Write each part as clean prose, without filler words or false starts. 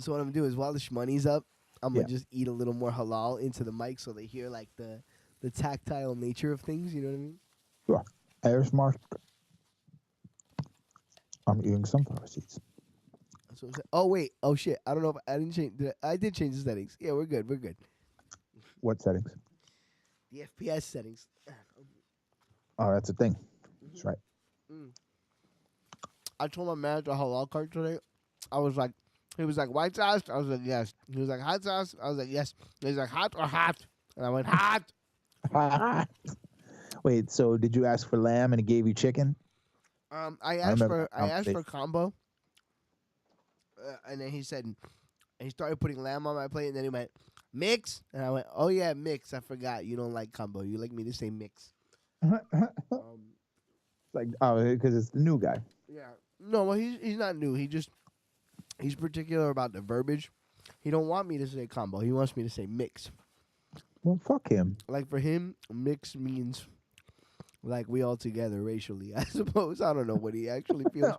So what I'm gonna do is while the shmoney's up, I'm Yeah. gonna just eat a little more halal into the mic so they hear like the tactile nature of things. You know what I mean? Sure. ASMR. I'm eating sunflower seeds. That's what I'm saying. Oh wait. Oh shit. I don't know if I didn't change. I did change the settings. Yeah, we're good. We're good. What settings? The FPS settings. Oh, that's a thing. That's right. I told my manager halal card today. I was like, he was like, white sauce? I was like, yes. He was like, hot sauce? I was like, yes. He was like, hot or hot? And I went, hot. Wait, so did you ask for lamb and he gave you chicken? I I remember that asked for conversation. combo, and then he said, and he started putting lamb on my plate, and then he went, mix? And I went, oh yeah, mix. I forgot. You don't like combo. You like me to say mix. Like, oh, because it's the new guy. Yeah. No, well, he's not new. He's particular about the verbiage. He don't want me to say combo. He wants me to say mix. Well, fuck him. Like for him, mix means like we all together racially. I suppose I don't know what he actually feels,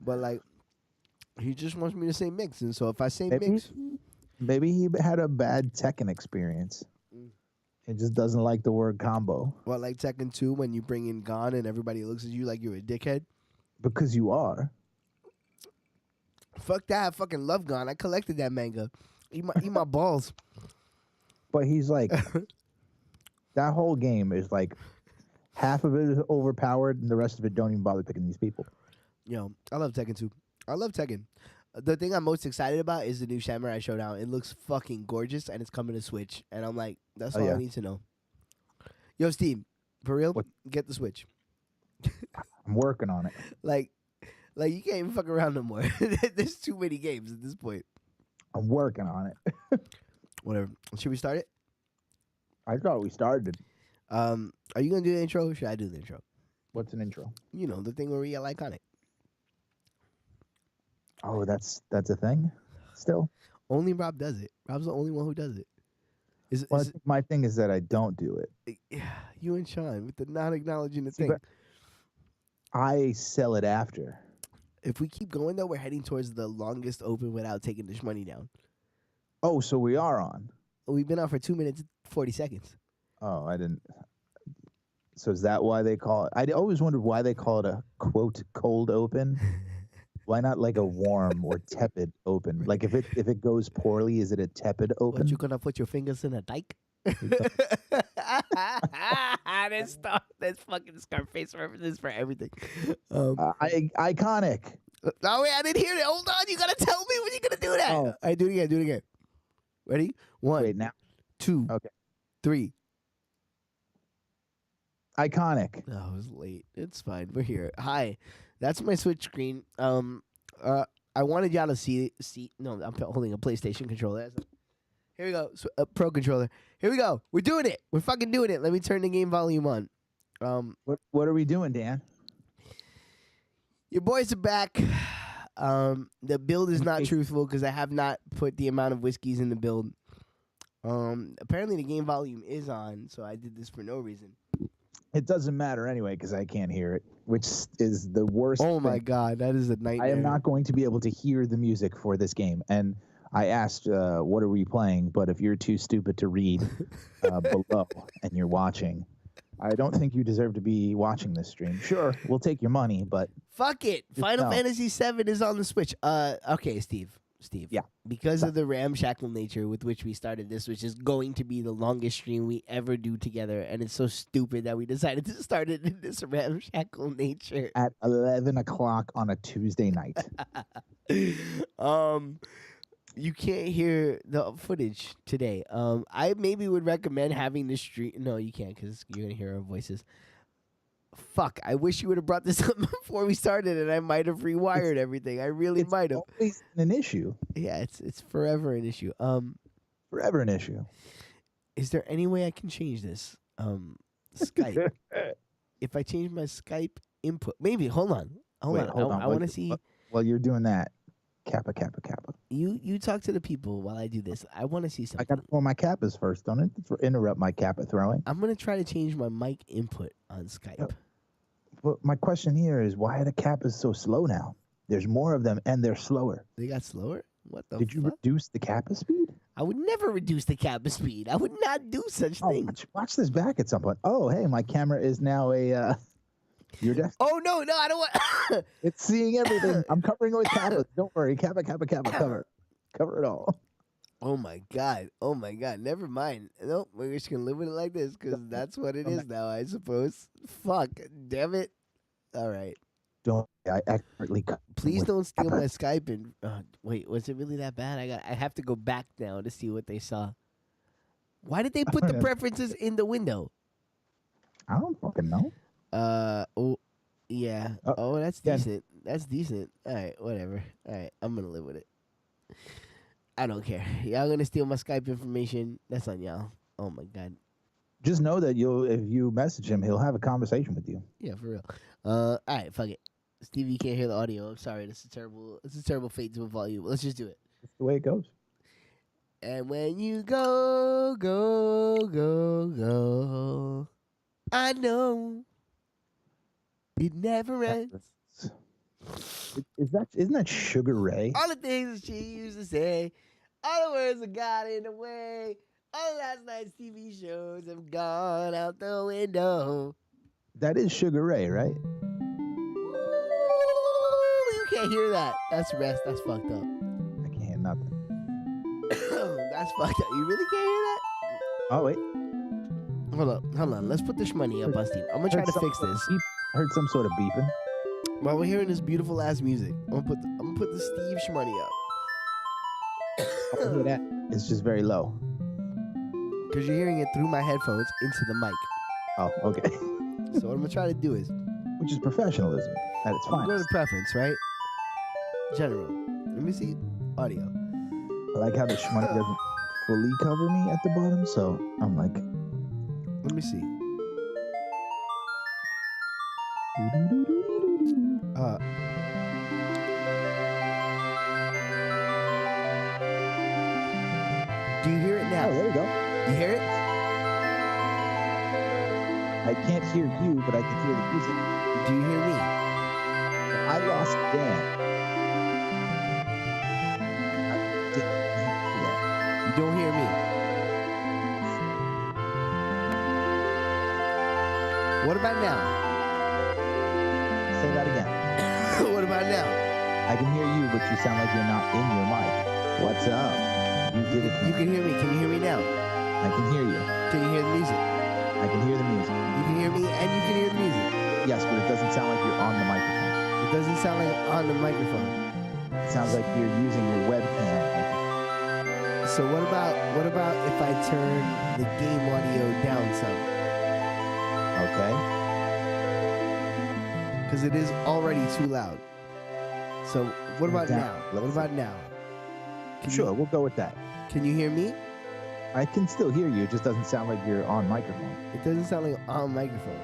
but like he just wants me to say mix, and so if I say mix, Maybe he had a bad Tekken experience. He just doesn't like the word combo. well, like Tekken 2, when you bring in Gon and everybody looks at you like you're a dickhead. Because you are. Fuck that! I fucking love Gon. I collected that manga. Eat my balls. But he's like, that whole game is like, half of it is overpowered and the rest of it don't even bother picking these people. Yo, I love Tekken 2. I love Tekken. The thing I'm most excited about is the new Samurai Showdown. It looks fucking gorgeous, and it's coming to Switch. And I'm like, that's all I need to know. Yo, Steve, for real, get the Switch. I'm working on it. Like you can't even fuck around no more. There's too many games at this point. I'm working on it. Whatever. Should we start it? I thought we started. Are you gonna do the intro? Or should I do the intro? What's an intro? You know, the thing where we yell iconic. Oh, that's a thing? Still? Only Rob does it. Rob's the only one who does it. Well, my thing is that I don't do it. You and Sean with the not acknowledging the thing. But I sell it after. If we keep going though, we're heading towards the longest open without taking this money down. Oh, so we are on. We've been on for 2 minutes 40 seconds. Oh, I didn't. So is that why they call it? I always wondered why they call it a quote cold open. Why not like a warm or tepid open? Like if it goes poorly, is it a tepid open? What, you gonna put your fingers in a dike? That's fucking Scarface references for everything. Iconic. Oh wait, I didn't hear it. Hold on, you gotta tell me when you're gonna do that. Oh. All right, do it again. Ready? 1, Wait, now. 2, Okay. 3. Iconic. Oh, it was late. It's fine. We're here. Hi, that's my Switch screen. I wanted y'all to see. No, I'm holding a PlayStation controller. Here we go. A Pro controller. Here we go. We're doing it. We're fucking doing it. Let me turn the game volume on. What are we doing, Dan? Your boys are back. The build is not truthful because I have not put the amount of whiskeys in the build. Apparently the game volume is on, so I did this for no reason. It doesn't matter anyway because I can't hear it, which is the worst. Oh my thing. god, that is a nightmare. I am not going to be able to hear the music for this game. And I asked, what are we playing? But if you're too stupid to read below and you're watching, I don't think you deserve to be watching this stream. Sure, we'll take your money, but... Fuck it. Final Fantasy VII is on the Switch. Okay, Steve. Yeah. Because of the ramshackle nature with which we started this, which is going to be the longest stream we ever do together, and it's so stupid that we decided to start it in this ramshackle nature. At 11 o'clock on a Tuesday night. You can't hear the footage today. I maybe would recommend having the stream. No, you can't because you're going to hear our voices. Fuck, I wish you would have brought this up before we started, and I might have rewired everything. I really might have. It's always an issue. Yeah, it's forever an issue. Forever an issue. Is there any way I can change this? Skype. If I change my Skype input, maybe. Hold on. I want to see. While you're doing that, Kappa. You talk to the people while I do this. I want to see something. I got to throw my Kappas first. Don't interrupt my Kappa throwing. I'm gonna try to change my mic input on Skype. But my question here is, why are the Kappas so slow now? There's more of them, and they're slower. They got slower? What the Did you fuck? reduce the kappa speed? I would never reduce the kappa speed. I would not do such things. Watch this back at some point. Oh, hey, my camera is now a your desk. Oh no, I don't want. It's seeing everything. I'm covering it with kappa. Don't worry, kappa, cover it all. Oh my god. Never mind. Nope, we're just gonna live with it like this because that's what it is now, I suppose. Fuck, damn it. All right. Don't I accurately? Please don't steal my Skype and wait. Was it really that bad? I have to go back now to see what they saw. Why did they put the preferences in the window? I don't fucking know. Oh, yeah. Oh, that's decent. That's decent. All right, whatever. All right, I'm gonna live with it. I don't care. Y'all gonna steal my Skype information? That's on y'all. Oh my god. Just know that if you message him, he'll have a conversation with you. Yeah, for real. All right, fuck it. Stevie, you can't hear the audio. I'm sorry. It's a terrible fade to a volume. Let's just do it. That's the way it goes. And when you go, I know it never ends. Isn't that Sugar Ray? All the things that she used to say, all the words that got in the way, all last night's TV shows have gone out the window. That is Sugar Ray, right? Ooh, you can't hear that. That's rest. That's fucked up. I can't hear nothing. That's fucked up. You really can't hear that? Oh wait. Hold on. Let's put this money up on Steve. I'm gonna try to fix this. Heard some sort of beeping. While we're hearing this beautiful ass music, I'm gonna put the Steve Shmoney up. I hear that. It's just very low. Cause you're hearing it through my headphones into the mic. Oh, okay. So what I'm gonna try to do is, Which is professionalism at its go to finest. preference, right? General. Let me see. Audio. I like how the shmoney doesn't fully cover me at the bottom, so I'm like. Let me see. Do you hear it now? Oh, there you go. You hear it? I can't hear you, but I can hear the music. Do you hear me? I lost Dan. You don't hear me. What about now? Say that again. What about now? I can hear you, but you sound like you're not in your mic. What's up? You did it. You can hear me. Can you hear me now? I can hear you. Can you hear the music? I can hear the music. You can hear me and you can hear the music. Yes, but it doesn't sound like you're on the microphone. It doesn't sound like on the microphone. It sounds like you're using your webcam. So what about if I turn the game audio down some? Okay. Because it is already too loud. So what about Down. now? What about now? Sure, we'll go with that. Can you hear me? I can still hear you. It just doesn't sound like you're on microphone. It doesn't sound like on microphone.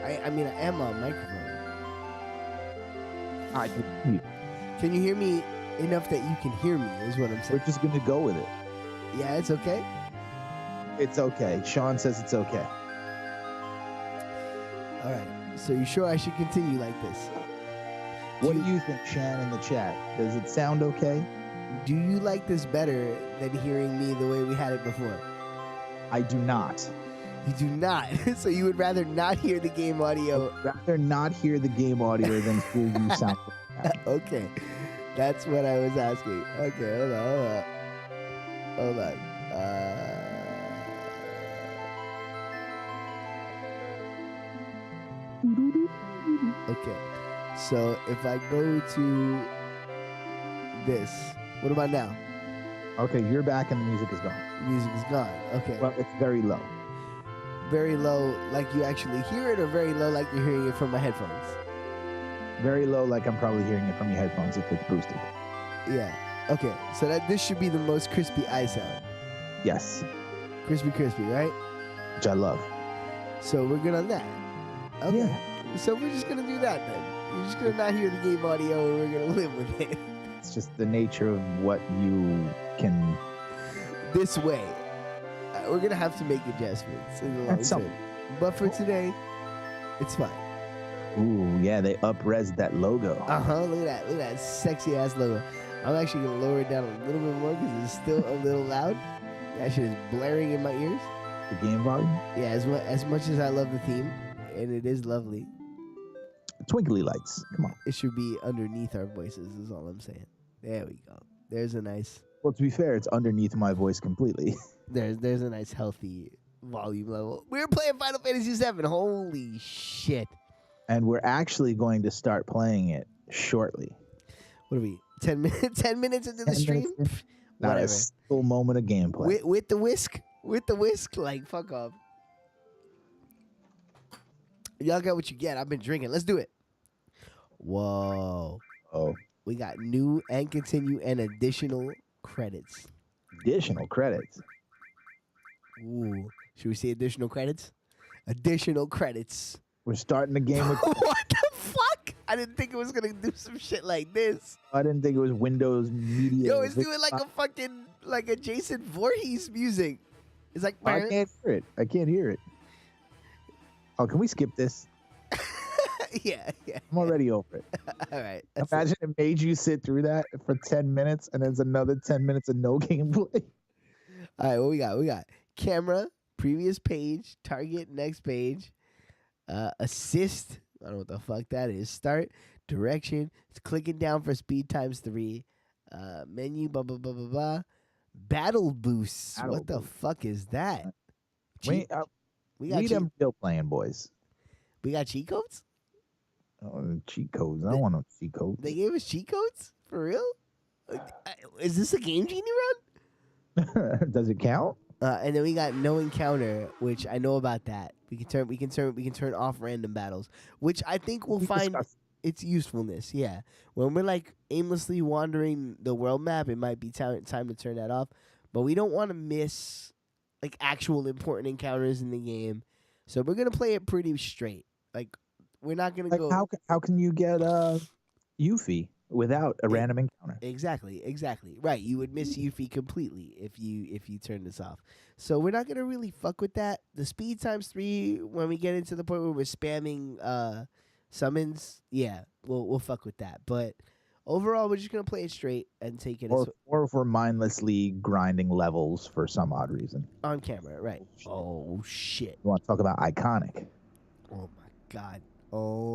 I mean, I am on microphone. I can hear you. Can you hear me enough that you can hear me is what I'm saying. We're just going to go with it. Yeah, it's okay? It's okay. Sean says it's okay. All right. So you sure I should continue like this? What do you think, Shan, in the chat? Does it sound okay? Do you like this better than hearing me the way we had it before? I do not. You do not. So you would rather not hear the game audio? I'd rather not hear the game audio than hear you sound like that. Okay. That's what I was asking. Okay, hold on. Okay. So if I go to this, what about now? Okay, you're back and the music is gone. Music is gone. Okay. Well, it's very low. Very low, like you actually hear it, or very low, like you're hearing it from my headphones? Very low, like I'm probably hearing it from your headphones if it's boosted. Yeah. Okay. So this should be the most crispy I sound. Yes. Crispy, right? Which I love. So we're good on that. Okay. Yeah. So we're just gonna do that then. You're just gonna not hear the game audio, and we're gonna live with it. It's just the nature of what you can. This way, we're gonna have to make adjustments in the long term. But for today, it's fine. Ooh, yeah, they up-res that logo. Look at that sexy ass logo. I'm actually gonna lower it down a little bit more because it's still a little loud. That shit is blaring in my ears. The game volume? Yeah, as much as I love the theme, and it is lovely, Twinkly lights. Come on. it should be underneath our voices. Is all I'm saying. There we go. There's a nice. Well, to be fair, it's underneath my voice completely. There's a nice healthy volume level. We were playing Final Fantasy VII. Holy shit! And we're actually going to start playing it shortly. What are we? 10 minutes. 10 minutes into the 10 stream. minutes in. Pff, Not whatever. a single moment of gameplay. With the whisk. With the whisk. Like fuck off. Y'all got what you get. I've been drinking. Let's do it. Whoa. Oh, We got new and continue and additional credits. additional credits. Ooh. Should we say additional credits? Additional credits. We're starting the game with. What the fuck? I didn't think it was gonna do some shit like this. I didn't think it was Windows Media. Yo, it's doing like a fucking like a Jason Voorhees music. It's like I can't hear it. I can't hear it. Oh, can we skip this? yeah. I'm already over it. All right. Imagine it made you sit through that for 10 minutes and there's another 10 minutes of no gameplay. All right, what we got? We got camera, previous page, target, next page, assist. I don't know what the fuck that is. Start, direction. It's clicking down for speed times 3. Menu, blah, blah, blah, blah, blah. Battle boosts. Battle What the boost. fuck is that? Wait, we got we them still playing, boys. we got cheat codes? Oh, cheat codes. I don't want no cheat codes. They gave us cheat codes? For real? Is this a Game Genie run? Does it count? And then we got no encounter, which I know about that. We can turn off random battles, which I think we'll find its usefulness. Yeah, when we're like aimlessly wandering the world map, it might be time to turn that off. But we don't want to miss like actual important encounters in the game, so we're gonna play it pretty straight. Like we're not gonna Like go. how can you get Yuffie without a random encounter? Exactly. Right, you would miss Yuffie completely if you turn this off. So we're not gonna really fuck with that. The speed times 3 when we get into the point where we're spamming summons, yeah, we'll fuck with that. But overall, we're just gonna play it straight and take it Or if we're mindlessly grinding levels for some odd reason. on camera, right? Oh shit! You want to talk about iconic? Oh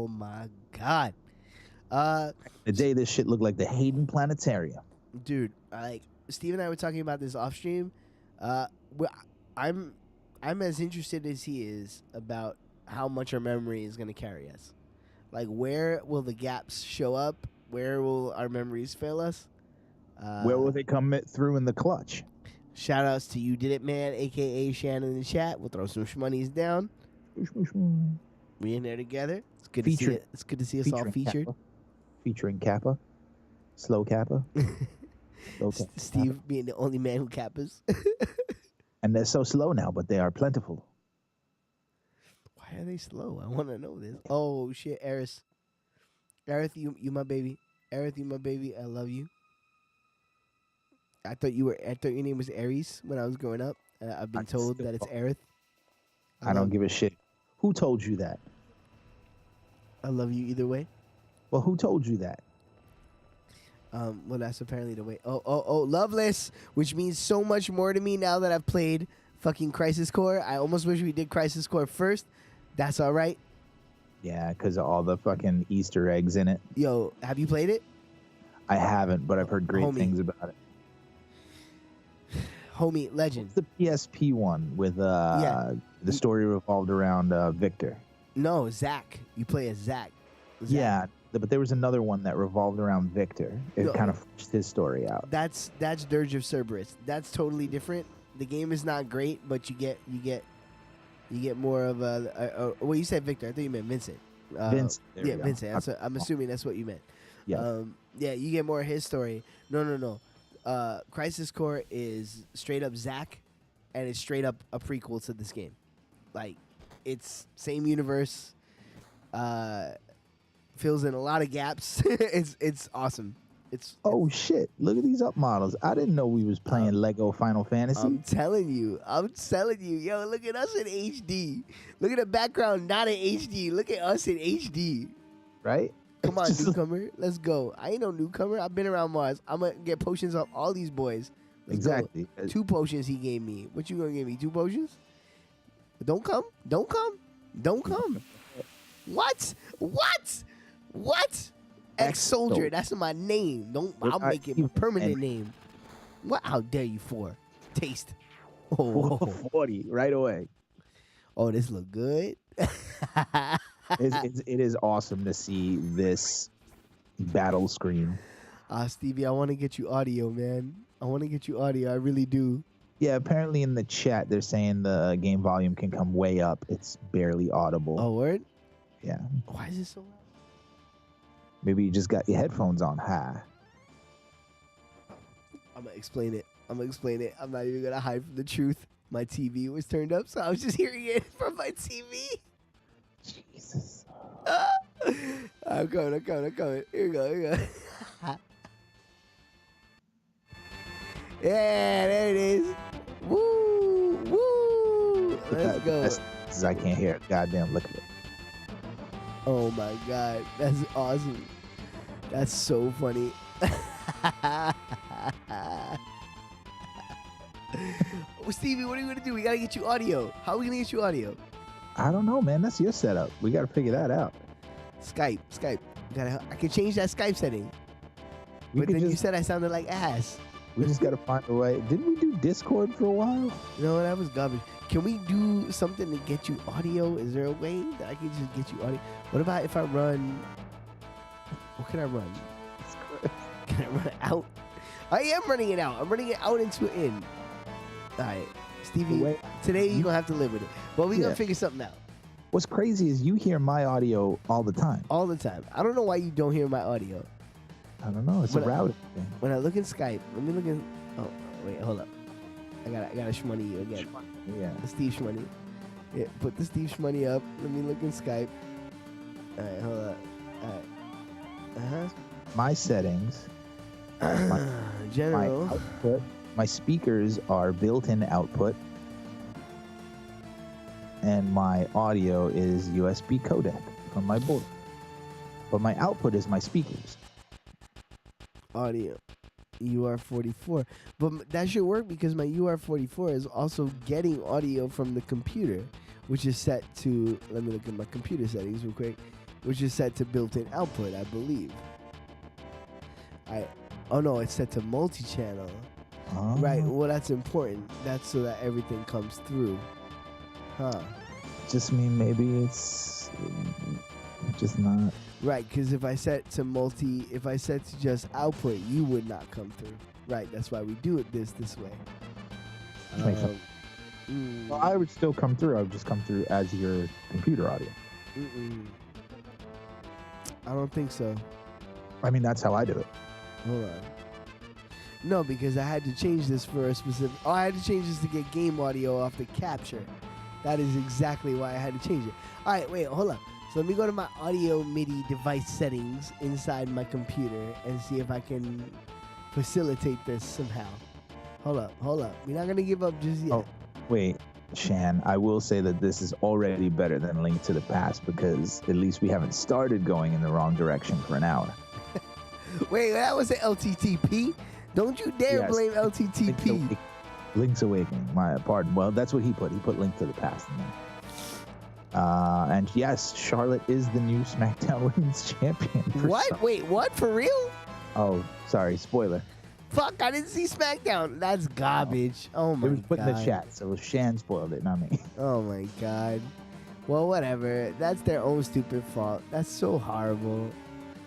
my god! The day this shit looked like the Hayden Planetarium. Dude, like Steve and I were talking about this off stream. I'm as interested as he is about how much our memory is going to carry us. Like, where will the gaps show up? Where will our memories fail us? Where will they come through in the clutch? Shout outs to You Did It Man, aka Shannon in the chat. We'll throw some shmoneys down. We in there together. It's good to see it. It's good to see us all featured. Kappa. Featuring Kappa. Slow Kappa. Slow Kappa. Steve being the only man who kappas. And they're so slow now, but they are plentiful. Why are they slow? I want to know this. Oh shit, Eris. Aerith, you my baby. Aerith, you my baby. I love you. I thought your name was Aries when I was growing up. I've been told that it's Aerith. I don't give a shit. Who told you that? I love you either way. Well, who told you that? Well, that's apparently the way. Oh, Loveless, which means so much more to me now that I've played fucking Crisis Core. I almost wish we did Crisis Core first. That's all right. Yeah, because of all the fucking Easter eggs in it. Yo, have you played it? I haven't, but I've heard great things about it. Homie, legend. What's the PSP one with the story revolved around Victor? No, Zach. You play as Zach. Yeah, but there was another one that revolved around Victor. It kind of fleshed his story out. That's Dirge of Cerberus. That's totally different. The game is not great, but you get more of a well, you said Victor. I thought you meant Vincent. Vincent. Yeah, Vincent. I'm assuming that's what you meant. Yeah. Yeah, you get more of his story. No. Crisis Core is straight up Zack, and it's straight up a prequel to this game. Like, it's same universe. Fills in a lot of gaps. It's awesome. Oh shit! Look at these up models. I didn't know we was playing Lego Final Fantasy. I'm telling you. Yo, look at us in HD. Look at the background, not in HD. Look at us in HD. Right? Come on, Just- newcomer. Let's go. I ain't no newcomer. I've been around Mars. I'm going to get potions off all these boys. Let's Exactly. go. 2 potions he gave me. What you going to give me? 2 potions? Don't come. Don't come. Don't come. What? What? What? Ex-soldier. That's my name. Don't. I'll make it a permanent name. What? How dare you for? Taste. Oh. 40 right away. Oh, this look good. It is awesome to see this battle screen. Stevie, I want to get you audio, man. I want to get you audio. I really do. Yeah, apparently in the chat they're saying the game volume can come way up. It's barely audible. Oh, word? Yeah. Why is it so loud? Maybe you just got your headphones on high. I'm going to explain it. I'm not even going to hide from the truth. My TV was turned up, so I was just hearing it from my TV. Jesus. I'm coming. Here we go. Yeah, there it is. Woo. Let's go. I can't hear it. Goddamn, look at it. Oh my God, that's awesome. That's so funny. Stevie, what are we gonna do? We gotta get you audio. How are we gonna get you audio? I don't know, man. That's your setup. We got to figure that out. Skype. I can change that Skype setting. But then you said I sounded like ass. We just got to find a way. Didn't we do Discord for a while? No, that was garbage. Can we do something to get you audio? Is there a way that I can just get you audio? What about if I run? What can I run? Can I run it out? I am running it out. I'm running it out into an in. All right, Stevie. Today you're gonna have to live with it, but we're gonna figure something out. What's crazy is you hear my audio all the time. All the time. I don't know why you don't hear my audio. I don't know. It's a routing thing. When I look in Skype, let me look in. Oh, wait, hold up. I gotta shmoney you again. Yeah. The Steve shmoney. Yeah, put the Steve shmoney up. Let me look in Skype. All right, hold up. All right. My settings. General. My output. My speakers are built-in output. And my audio is USB codec from my board. But my output is my speakers. Audio. UR44. But that should work because my UR44 is also getting audio from the computer, which is set to, let me look at my computer settings real quick, which is set to built-in output, I believe. Oh no, it's set to multi-channel. Oh. Right, well that's important. That's so that everything comes through. Huh. Just mean maybe it's just not. Right, because if I set to just output, you would not come through. Right, that's why we do it this way. Makes sense. Well, I would still come through. I would just come through as your computer audio. I don't think so. I mean, that's how I do it. Hold on. No, because I had to change this for a specific... Oh, I had to change this to get game audio off the capture. That is exactly why I had to change it. All right, wait, hold up. So let me go to my audio MIDI device settings inside my computer and see if I can facilitate this somehow. Hold up. We're not going to give up just yet. Oh, wait, Shan, I will say that this is already better than Link to the Past because at least we haven't started going in the wrong direction for an hour. Wait, that was an LTTP? Don't you dare blame LTTP. Link's Awakening, my pardon. Well, that's what he put. He put Link to the Past in there. And yes, Charlotte is the new SmackDown Women's Champion. What? Wait, what? For real? Oh, sorry, spoiler. Fuck, I didn't see SmackDown. That's garbage. Oh my god. It was put in the chat, so Shan spoiled it, not me. Oh my god. Well, whatever. That's their own stupid fault. That's so horrible.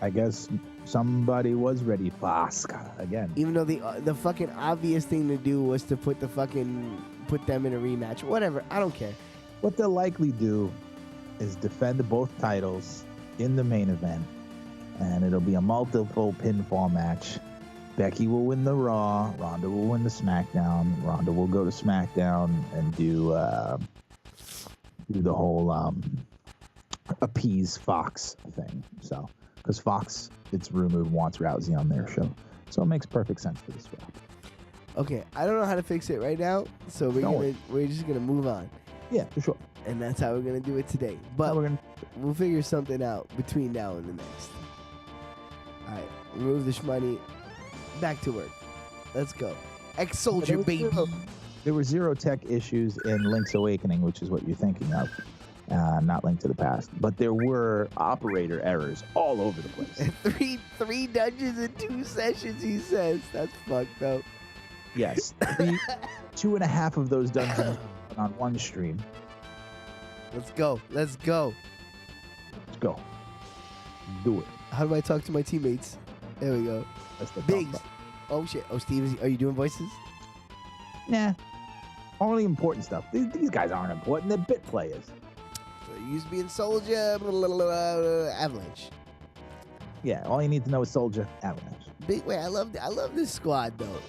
I guess somebody was ready for Asuka again. Even though the fucking obvious thing to do was to put them in a rematch. Whatever. I don't care. What they'll likely do is defend both titles in the main event, and it'll be a multiple pinfall match. Becky will win the Raw, Ronda will win the SmackDown, Ronda will go to SmackDown and do the whole appease Fox thing. So, because Fox, it's rumored, wants Rousey on their show, so it makes perfect sense for this show. Okay, I don't know how to fix it right now, so we're just gonna move on. Yeah, for sure. And that's how we're gonna do it today. But we'll figure something out between now and the next. All right, remove the shmoney. Back to work. Let's go. Ex-soldier, baby. There were 0 tech issues in Link's Awakening, which is what you're thinking of, not Link to the Past. But there were operator errors all over the place. three dungeons in 2 sessions, he says. That's fucked up. Yes. 2.5 of those dungeons on one stream. Let's go. Let's go. Let's go. Do it. How do I talk to my teammates? There we go. That's the Biggs. Oh, shit. Oh, Steve, are you doing voices? Nah. Only important stuff. These guys aren't important. They're bit players. So you used to be in Soldier, Avalanche. Yeah, all you need to know is Soldier, Avalanche. Wait, I love this squad, though.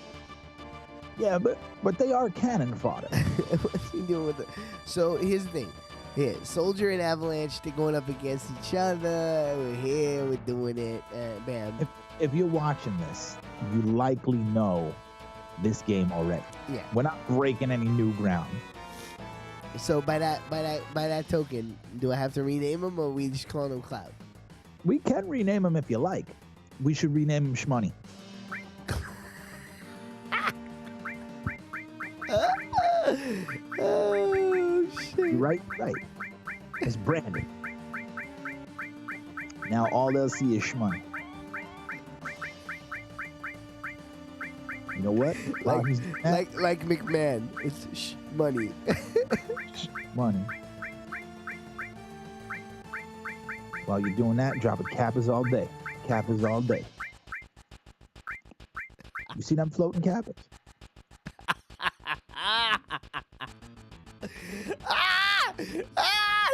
Yeah, but they are cannon fodder. What's he doing with it? So here's the thing. Here, Soldier and Avalanche, they're going up against each other. We're here, we're doing it. Bam. If you're watching this, you likely know this game already. Yeah. We're not breaking any new ground. So by that token, do I have to rename him, or are we just calling him Cloud? We can rename him if you like. We should rename him Shmoney. Oh shit! You're right. It's Brandon. Now all they'll see is Shmoney. You know what? Like McMahon, it's money. Money. While you're doing that, dropping Kappas all day. Kappas all day. You see them floating Kappas?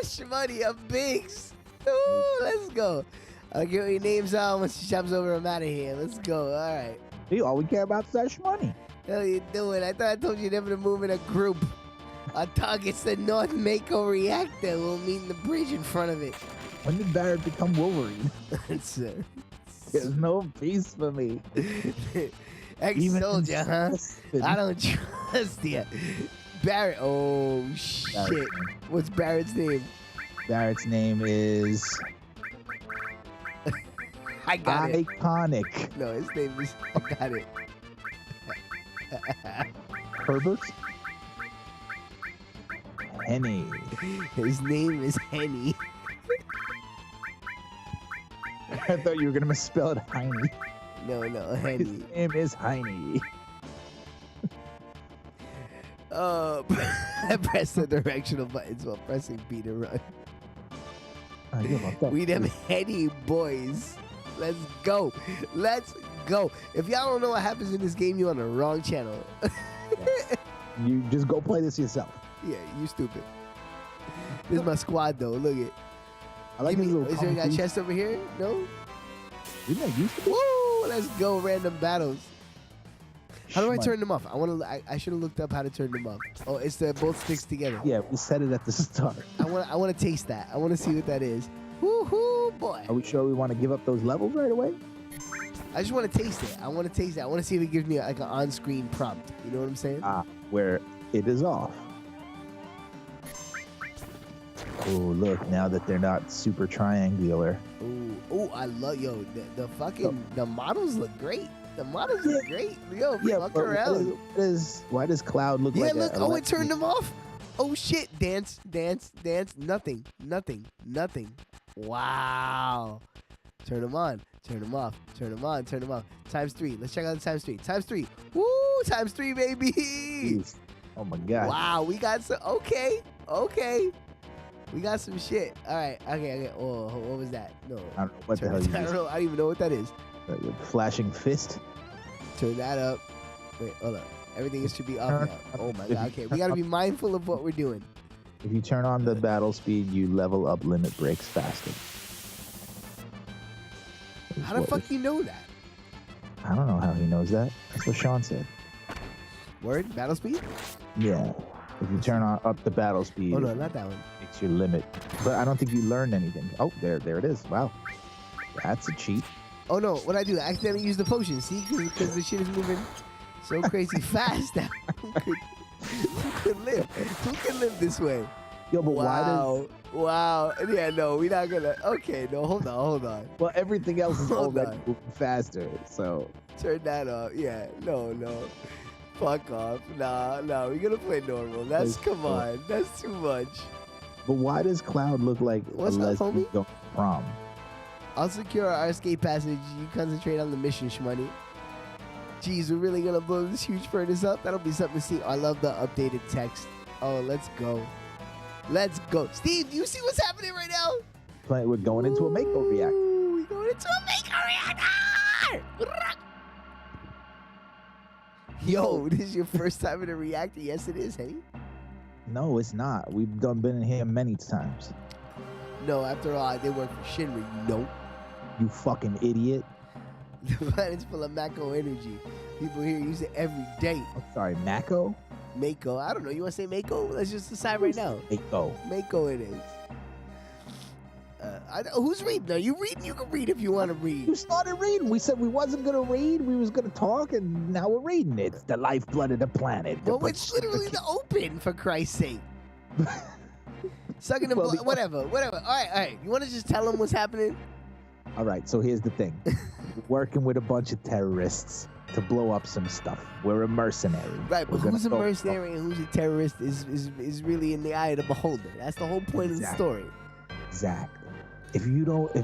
Shmoney, I'm Biggs. Ooh, let's go. I'll get your names on once she chops over. I'm out of here. Let's go. All right. See, all we care about is that Shmoney. Hell you doing? I thought I told you never to move in a group. Our target's the North Mako reactor. We'll meet in the bridge in front of it. When did Barrett become Wolverine? There's no peace for me. Ex-soldier, huh? I don't trust you. Barrett. Oh, shit. Barrett's What's Barrett's name? Barrett's name is... I got it. Iconic. No, his name is... I got it. Herbert? Henny. His name is Henny. I thought you were going to misspell it Heine. No, His Henny. name is Heine. Press the directional buttons while pressing B to run. We them Henny boys. Let's go. Let's go. If y'all don't know what happens in this game, you're on the wrong channel. You just go play this yourself. Yeah, you stupid. This is my squad, though. Look at. I like these little Is there a chest over here? No? Didn't I used to be? Woo! Let's go, random battles. How do I Shmoney. turn them off? I should have looked up how to turn them off. Oh, it's the both sticks together. Yeah, we said it at the start. I want to taste that. I want to see what that is. Woo-hoo, boy. Are we sure we want to give up those levels right away? I just want to taste it. I want to taste it. I want to see if it gives me like an on-screen prompt. You know what I'm saying? Where it is off. Oh, look, now that they're not super triangular. Ooh, I love, the fucking, the models look great. The models look great. Yo, fuck around. Why does Cloud look like look, it turned them off. Oh, shit. Dance. Nothing. Wow. Turn them on. Turn them off. Turn them on. Turn them off. Times 3. Let's check out the times 3. Times 3. Woo! Times 3, baby. Jeez. Oh my God. Wow, we got some. Okay. We got some shit. All right. Okay. Oh, what was that? No. I don't know what the hell you I don't know. I don't even know what that is. Flashing fist. Turn that up. Wait, hold up. Everything should be up now. Oh my God. Okay, we got to be mindful of what we're doing. If you turn on the battle speed, you level up limit breaks faster. How the fuck you know that? I don't know how he knows that. That's what Sean said. Word? Battle speed? Yeah. If you turn up the battle speed, Oh no, not that one. it makes your limit. But I don't think you learned anything. Oh, there it is. Wow. That's a cheat. Oh no, what I do? I accidentally use the potion. See, because the shit is moving so crazy fast now. Who could live? Who can live this way? Yo, but why Wow. Wow. Yeah, no, we're not gonna. Okay, no, hold on. does... Well, everything else is Hold already on. moving faster, so... Turn that off. Yeah, no. Fuck off. Nah, we're gonna play normal. That's, come on. That's too much. But why does Cloud look like What's a up, lesbian homie? going to prom? I'll secure our escape passage. You concentrate on the mission, shmoney. Jeez, we're really gonna blow this huge furnace up? That'll be something to see. I love the updated text. Oh, let's go. Let's go. Steve, do you see what's happening right now? We're going into a Mako reactor. Ooh, we're going into a Mako reactor! Yo, this is your first time in a reactor? Yes, it is, hey? No, it's not. We've been in here many times. No, after all, I did work for Shinra, you know. You fucking idiot. The planet's full of Mako energy. People here use it every day. I'm sorry, Mako? Mako. I don't know. You want to say Mako? Let's just decide right now. Mako. Mako it is. Who's reading? Are you reading? You can read if you want to read. You started reading. We said we wasn't going to read. We was going to talk, and now we're reading. It's the lifeblood of the planet. Well, it's literally the open, for Christ's sake. Sucking the Well, blood. Whatever. All right. You want to just tell them what's happening? All right, so here's the thing. We're working with a bunch of terrorists to blow up some stuff. We're a mercenary. Right, but We're who's a gonna go- mercenary and who's a terrorist is really in the eye of the beholder. That's the whole point of the Exactly. story. Exactly. If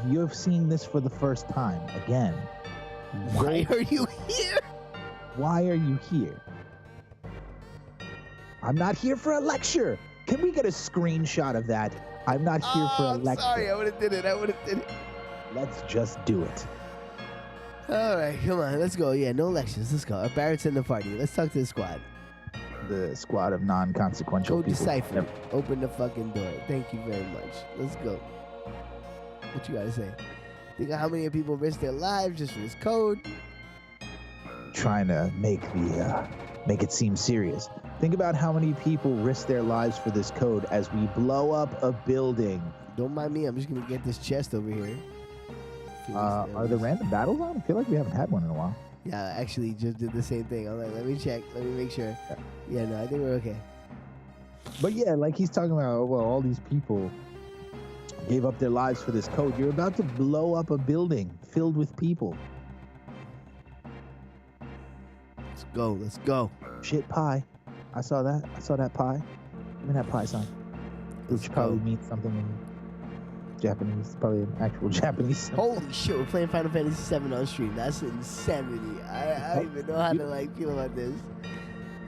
you've seen this for the first time, again, Why are you here? why are you here? I'm not here for a lecture. Can we get a screenshot of that? I'm not here for a I'm lecture. sorry, I would have did it. Let's just do it. All right, come on, let's go. Yeah, no lectures. Let's go. Barrett's in the party. Let's talk to the squad. The squad of non-consequential Go people. decipher. Open the fucking door. Thank you very much. Let's go. What you gotta say? Think of how many people risk their lives just for this code? Trying to make it seem serious. Think about how many people risk their lives for this code as we blow up a building. Don't mind me. I'm just gonna get this chest over here. Are the random battles on? I feel like we haven't had one in a while. Yeah, I actually just did the same thing. I'm like, let me check. Let me make sure. Yeah, no, I think we're okay. But yeah, like he's talking about, well, all these people gave up their lives for this code. You're about to blow up a building filled with people. Let's go. Let's go. Shit pie. I saw that. I saw that pie. Give me that pie sign. Let's Which probably go. means something in Japanese. Probably an actual Japanese symbol. Holy shit, we're playing Final Fantasy VII on stream. That's insanity. I don't even know how to feel about this.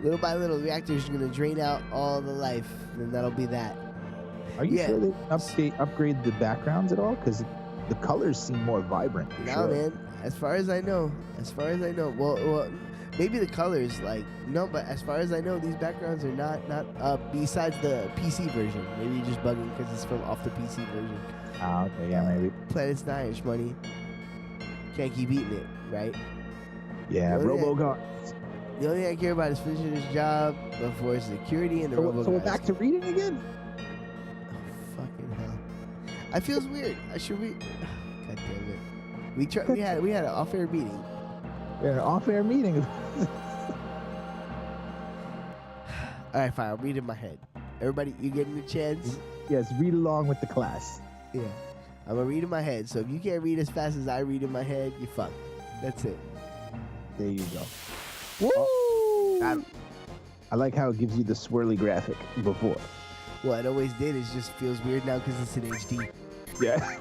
Little by little, the reactor's gonna drain out all the life, and that'll be that. Are you Yeah. sure they upgrade the backgrounds at all? Because the colors seem more vibrant. for No, sure. man. As far as I know. Well, maybe the colors, no, but as far as I know, these backgrounds are not besides the PC version. Maybe you're just bugging because it's from off the PC version. Ah, okay, yeah, maybe. Planet's Nine, money. Can't keep eating it, right? Yeah, Oh, yeah. RoboGuard. The only thing I care about is finishing this job before security and the So robo we're guys. back to reading again? Oh, fucking hell. I feels weird. I should read. God damn it. We had an off-air meeting. We had an off-air meeting. All right, fine. I'll read in my head. Everybody, you getting a chance? Yes, read along with the class. Yeah. I'm gonna read in my head. So if you can't read as fast as I read in my head, you fucked. That's it. There you go. Woo! I like how it gives you the swirly graphic before. Well, it always did. It just feels weird now because it's in HD. Yeah.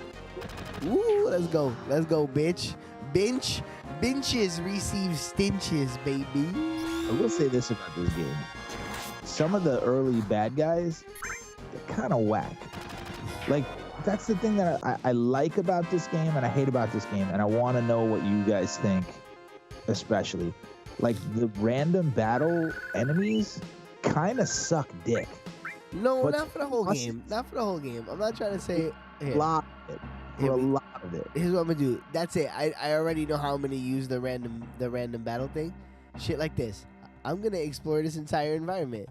Woo! Let's go. Let's go, bitch. Benches receive stenches, baby. I will say this about this game. Some of the early bad guys, they're kind of whack. Like, that's the thing that I like about this game and I hate about this game, and I want to know what you guys think, especially. Like, the random battle enemies kind of suck dick. No, But not for the whole us- game. Not for the whole game. I'm not trying to say. A Here, lot of it. For Here a we- lot of it. here's what I'm gonna do. That's it. I already know how I'm gonna use the random battle thing. Shit like this. I'm gonna explore this entire environment.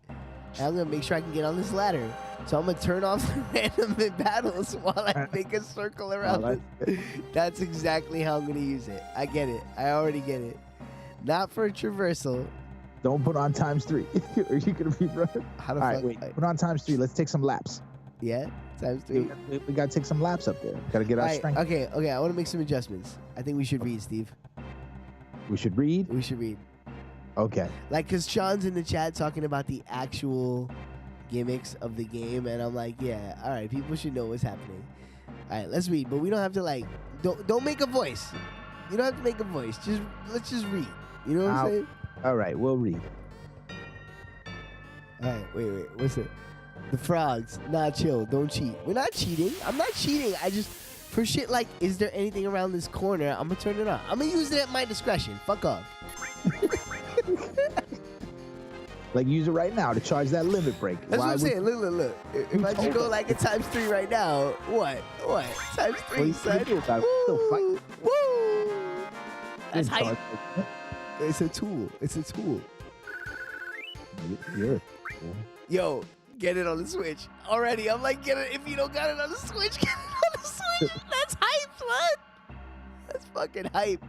And I'm gonna make sure I can get on this ladder. So I'm gonna turn off the random battles while I make a circle around like it. That's exactly how I'm gonna use it. I get it. I already get it. Not for traversal. Don't put on ×3 or you're going to be running. How the All right, fuck? wait. Put on ×3. Let's take some laps. Yeah, times We, 3. we got to take some laps up there. Got to get our Alright, strength. okay. I want to make some adjustments. I think we should read, Steve. We should read. We should read. Okay. Like, because Sean's in the chat talking about the actual gimmicks of the game, and I'm like, yeah, all right, people should know what's happening. All right, let's read, but we don't have to, like, don't make a voice. You don't have to make a voice. Let's just read. You know what I'm saying? All right, we'll read. All right, wait, what's it? The frogs. Nah, chill. Don't cheat. We're not cheating. I'm not cheating. I just, for shit like, is there anything around this corner? I'm going to turn it on. I'm going to use it at my discretion. Fuck off. Like, use it right now to charge that limit break. That's what I'm saying. Look. If I just go like a times 3 right now, what? Times 3, son. Woo! Woo! That's hype. It's a tool. Yeah. Yo, get it on the Switch. Already, I'm like, get it. If you don't got it on the Switch, get it on the Switch. That's hype, son. That's fucking hype.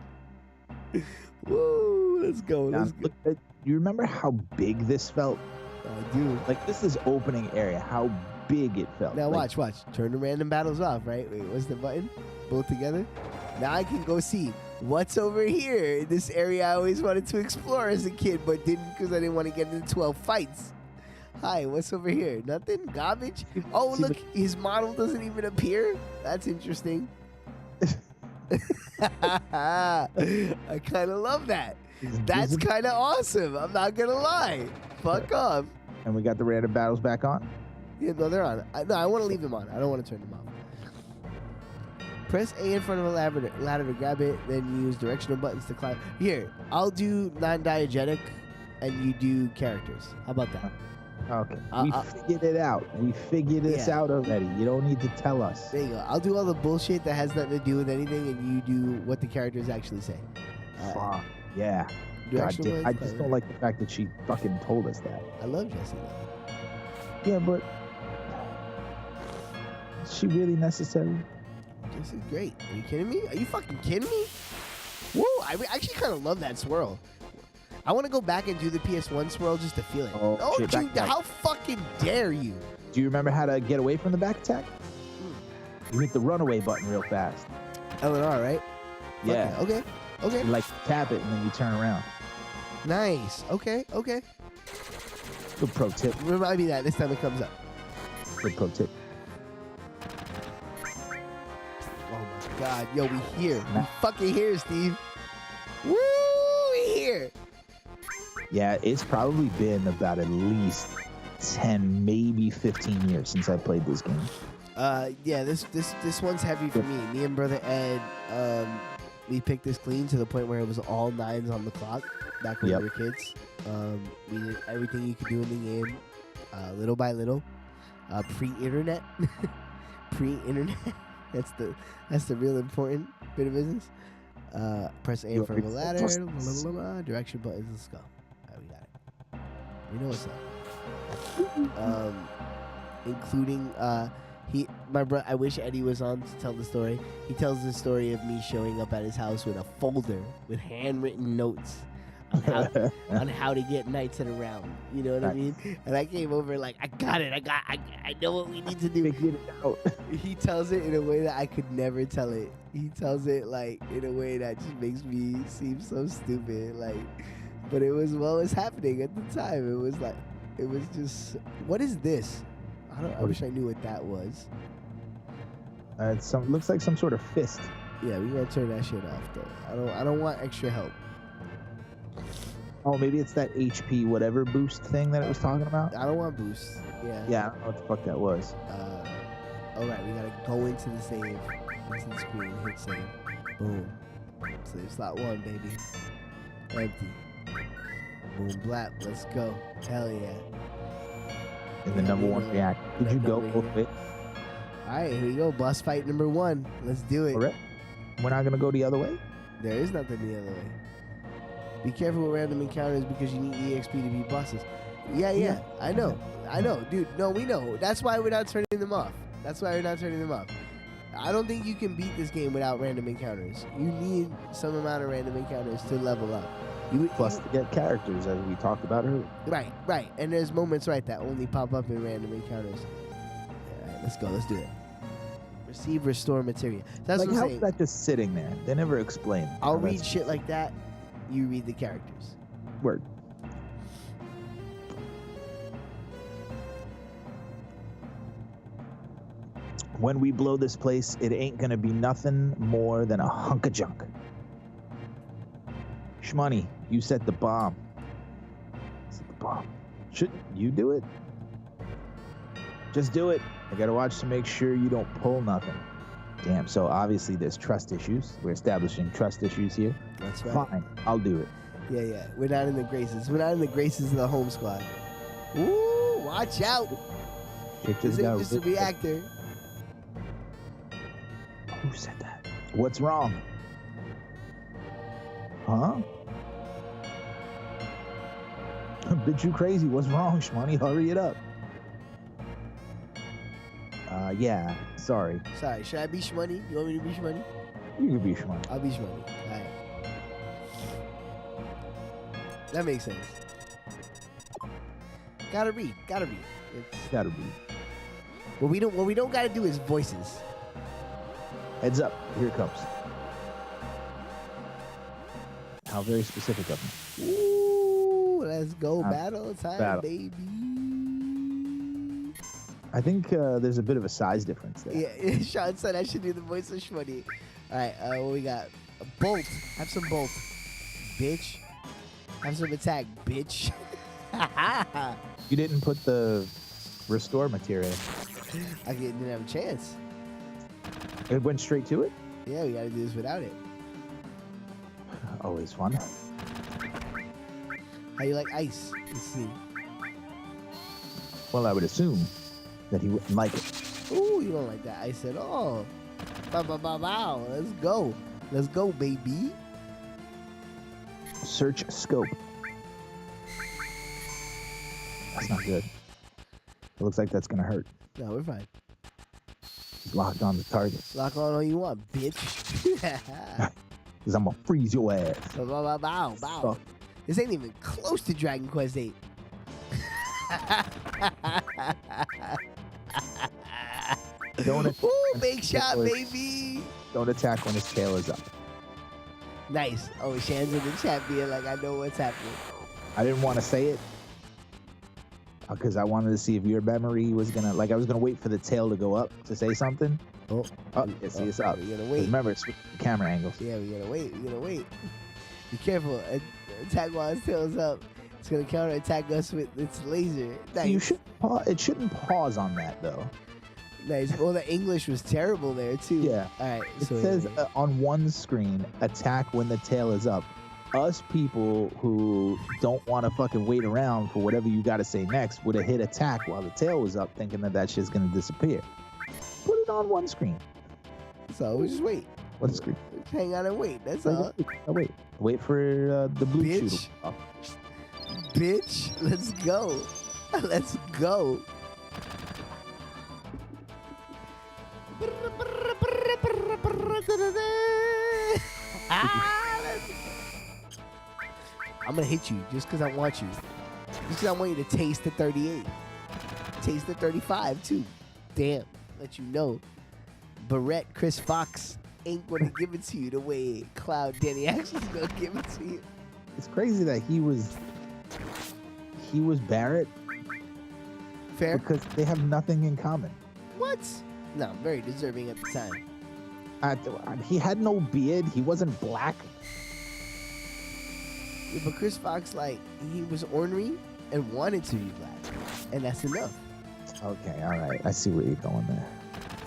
Woo! Let's go. Now, Let's go. look, you remember how big this felt? I do. Like, this is opening area. How big it felt. Now Like, watch. Turn the random battles off, right? Wait, what's the button? Both together? Now I can go see what's over here in this area I always wanted to explore as a kid, but didn't because I didn't want to get into 12 fights. Hi, what's over here? Nothing? Garbage? Oh, look, his model doesn't even appear? That's interesting. I kind of love that. That's kind of awesome. I'm not going to lie. Fuck off. And we got the random battles back on. Yeah, no, they're on. I want to leave them on. I don't want to turn them off. Press A in front of a ladder to grab it, then use directional buttons to climb. Here, I'll do non-diegetic, and you do characters. How about that? Okay. We figured it out. We figured this out already. You don't need to tell us. There you go. I'll do all the bullshit that has nothing to do with anything, and you do what the characters actually say. Yeah. God damn. I just don't like the fact that she fucking told us that. I love Jessie, though. Yeah, but is she really necessary? This is great. Are you kidding me? Are you fucking kidding me? Whoa, I actually kind of love that swirl. I want to go back and do the PS1 swirl just to feel it. Oh, shit, dude, how fucking dare you? Do you remember how to get away from the back attack? You hit the runaway button real fast. LNR, right? Yeah. Okay. You like tap it and then you turn around. Nice. Okay. Good pro tip. Remind me that this time it comes up. Good pro tip. Oh my God, yo, we here. We fucking here, Steve. Woo, we here. Yeah, it's probably been about at least 10, maybe 15 years since I played this game. Yeah, this one's heavy for me. Me and brother Ed, we picked this clean to the point where it was all 9s on the clock back when we were kids. We did everything you could do in the game, little by little. Pre-internet, That's the real important bit of business. Press A in front of the ladder. Direction buttons. Let's go. All right, we got it. We know what's up. Including my brother. I wish Eddie was on to tell the story. He tells the story of me showing up at his house with a folder with handwritten notes on how to get knights at a round. You know what I mean? And I came over like, I got it. I know what we need to do. Figure it out. He tells it in a way that I could never tell it. He tells it like in a way that just makes me seem so stupid. Like, but it was what was happening at the time. It was like, it was just, what is this? I wish I knew what that was. It looks like some sort of fist. Yeah, we gotta turn that shit off though. I don't want extra help. Oh, maybe it's that HP whatever boost thing that it was talking about? I don't want boosts. Yeah. Yeah, I don't know what the fuck that was. Alright, we gotta go into the save. Into the screen, hit save. Boom. Save slot 1, baby. Empty. Boom, blap. Let's go. Hell yeah. And the number 1 react. Did you go both ways? Alright, here we go. Boss fight number 1. Let's do it. All right. We're not gonna go the other way? There is nothing the other way. Be careful with random encounters because you need EXP to beat bosses. Yeah. I know. Dude, no, we know. That's why we're not turning them off. I don't think you can beat this game without random encounters. You need some amount of random encounters to level up. Plus to get characters, as we talked about earlier. Right. And there's moments, that only pop up in random encounters. All right, let's go. Let's do it. Receive, restore material. That's Like, what I'm how saying. is that just sitting there? They never explain. I'll how read that's- shit like that. You read the characters. Word. When we blow this place, it ain't gonna be nothing more than a hunk of junk. Shmoney, you set the bomb. Set the bomb. Shouldn't you do it? Just do it. I gotta watch to make sure you don't pull nothing. Damn, so obviously there's trust issues. We're establishing trust issues here. That's right. Fine, I'll do it. Yeah. We're not in the graces. We're not in the graces of the home squad. Ooh, watch out. Shit This ain't got just a ripped. reactor. Who said that? What's wrong? Huh? Bitch, you crazy. What's wrong, Shmoney? Hurry it up. Yeah, sorry. Sorry, should I be Shmoney? You want me to be Shmoney? You can be Shmoney. I'll be Shmoney. All right. That makes sense. Gotta read. It's, Gotta be. what we don't gotta do is voices. Heads up. Here it comes. How very specific of me. Ooh, let's go battle time, battle. baby. I think there's a bit of a size difference there. Yeah, Sean said I should do the voice of Shmoney. All right, what we got? A bolt. Have some bolt, bitch. Have some attack, bitch. You didn't put the restore material. I didn't have a chance. It went straight to it? Yeah, we gotta do this without it. Always fun. How you like ice? Let's see. Well, I would assume that he wouldn't like it. Ooh, you don't like that ice at all. Bow, bow, bow, bow. Let's go. Let's go, baby. Search scope. That's not good. It looks like that's gonna hurt. No, we're fine. He's locked on the target. Lock on all you want, bitch. Because I'm gonna freeze your ass. Bow, bow, bow, bow, bow. Oh. This ain't even close to Dragon Quest VIII. Ooh, big shot, baby. Don't attack when his tail is up. Nice. Oh, Shan's in the chat being like, I know what's happening. I didn't want to say it because I wanted to see if your memory was gonna, like, I was gonna wait for the tail to go up to say something. Oh, Yes, it's up. We gotta 'Cause wait. remember, it's with the camera angles. Yeah, we gotta wait. We gotta wait. Be careful. Attack while his tail's up. It's gonna counter attack us with its laser. Nice. You should. It shouldn't pause on that though. Nice. Well, the English was terrible there too. Yeah. All right. It So says anyway. on one screen, attack when the tail is up. Us people who don't want to fucking wait around for whatever you got to say next would have hit attack while the tail was up, thinking that shit's gonna disappear. Put it on one screen. So we just wait. What screen? Just hang on and wait. That's all. Wait for the blue Bitch. shoot. Oh, Bitch, let's go. Let's go. I'm gonna hit you just because I want you. Just because I want you to taste the 38. Taste the 35 too. Damn, let you know. Barrett, Chris Fox ain't gonna give it to you the way Cloud Danny Axel's gonna give it to you. it's crazy that he was Barrett Fair? because they have nothing in common. What? No, very deserving at the time. He had no beard. He wasn't black. Yeah, but Chris Fox, like, he was ornery and wanted to be black. And that's enough. Okay, all right. I see where you're going there.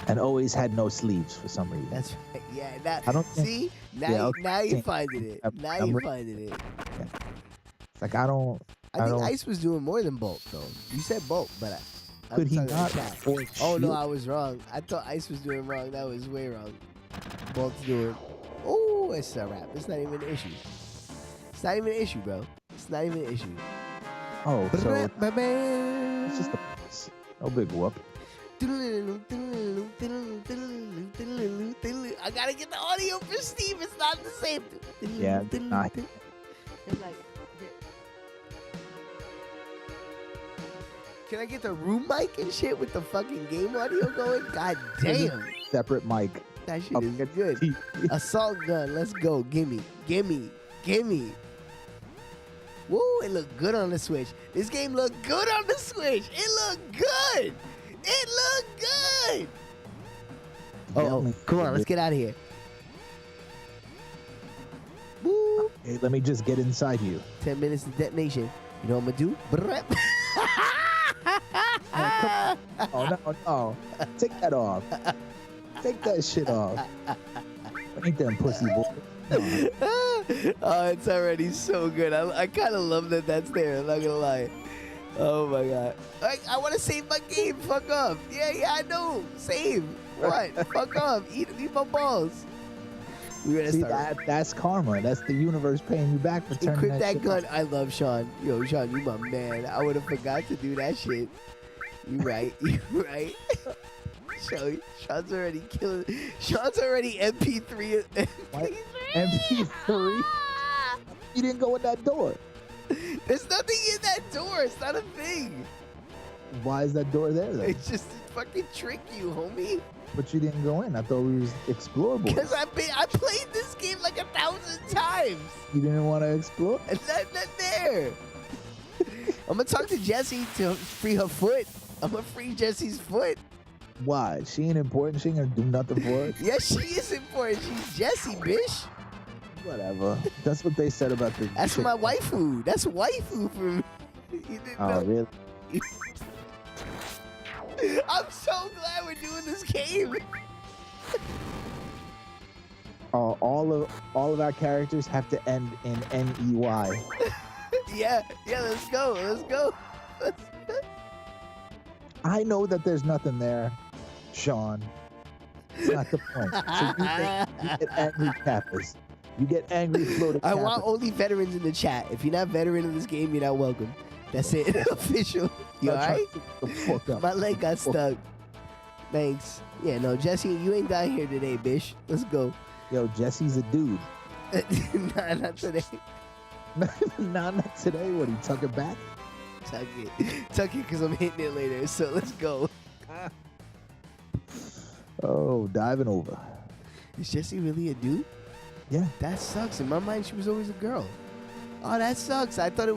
And always had no sleeves for some reason. That's right. Yeah, that, I don't think- see? Now, Yeah, you, okay. now you're finding it. I'm- Now I'm you're re- finding it. It's like I think I think don't- Ice was doing more than Bolt, though. You said Bolt, but I could was he talking not? about chat. afford Oh, no, shield? I was wrong. I thought Ice was doing wrong. That was way wrong. Bolt's doing. Oh, it's a wrap. It's not even an issue. It's not even an issue, bro. It's not even an issue. Oh, so it's It's just a no big whoop. I gotta get the audio for Steve. It's not the same. Yeah, not- It's like, Can I get the room mic and shit with the fucking game audio going? God damn. Separate mic. That shit Up is against good. the TV. Assault gun. Let's go. Gimme. Gimme. Gimme. Woo, it looked good on the Switch. This game looked good on the Switch. It looked good. It looked good. Oh, come on. Let's get out of here. Woo. Hey, let me just get inside you. 10 minutes to detonation. You know what I'm going to do? Brrrap. Oh, no. Take that off. Take that shit off. Ain't them pussy boy. Oh, it's already so good. I kind of love that that's there. I'm not gonna lie. Oh my god. I want to save my game. Fuck off. Yeah, I know. Save. What? Fuck off. Eat my balls. We're gonna See, start. that's karma. That's the universe paying you back for turning Equip that shit gun. off. I love Sean. Yo, Sean, you my man. I would have forgot to do that shit. You right. You right. Sean's already killing. Sean's already MP3. What? MP3? You didn't go in that door. There's nothing in that door. It's not a thing. Why is that door there, then? It's just to fucking trick you, homie. But you didn't go in. I thought we was explorable. Because I played this game like 1,000 times. You didn't want to explore? And not there. I'm going to talk to Jessie to free her foot. I'm going to free Jessie's foot. Why? She ain't important. She ain't gonna do nothing for it. Yes, she is important. She's Jessie, bitch. Whatever. That's what they said about the. That's chick. my waifu. That's waifu for me. You didn't Oh, know? really? I'm so glad we're doing this game. All of our characters have to end in NEY. Yeah, let's go. Let's go. I know that there's nothing there, Sean. It's not the point. So you get angry Kappas. You get angry floating I Kappas. want only veterans in the chat. If you're not veteran in this game, you're not welcome. That's it. Official. You alright? The fuck up. My leg got stuck. Thanks. Yeah, no, Jesse, you ain't dying here today, bitch. Let's go. Yo, Jesse's a dude. Nah, not today. Nah, not today. What, he tuck it back? Tuck it because I'm hitting it later. So let's go. Oh, diving over. Is Jessie really a dude? Yeah. That sucks. In my mind, she was always a girl. Oh, that sucks. I thought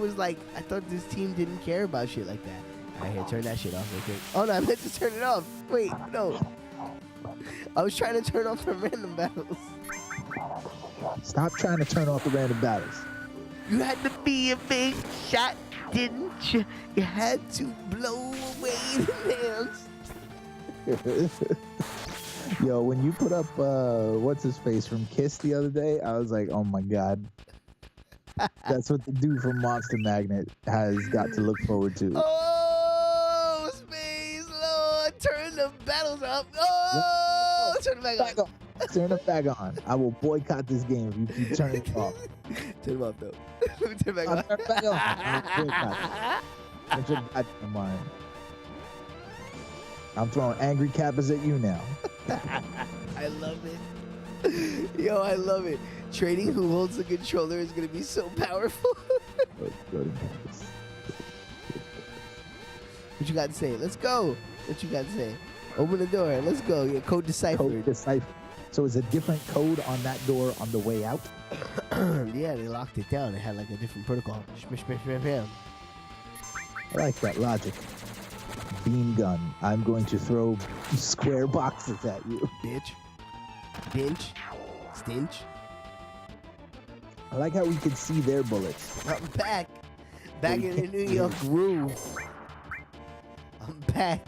this team didn't care about shit like that. All right, here, turn that shit off real quick. Oh, no, I meant to turn it off. Wait, no. I was trying to turn off the random battles. Stop trying to turn off the random battles. You had to be a big shot, didn't you? You had to blow away the nails. Yo, when you put up what's his face from Kiss the other day, I was like, oh my god. That's what the dude from Monster Magnet has got to look forward to. Oh, Space Lord, turn the battles up. Oh, turn it back on. Turn it back on. I will boycott this game if you keep turning it off. Turn it off, though. Turn it back on. Turn it back on. I will boycott it. Get your goddamn mind. I'm throwing angry Kappas at you now. I love it. Yo, I love it. Trading who holds the controller is going to be so powerful. What you got to say? Let's go. What you got to say? Open the door. Let's go. Yeah, code deciphered. Code deciphered. So is a different code on that door on the way out? Yeah, they locked it down. It had like a different protocol. I like that logic. Beam gun. I'm going to throw square boxes at you. Bitch. Binch. Stinch. I like how we can see their bullets. I'm back. Back in the New York groove. I'm back.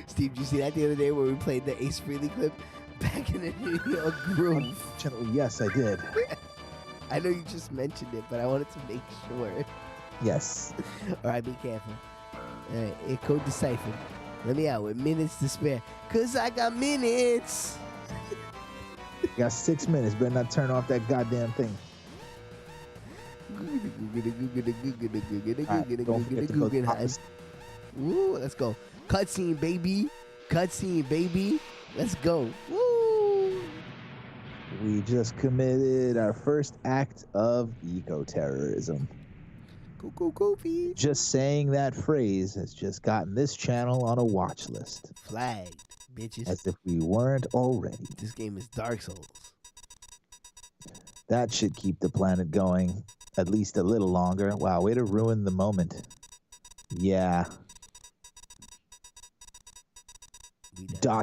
Steve, did you see that the other day where we played the Ace Frehley clip? Back in the New York groove. Unfortunately, yes, I did. I know you just mentioned it, but I wanted to make sure. Yes. All right, be careful. All right, it code deciphered. Let me out with minutes to spare. Because I got minutes. You got 6 minutes. Better not turn off that goddamn thing. Woo, let's go. Cutscene, baby. Cutscene, baby. Let's go. Woo. We just committed our first act of eco-terrorism. Goofy. Just saying that phrase has just gotten this channel on a watch list. Flagged, bitches. As if we weren't already. This game is Dark Souls. That should keep the planet going at least a little longer. Wow, way to ruin the moment. Yeah. ... Why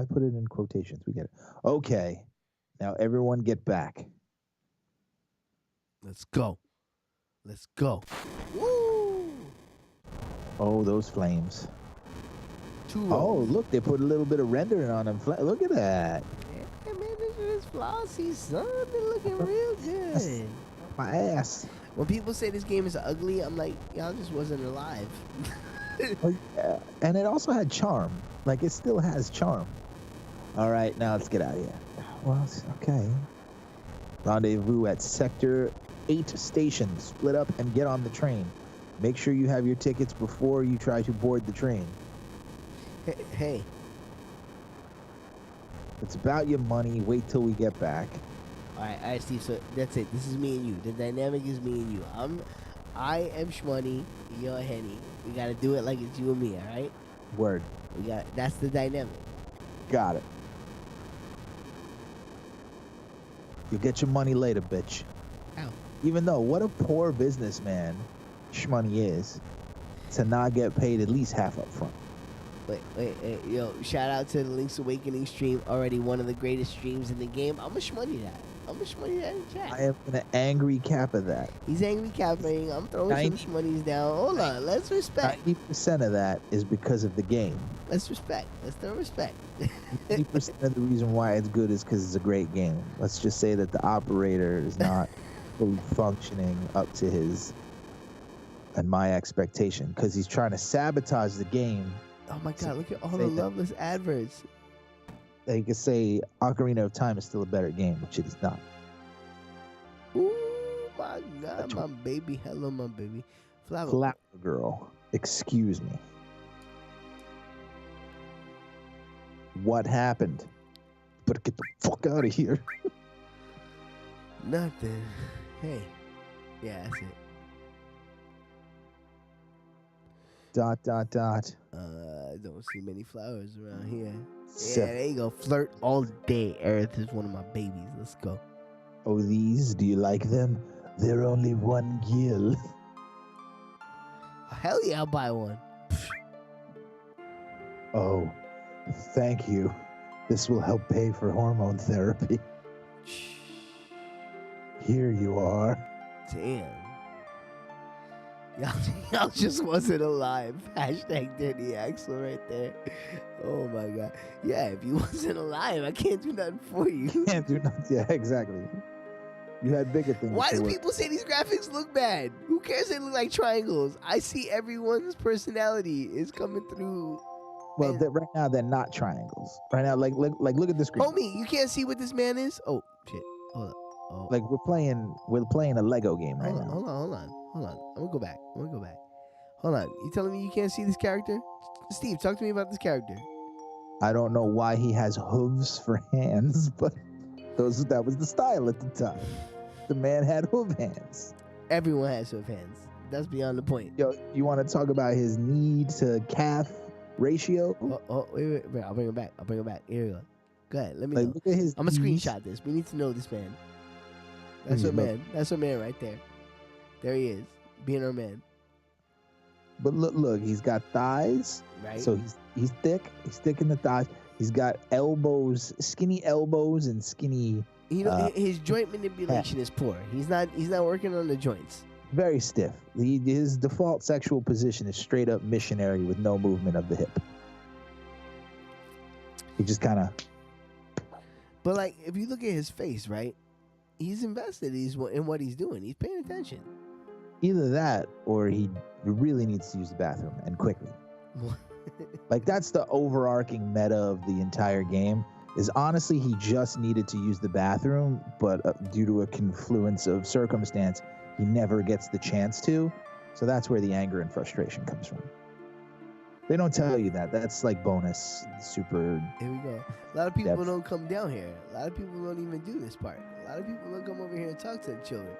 put it in quotations? We get it. Okay. Now everyone get back. Let's go. Let's go. Woo! Oh, those flames. Two Oh, rolls. look, they put a little bit of rendering on them. Look at that. Yeah, man, this is flossy, son. They're looking real good. My ass. When people say this game is ugly, I'm like, y'all just wasn't alive. Oh, yeah. And it also had charm. Like, it still has charm. All right, now let's get out of here. Well, okay. Rendezvous at Sector 8 station. Split up and get on the train. Make sure you have your tickets before you try to board the train. Hey. It's about your money. Wait till we get back. All right, Steve. So that's it. This is me and you. The dynamic is me and you. I am Shmoney. You're Henny. We gotta do it like it's you and me. All right. Word. That's the dynamic. Got it. You'll get your money later, bitch. Ow. Even though, what a poor businessman Shmoney is to not get paid at least half up front. Wait, yo, shout out to the Link's Awakening stream. Already one of the greatest streams in the game. I'm a Shmoney that. I'm a Shmoney that in chat. I am an angry cap of that. He's angry capping. I'm throwing some Shmoneys down. Hold on, let's respect. 90% of that is because of the game. Let's respect. Let's throw respect. 90% of the reason why it's good is because it's a great game. Let's just say that the operator is not fully functioning up to his and my expectation because he's trying to sabotage the game. Oh my God, look at all the loveless adverts. They could say Ocarina of Time is still a better game, which it is not. Ooh, my God, my baby. Hello, my baby. Flower girl, excuse me. What happened? Better get the fuck out of here. Nothing. Hey. Yeah, that's it. ... I don't see many flowers around here. Yeah, there you go. Flirt all day. Aerith is one of my babies. Let's go. Oh, these? Do you like them? They're only one gil. Hell yeah, I'll buy one. Oh, thank you. This will help pay for hormone therapy. Here you are. Damn. Y'all just wasn't alive. Hashtag Dirty Axel right there. Oh my God. Yeah, if you wasn't alive, I can't do nothing for you. Can't do nothing. Yeah, exactly. You had bigger things. Why do people say these graphics look bad? Who cares? They look like triangles. I see everyone's personality is coming through. Well, right now they're not triangles. Right now, like look at the screen. Homie, you can't see what this man is. Oh shit. Hold up. Oh. Like we're playing a Lego game right now. Hold on. I'm gonna go back. Hold on. You telling me you can't see this character? Steve, talk to me about this character. I don't know why he has hooves for hands, but that was the style at the time. The man had hoof hands. Everyone has hoof hands. That's beyond the point. Yo, you want to talk about his knee to calf ratio? Wait. I'll bring him back. Here we go. Go ahead. Let me know. Look at his I'm gonna knees. screenshot this. We need to know this man. That's our man. That's our man right there. There he is, being our man. But look, he's got thighs. Right. So he's thick. He's thick in the thighs. He's got elbows, skinny elbows, and skinny. His joint manipulation is poor. He's not working on the joints. Very stiff. His default sexual position is straight up missionary with no movement of the hip. He just kind of. But like, if you look at his face, right? He's invested in what he's doing. He's paying attention. Either that, or he really needs to use the bathroom, and quickly. Like, that's the overarching meta of the entire game, is honestly he just needed to use the bathroom, but due to a confluence of circumstance, he never gets the chance to. So that's where the anger and frustration comes from. They don't tell you that. That's like bonus, super. Here we go. A lot of people don't come down here. A lot of people don't even do this part. A lot of people don't come over here and talk to their children.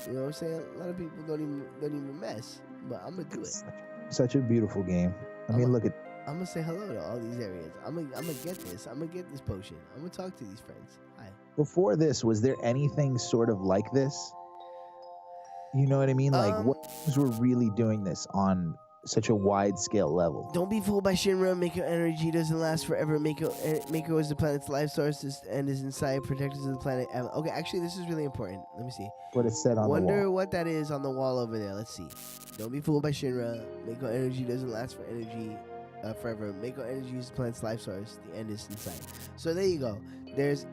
You know what I'm saying? A lot of people don't even mess. But I'm gonna do it. Such a beautiful game. I mean, look at. I'm gonna say hello to all these areas. I'm gonna get this. I'm gonna get this potion. I'm gonna talk to these friends. Hi. Before this, was there anything sort of like this? You know what I mean? Like, what games were really doing this on such a wide scale level? Don't be fooled by Shinra. Mako energy doesn't last forever. Mako is the planet's life source and is inside protectors of the planet. Okay, actually, this is really important. Let me see. What it said on the wall. Wonder what that is on the wall over there. Let's see. Don't be fooled by Shinra. Mako energy doesn't last forever. Mako energy is the planet's life source. The end is inside. So there you go. There's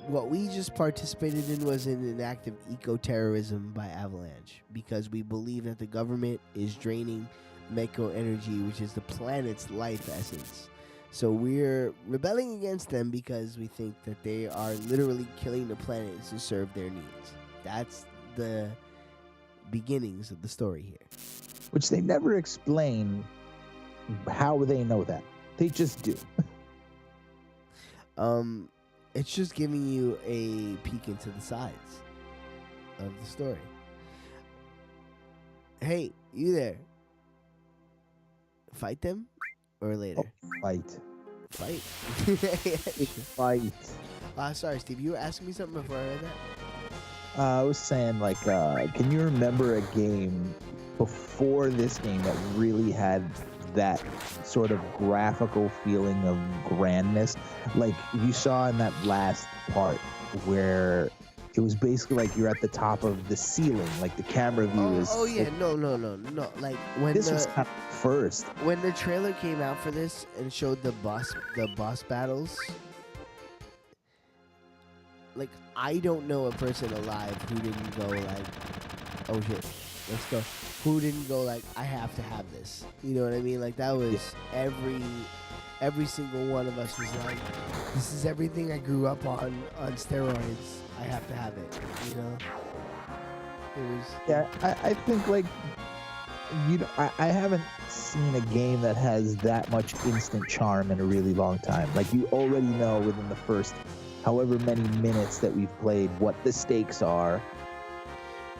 what we just participated in was an act of eco-terrorism by Avalanche because we believe that the government is draining Mako energy, which is the planet's life essence. So we're rebelling against them because we think that they are literally killing the planet to serve their needs. That's the beginnings of the story here. Which they never explain how they know that. They just do. It's just giving you a peek into the sides of the story. Hey, you there? Fight them or later? Oh, fight. Fight? Fight. Sorry, Steve. You were asking me something before I read that? I was saying, like, can you remember a game before this game that really had that sort of graphical feeling of grandness, like you saw in that last part where it was basically like you're at the top of the ceiling, like the camera view is. Oh yeah, no. Like when this was kind of first. When the trailer came out for this and showed the boss battles, like I don't know a person alive who didn't go like, oh shit, let's go. Who didn't go like, I have to have this? You know what I mean? Like that was every single one of us was like, this is everything I grew up on steroids. I have to have it. You know? It was. Yeah, I think like I haven't seen a game that has that much instant charm in a really long time. Like you already know within the first however many minutes that we've played what the stakes are.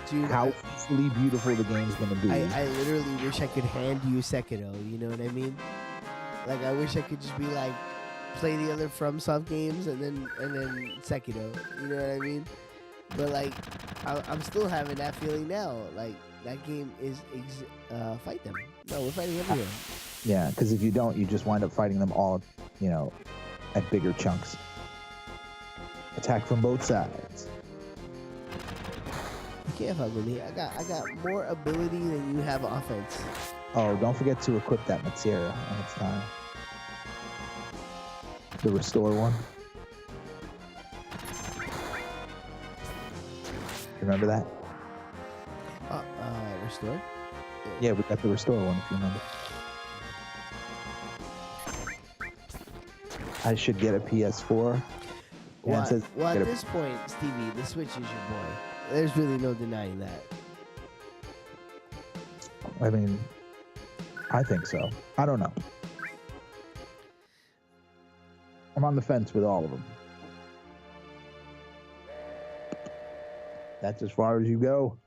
Dude, how easily beautiful the game's gonna be. I literally wish I could hand you Sekiro, you know what I mean? Like I wish I could just be like, play the other FromSoft games and then Sekiro, you know what I mean? But like, I'm still having that feeling now. Like that game is fight them. No, we're fighting everyone. Yeah, because if you don't, you just wind up fighting them all, you know, at bigger chunks. Attack from both sides. You can't fuck with me. I got more ability than you have offense. Oh, don't forget to equip that Materia when it's time. The restore one. Remember that? Restore? Yeah, we got the restore one if you remember. I should get a PS4. Well, at this point, Stevie, the Switch is your boy. There's really no denying that. I mean, I think so. I don't know. I'm on the fence with all of them. That's as far as you go.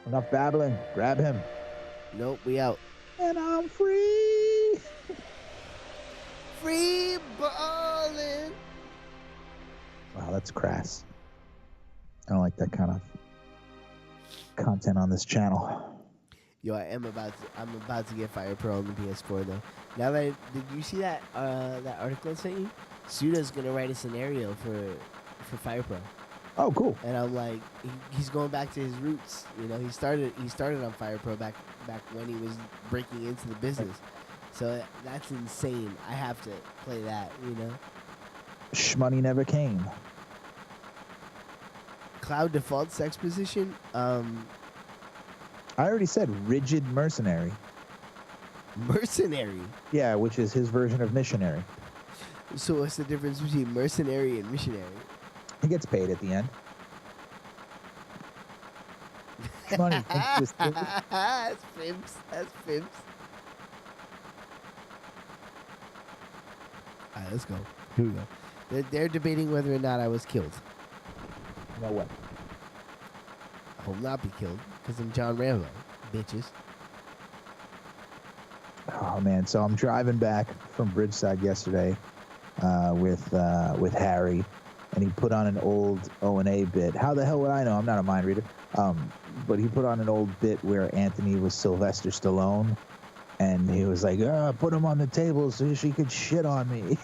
Enough babbling. Grab him. Nope, we out. And I'm free. Free ballin'. Wow, that's crass. I don't like that kind of content on this channel. Yo, I'm about to get Fire Pro on the PS4 though. Now that did you see that that article I sent you? Suda's gonna write a scenario for Fire Pro. Oh, cool. And I'm like, he's going back to his roots. You know, he started on Fire Pro back when he was breaking into the business. So that's insane. I have to play that. You know. Shmoney never came. Cloud default sex position. I already said rigid mercenary. Mercenary? Yeah, which is his version of missionary. So what's the difference between mercenary and missionary? He gets paid at the end. Money. That's fibs. That's fibs. All right, let's go. Here we go. They're debating whether or not I was killed. No way. I hope not be killed, because I'm John Rambo, bitches. Oh man, so I'm driving back from Bridgeside yesterday with Harry, and he put on an old O&A bit. How the hell would I know? I'm not a mind reader. But he put on an old bit where Anthony was Sylvester Stallone, and he was like, put him on the table so she could shit on me.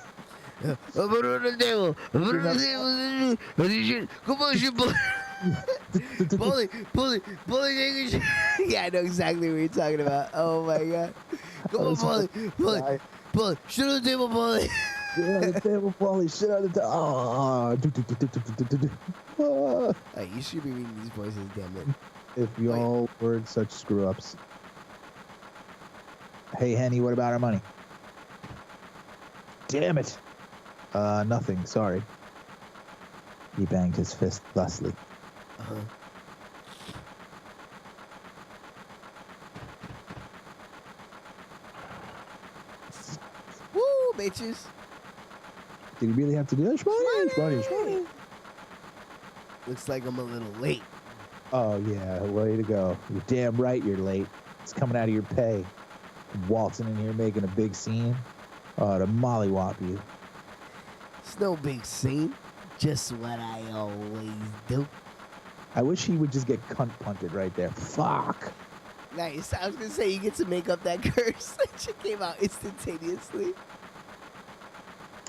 I put it on the table. I put it on the table. Come on, shit, bully. Bully, shit. Yeah, I know exactly what you're talking about. Oh my god. Come on, bully. Shit on the table, bully. Shit on the table, bully. Shit on the table. Oh. Hey, you should be reading these voices, damn it. If y'all weren't such screw-ups. Hey, Henny, what about our money? Damn it. Nothing, sorry. He banged his fist thusly. Uh-huh. Woo, bitches. Did he really have to do that? Shmoney. Looks like I'm a little late. Oh, yeah, way to go. You're damn right you're late. It's coming out of your pay. Waltzing in here making a big scene. Oh, to mollywop you. It's no big scene. Just what I always do. I wish he would just get cunt punted right there. Fuck. Nice. I was going to say, you get to make up that curse. That shit came out instantaneously.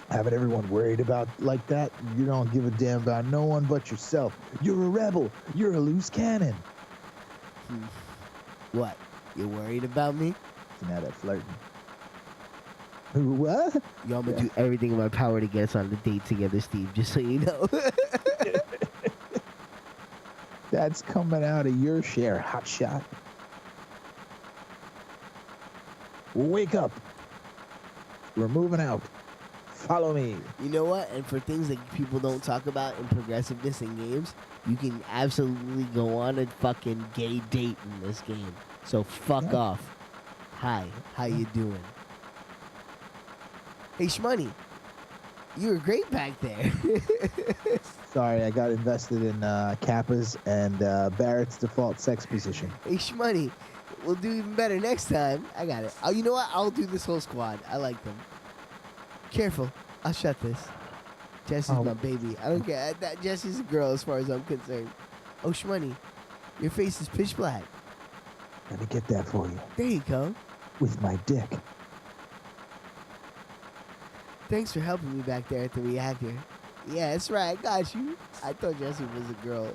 Having everyone worried about like that, you don't give a damn about no one but yourself. You're a rebel. You're a loose cannon. What? You worried about me? Now that flirting. What? Yo, I'm going to do everything in my power to get us on the date together, Steve, just so you know. That's coming out of your share, hotshot. Wake up. We're moving out. Follow me. You know what? And for things that people don't talk about in progressiveness in games, you can absolutely go on a fucking gay date in this game. So fuck off. Hi, how you doing? Hey, Shmoney, you were great back there. Sorry, I got invested in Kappa's and Barrett's default sex position. Hey, Shmoney, we'll do even better next time. I got it. Oh, you know what? I'll do this whole squad. I like them. Careful. I'll shut this. Jessie's my baby. I don't care. Jessie's a girl as far as I'm concerned. Oh, Shmoney, your face is pitch black. Let me get that for you. There you go. With my dick. Thanks for helping me back there at the reactor. Yeah, that's right. I got you. I thought Jessie was a girl.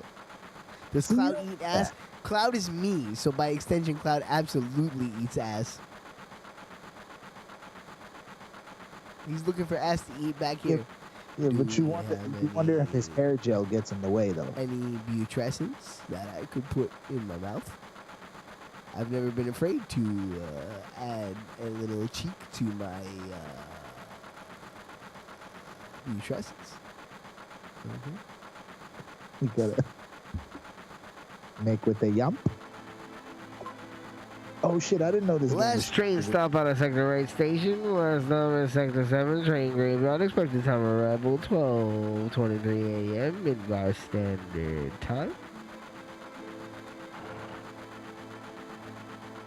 Does Cloud eat ass? Cloud is me, so by extension, Cloud absolutely eats ass. He's looking for ass to eat back here. Yeah, but you wonder if his hair gel gets in the way, though. Any Butrescence that I could put in my mouth? I've never been afraid to add a little cheek to my Butrescence. You gotta make with a yump. Oh shit, I didn't know this. Last train stop at a Sector 8 station. Last number is Sector 7. Train graveyard. Expected time arrival 12:23 a.m. Midgar Standard Time.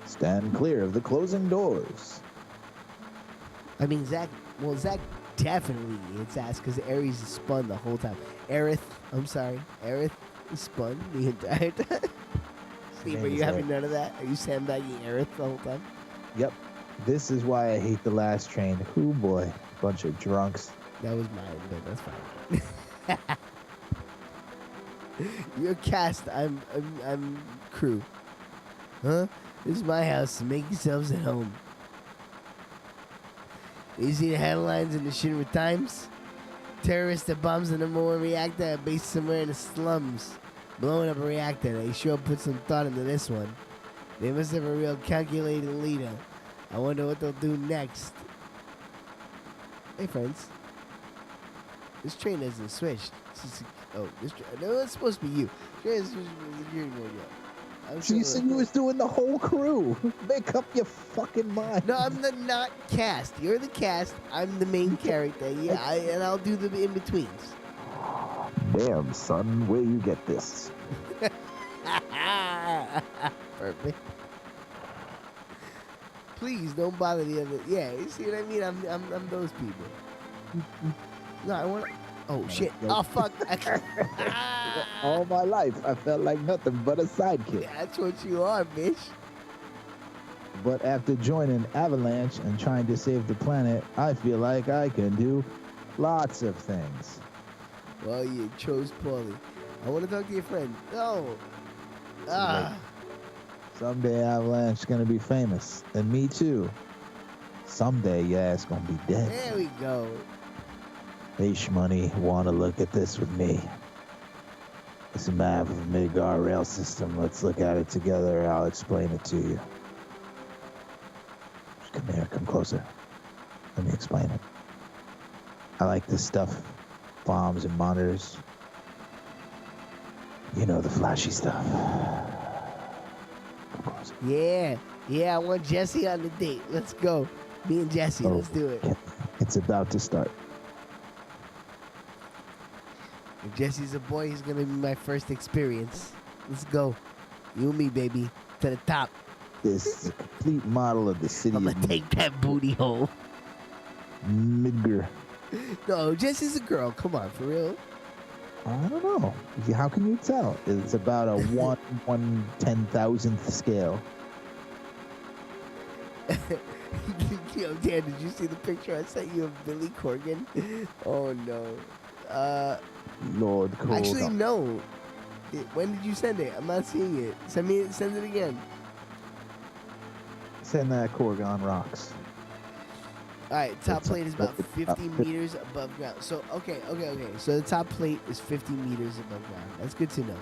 Stand clear of the closing doors. I mean, Zach definitely eats ass because Ares is spun the whole time. Aerith is spun the entire time. Steve, are you having none of that? Are you sandbagging Aerith the whole time? Yep. This is why I hate the last train. Ooh boy, bunch of drunks. That was mine, but that's fine. You're cast. I'm crew. Huh? This is my house. Make yourselves at home. You see the headlines in the Shinra Times? Terrorist that bombs the #1 reactor at base somewhere in the slums. Blowing up a reactor. They sure put some thought into this one. They must have a real calculated leader. I wonder what they'll do next. Hey, friends. This train hasn't switched. No, it's supposed to be you. Train hasn't switched. So you said you was doing the whole crew. Make up your fucking mind. No, I'm the not cast. You're the cast. I'm the main character. Yeah, and I'll do the in-betweens. Damn, son, where you get this? Perfect. Please don't bother the other. Yeah, you see what I mean? I'm those people. No, I want. Oh shit! Oh fuck! All my life, I felt like nothing but a sidekick. Yeah, that's what you are, bitch. But after joining Avalanche and trying to save the planet, I feel like I can do lots of things. Well, you chose poorly. I want to talk to your friend. No. Someday Avalanche's gonna be famous, and me too. Someday your ass gonna be dead. There we go. Hey, Shmoney, wanna look at this with me? It's a map of the Midgar rail system. Let's look at it together. I'll explain it to you. Just come here, come closer. Let me explain it. I like this stuff. Bombs and monitors. You know, the flashy stuff. Come closer. Yeah, I want Jesse on the date. Let's go. Me and Jesse, let's do it. It's about to start. If Jesse's a boy, he's going to be my first experience. Let's go. You and me, baby. To the top. This is a complete model of the city. I'm going to take that booty hole. Midgar. No, Jesse's a girl. Come on, for real. I don't know. How can you tell? It's about a 1/10,000th scale. Yo, Dan, did you see the picture I sent you of Billy Corgan? Oh, no. Lord Corgan. Actually, no. When did you send it? I'm not seeing it. Send it again. Send that Corgan rocks. All right, top plate is about 50 meters above ground. So, okay. So the top plate is 50 meters above ground. That's good to know.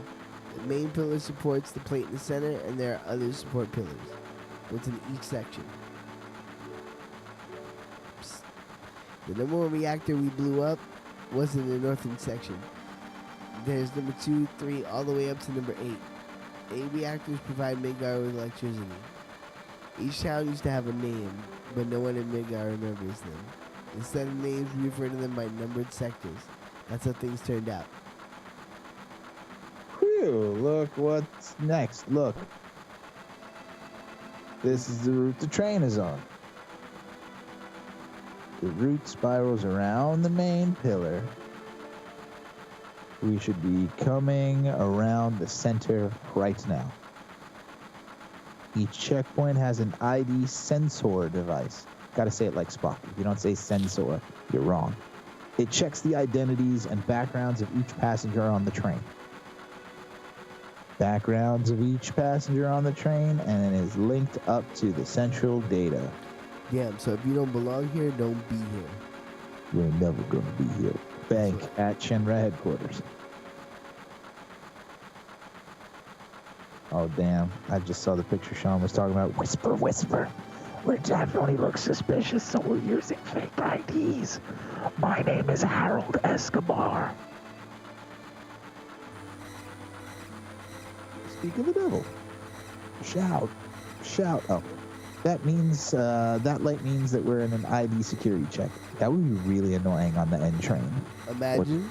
The main pillar supports the plate in the center, and there are other support pillars built in each section. Psst. The number one reactor we blew up was in the northern section. There's number 2, 3, all the way up to number 8. 8 reactors provide Midgar with electricity. Each town used to have a name, but no one in Midgar remembers them. Instead of names, we refer to them by numbered sectors. That's how things turned out. Whew, look what's next. Look. This is the route the train is on. The route spirals around the main pillar. We should be coming around the center right now. Each checkpoint has an ID sensor device. Gotta say it like Spock. If you don't say sensor, you're wrong. It checks the identities and backgrounds of each passenger on the train. Backgrounds of each passenger on the train, and it is linked up to the central data. Damn, so if you don't belong here, don't be here. You ain't never gonna be here. Bank at Shinra headquarters. Oh, damn. I just saw the picture Sean was talking about. Whisper, whisper. We definitely look suspicious, so we're using fake IDs. My name is Harold Escobar. Speak of the devil. Shout. Shout. Oh. That means, that light means that we're in an ID security check. That would be really annoying on the N train. Imagine.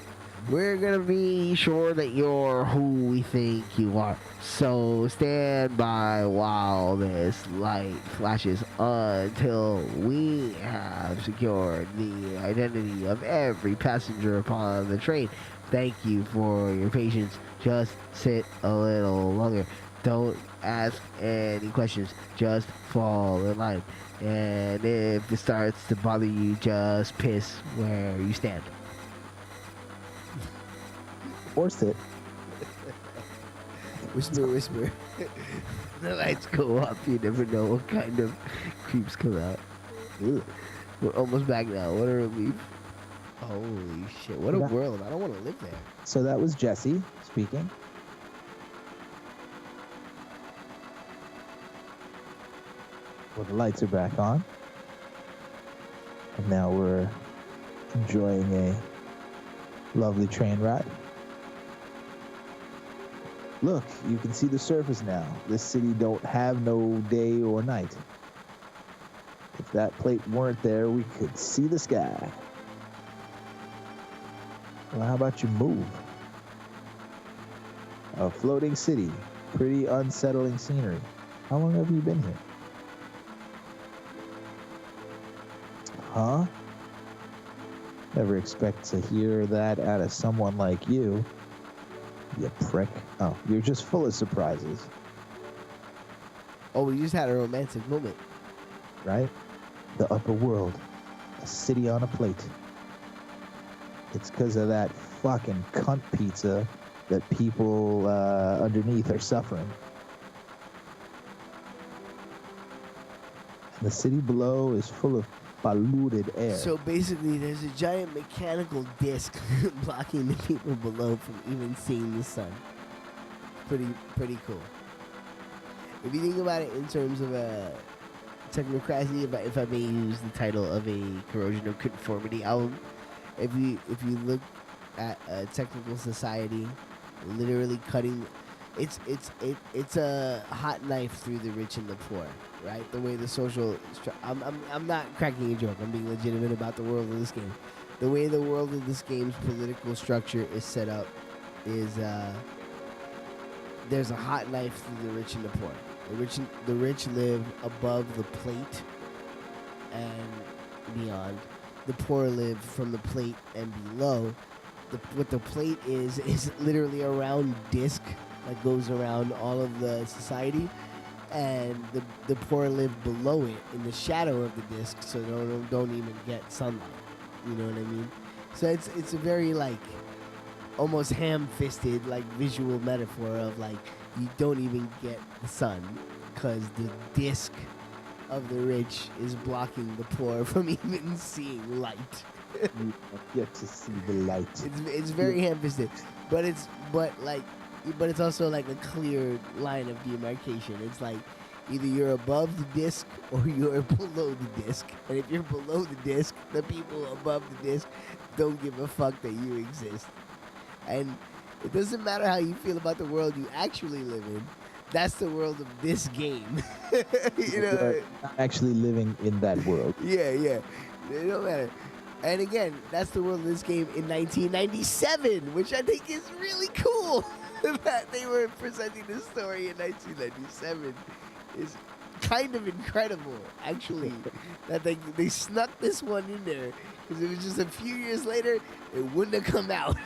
We're gonna be sure that you're who we think you are. So stand by while this light flashes until we have secured the identity of every passenger upon the train. Thank you for your patience. Just sit a little longer. Don't ask any questions. Just fall in line. And if it starts to bother you, just piss where you stand. Or sit. Whisper, whisper. The lights go up. You never know what kind of creeps come out. Ugh. We're almost back now. What a relief. Holy shit. What a world. I don't want to live there. So that was Jesse speaking. Well, the lights are back on. And now we're enjoying a lovely train ride. Look, you can see the surface now. This city don't have no day or night. If that plate weren't there, we could see the sky. Well, how about you move? A floating city. Pretty unsettling scenery. How long have you been here? Huh? Never expect to hear that out of someone like you. You prick. Oh, you're just full of surprises, Oh, we just had a romantic moment. right? The upper world. A city on a plate. It's because of that fucking cunt pizza that people underneath are suffering. And the city below is full of polluted air. So basically, there's a giant mechanical disc blocking the people below from even seeing the sun. Pretty cool. If you think about it in terms of technocracy, if I may use the title of a Corrosion of Conformity album, if you look at a technical society, literally cutting, it's a hot knife through the rich and the poor, right? The way the social, I'm not cracking a joke. I'm being legitimate about the world of this game. The way the world of this game's political structure is set up is there's a hot knife through the rich and the poor. The rich live above the plate and beyond. The poor live from the plate and below. What the plate is literally a round disc that goes around all of the society, and the poor live below it in the shadow of the disc, so they don't even get sunlight. You know what I mean? So it's a very like almost ham-fisted like visual metaphor of like you don't even get the sun because the disc of the rich is blocking the poor from even seeing light. You don't get to see the light. It's very ham-fisted, but it's also like a clear line of demarcation. It's like either you're above the disc or you're below the disc, and if you're below the disc, the people above the disc don't give a fuck that you exist. And it doesn't matter how you feel about the world you actually live in. That's the world of this game. You know, You're not actually living in that world. yeah. It don't matter. And again, that's the world of this game in 1997, which I think is really cool. That they were presenting this story in 1997 is kind of incredible, actually. That they snuck this one in there, because if it was just a few years later, it wouldn't have come out.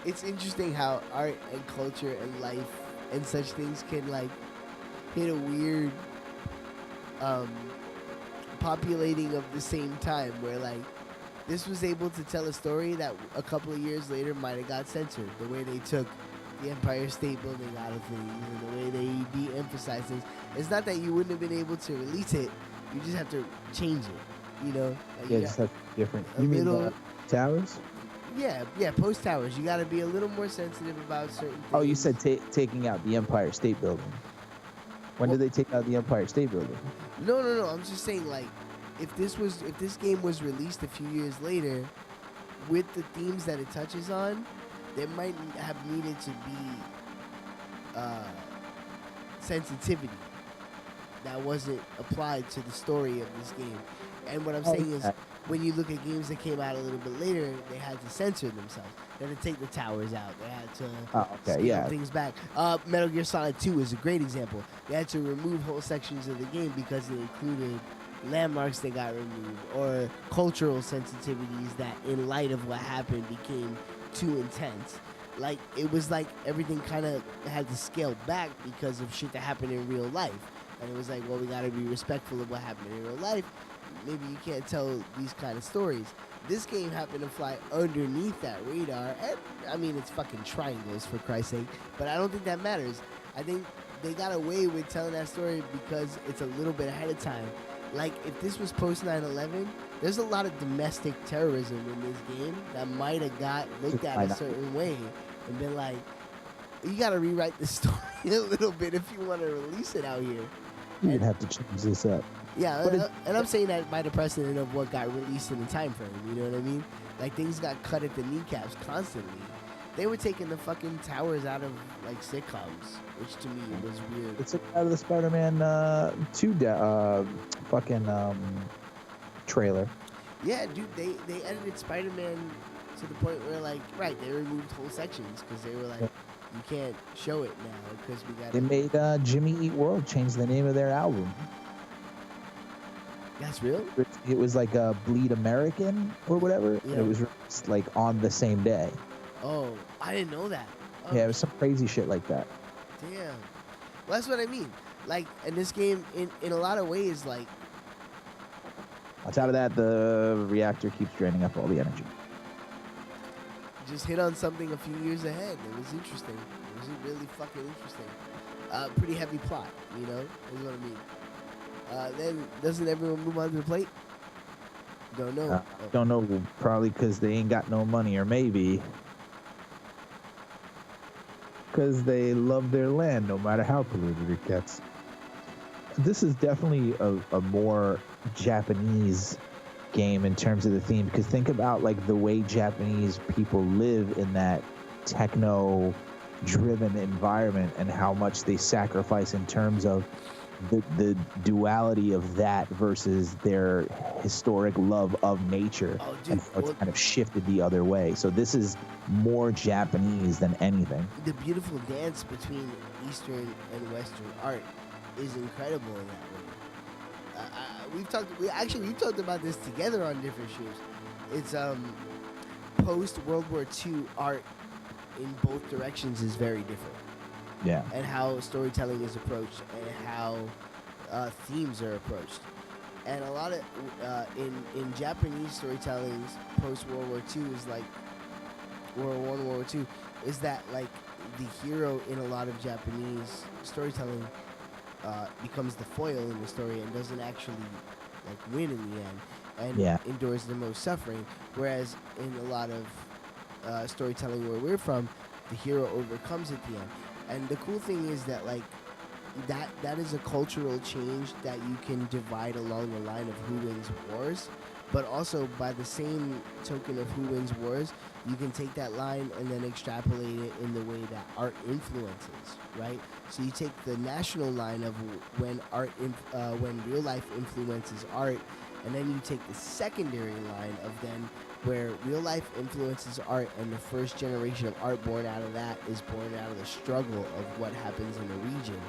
It's interesting how art and culture and life and such things can like hit a weird populating of the same time, where like this was able to tell a story that a couple of years later might have got censored. The way they took the Empire State Building out of things and the way they de-emphasized things. It's not that you wouldn't have been able to release it, you just have to change it, you know? Like Yeah, it's different. You mean the towers? Yeah, post towers. You got to be a little more sensitive about certain things. Oh, you said taking out the Empire State Building. When did they take out the Empire State Building? No. I'm just saying, like, if this game was released a few years later, with the themes that it touches on, there might have needed to be sensitivity that wasn't applied to the story of this game. And what I'm saying is, when you look at games that came out a little bit later, they had to censor themselves. They had to take the towers out. They had to scale things back. Metal Gear Solid 2 is a great example. They had to remove whole sections of the game because it included landmarks that got removed or cultural sensitivities that, in light of what happened, became too intense. Like, it was like everything kind of had to scale back because of shit that happened in real life. And it was like, well, we got to be respectful of what happened in real life. Maybe you can't tell these kind of stories. This game happened to fly underneath that radar. And, I mean, it's fucking triangles, for Christ's sake. But I don't think that matters. I think they got away with telling that story because it's a little bit ahead of time. Like, if this was post 9/11, there's a lot of domestic terrorism in this game that might have got looked at a certain way and been like, you got to rewrite the story a little bit if you want to release it out here. You would have to change this up. Yeah, But and I'm saying that by the precedent of what got released in the time frame. You know what I mean? Like things got cut at the kneecaps constantly. They were taking the fucking towers out of like sitcoms, which to me was weird. It's out of the Spider-Man 2 trailer. Yeah, dude, they edited Spider-Man to the point where like, right, they removed whole sections because they were like, you can't show it now because we got. They made Jimmy Eat World change the name of their album. That's real? It was like Bleed American or whatever. Yeah. And it was released like on the same day. Oh, I didn't know that. Oh, Yeah, it was some crazy shit like that. damn. Well, that's what I mean. Like, in this game, in a lot of ways, like, On top of that, the reactor keeps draining up all the energy. just hit on something a few years ahead. It was interesting. It was really fucking interesting. Pretty heavy plot, you know? Is what I mean. Then, doesn't everyone move on to the plate? Don't know. Don't know, probably because they ain't got no money, or maybe because they love their land no matter how polluted it gets. This is definitely a more Japanese game in terms of the theme, because think about like the way Japanese people live in that techno driven environment and how much they sacrifice in terms of the duality of that versus their historic love of nature. Oh, dude, and how it's kind of shifted the other way. So this is more Japanese than anything. the beautiful dance between Eastern and Western art is incredible in that way. We've talked about this together on different shows. It's post World War II art in both directions is very different. Yeah. And how storytelling is approached and how themes are approached. And a lot of in Japanese storytellings post World War II is like World War I, World War II is that like the hero in a lot of Japanese storytelling becomes the foil in the story and doesn't actually like win in the end and endures the most suffering. Whereas in a lot of storytelling where we're from, the hero overcomes at the end. And the cool thing is that like that is a cultural change that you can divide along the line of who wins wars, but also by the same token of who wins wars, you can take that line and then extrapolate it in the way that art influences, right? So you take the national line of when when real life influences art, and then you take the secondary line of then where real life influences art, and the first generation of art born out of that is born out of the struggle of what happens in the region.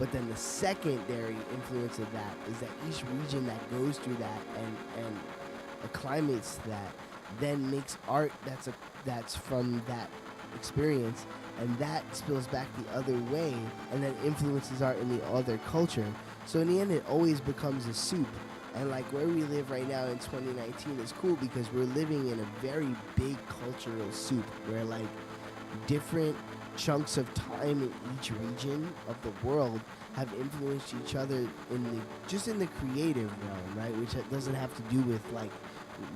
But then the secondary influence of that is that each region that goes through that and acclimates to that then makes art that's from that experience, and that spills back the other way and then influences art in the other culture. So in the end, it always becomes a soup. And like where we live right now in 2019 is cool because we're living in a very big cultural soup where like different chunks of time in each region of the world have influenced each other in the creative realm, right? Which doesn't have to do with like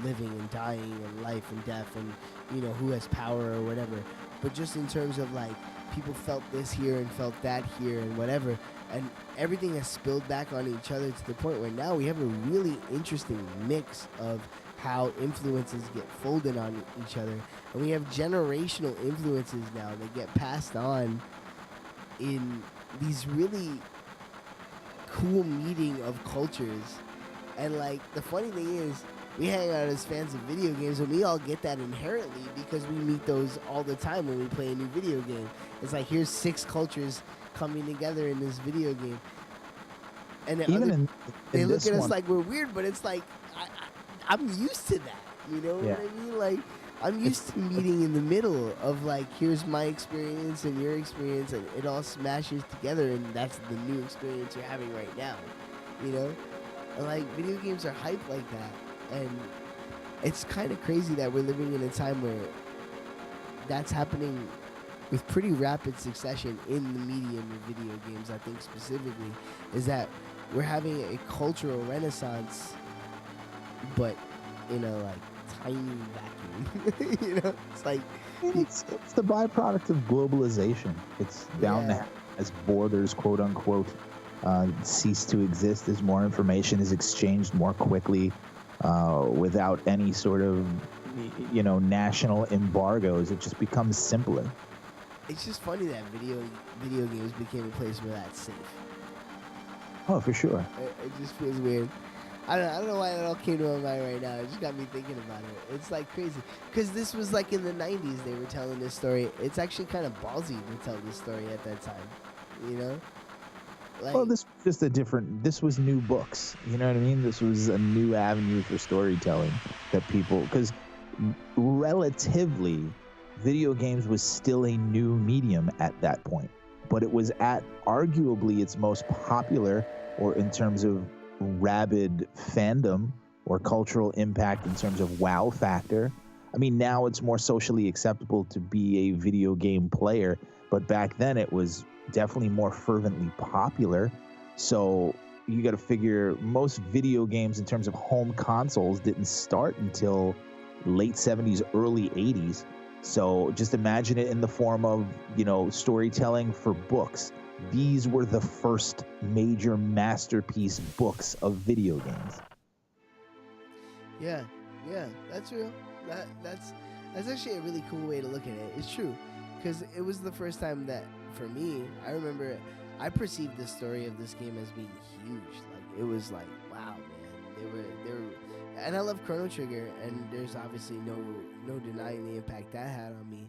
living and dying and life and death and, you know, who has power or whatever, but just in terms of like people felt this here and felt that here and whatever, and everything has spilled back on each other to the point where now we have a really interesting mix of how influences get folded on each other, and we have generational influences now that get passed on in these really cool meeting of cultures. And like the funny thing is, we hang out as fans of video games, and we all get that inherently because we meet those all the time when we play a new video game. It's like, here's 6 cultures coming together in this video game, and they look at us like we're weird, but it's like I'm used to that. You know what I mean? Like I'm used to meeting in the middle of like, here's my experience and your experience, and it all smashes together, and that's the new experience you're having right now. You know, and like video games are hyped like that. And it's kind of crazy that we're living in a time where that's happening with pretty rapid succession in the medium of video games. I think specifically is that we're having a cultural renaissance, but in a like tiny vacuum. You know, it's like it's the byproduct of globalization. It's down there as borders, quote unquote, cease to exist as more information is exchanged more quickly without any sort of, national embargoes. It just becomes simpler. It's just funny that video games became a place where that's safe. Oh, for sure. It just feels weird. I don't know why that all came to my mind right now. It just got me thinking about it. It's like crazy. Because this was like in the 90s they were telling this story. It's actually kind of ballsy to tell this story at that time. You know? Like, Well, this was just this was new books. You know what I mean? This was a new avenue for storytelling that people, because relatively, video games was still a new medium at that point. But it was at arguably its most popular, or in terms of rabid fandom or cultural impact in terms of wow factor. I mean, now it's more socially acceptable to be a video game player, but back then it was definitely more fervently popular. So you got to figure most video games in terms of home consoles didn't start until late 70s, early 80s. So just imagine it in the form of, storytelling for books. These were the first major masterpiece books of video games. Yeah, that's real. That's actually a really cool way to look at it. It's true, because it was the first time that, for me, I remember I perceived the story of this game as being huge. Like, it was like, wow, man, they were, and I love Chrono Trigger, and there's obviously no denying the impact that had on me,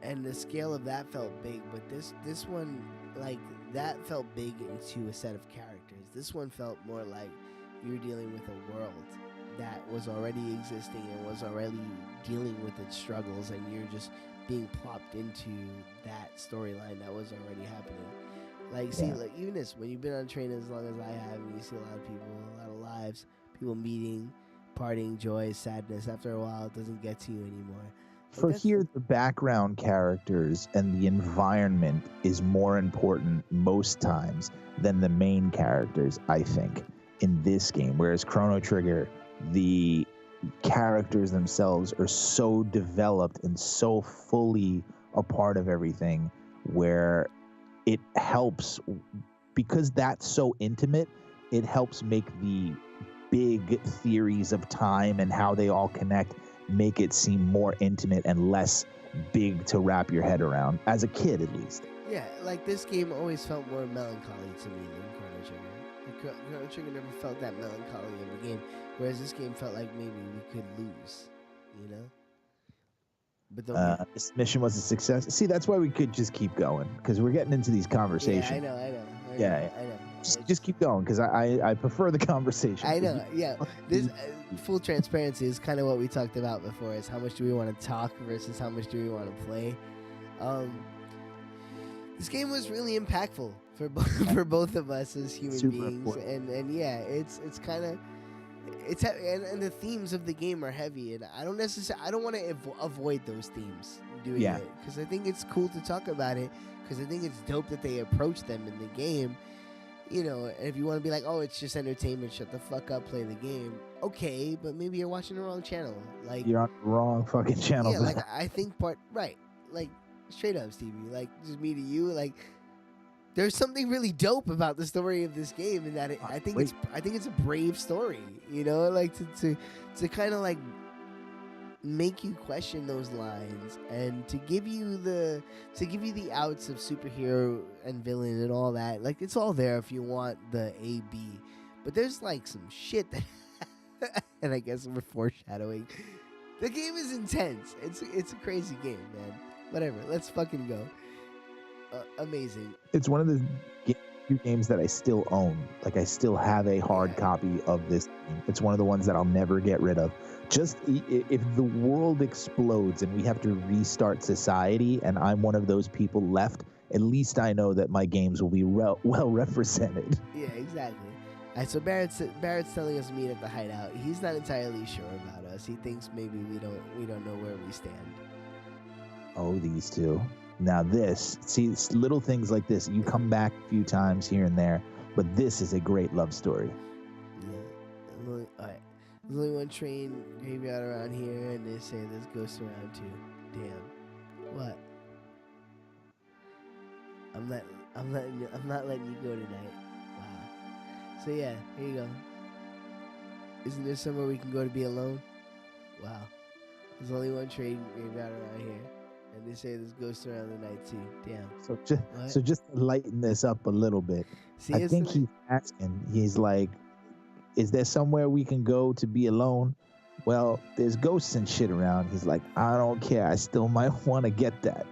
and the scale of that felt big. But this one, like, that felt big into a set of characters. This one felt more like you were dealing with a world that was already existing and was already dealing with its struggles, and you're just being plopped into that storyline that was already happening. Like, see, like, even this, when you've been on a train as long as I have, and you see a lot of people, a lot of lives, people meeting, partying, joy, sadness, after a while, it doesn't get to you anymore. For here, the background characters and the environment is more important most times than the main characters, I think, in this game. Whereas Chrono Trigger, the characters themselves are so developed and so fully a part of everything, where it helps, because that's so intimate, it helps make the big theories of time and how they all connect make it seem more intimate and less big to wrap your head around, as a kid at least. Yeah, like, this game always felt more melancholy to me than Chrono Trigger. Chrono Trigger never felt that melancholy in the game, whereas this game felt like maybe we could lose, you know? But this mission was a success. See, that's why we could just keep going, because we're getting into these conversations. Yeah, I know. Just keep going, because I prefer the conversation. I know, yeah. This full transparency is kind of what we talked about before, is how much do we want to talk versus how much do we want to play. This game was really impactful for both of us as human beings, and yeah, it's kind of, it's and the themes of the game are heavy, and I don't want to avoid those themes doing it, because I think it's cool to talk about it, because I think it's dope that they approach them in the game. You know, and if you want to be like, oh, it's just entertainment, shut the fuck up, play the game. Okay, but maybe you're watching the wrong channel. Like, you're on the wrong fucking channel. Yeah, like, I think like, straight up, Stevie, like, just me to you, like, there's something really dope about the story of this game, in that I think it's a brave story, you know, like, to kind of, like, make you question those lines, and to give you the outs of superhero and villain and all that. Like, it's all there if you want the A-B, but there's, like, some shit that and I guess we're foreshadowing. The game is intense. It's a crazy game, man. Whatever, let's fucking go. Amazing. It's one of the few games that I still own. Like, I still have a hard copy of this game. It's one of the ones that I'll never get rid of. Just if the world explodes and we have to restart society, and I'm one of those people left, at least I know that my games will be well represented. Yeah, exactly. All right, so Barrett's telling us to meet at the hideout. He's not entirely sure about us. He thinks maybe we don't know where we stand. Oh, these two. Now it's little things like this. You come back a few times here and there, but this is a great love story. Yeah. All right. There's only one train graveyard around here, and they say there's ghosts around too. Damn. What? I'm not letting you go tonight. So yeah, here you go. Isn't there somewhere we can go to be alone? Wow. There's only one trading graveyard around here. And they say there's ghosts around the night too. Damn. So just to lighten this up a little bit, See, I think isn't it? he's asking. He's like, "Is there somewhere we can go to be alone?" Well, there's ghosts and shit around. He's like, "I don't care. I still might want to get that."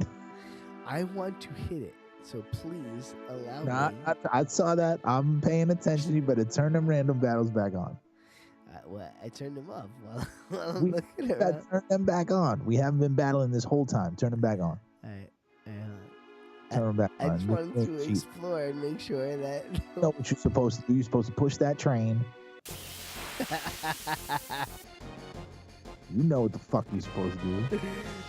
I want to hit it. So please allow Nah, me. I saw that. I'm paying attention. You better turn them random battles back on. I turned them off while I'm We looking gotta around. turn them back on. We haven't been battling this whole time. Turn them back on. Alright. Turn them back I on. just This wanted ain't to cheap. explore and make sure that. You know what you're supposed to do. You're supposed to push that train. You know what the fuck you're supposed to do.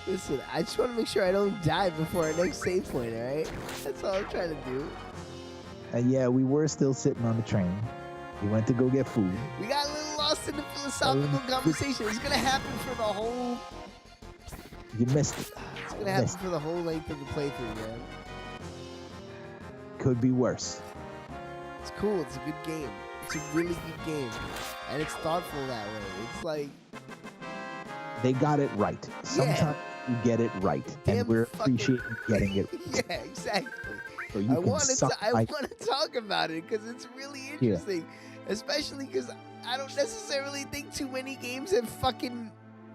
Listen, I just want to make sure I don't die before our next save point, alright? That's all I'm trying to do. And yeah, we were still sitting on the train. We went to go get food. We got a little lost in the philosophical conversation. It's gonna happen for the whole. You missed it. It's gonna happen for the whole length of the playthrough, man. Could be worse. It's cool. It's a good game. It's a really good game, and it's thoughtful that way. It's like They got it right. Sometimes you get it right, Damn and we're fucking- appreciating getting it. yeah, exactly. So you I can want suck to. I my want to talk about it because it's really interesting, especially because I don't necessarily think too many games have fucking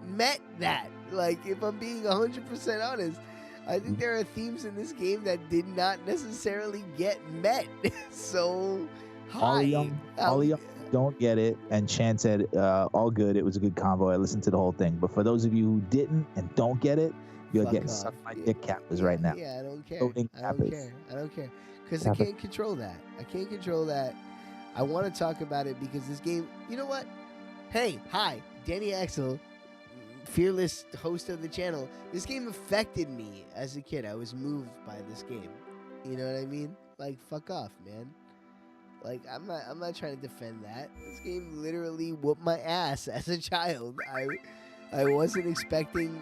met that. Like, if I'm being 100% honest, I think there are themes in this game that did not necessarily get met. So, all of hi. y'all don't get it. And Chan said, all good. It was a good convo. I listened to the whole thing. But for those of you who didn't and don't get it, you're Fuck getting off. sucked by dick cappers right now. Yeah, I don't care. Loading I don't cappers. care. I don't care. Because I Kappa. can't control that. I can't control that. I want to talk about it because this game, you know what? Hey, hi, Danny Axel, fearless host of the channel. This game affected me as a kid. I was moved by this game. You know what I mean? Like, fuck off, man. Like, I'm not trying to defend that. This game literally whooped my ass as a child. I wasn't expecting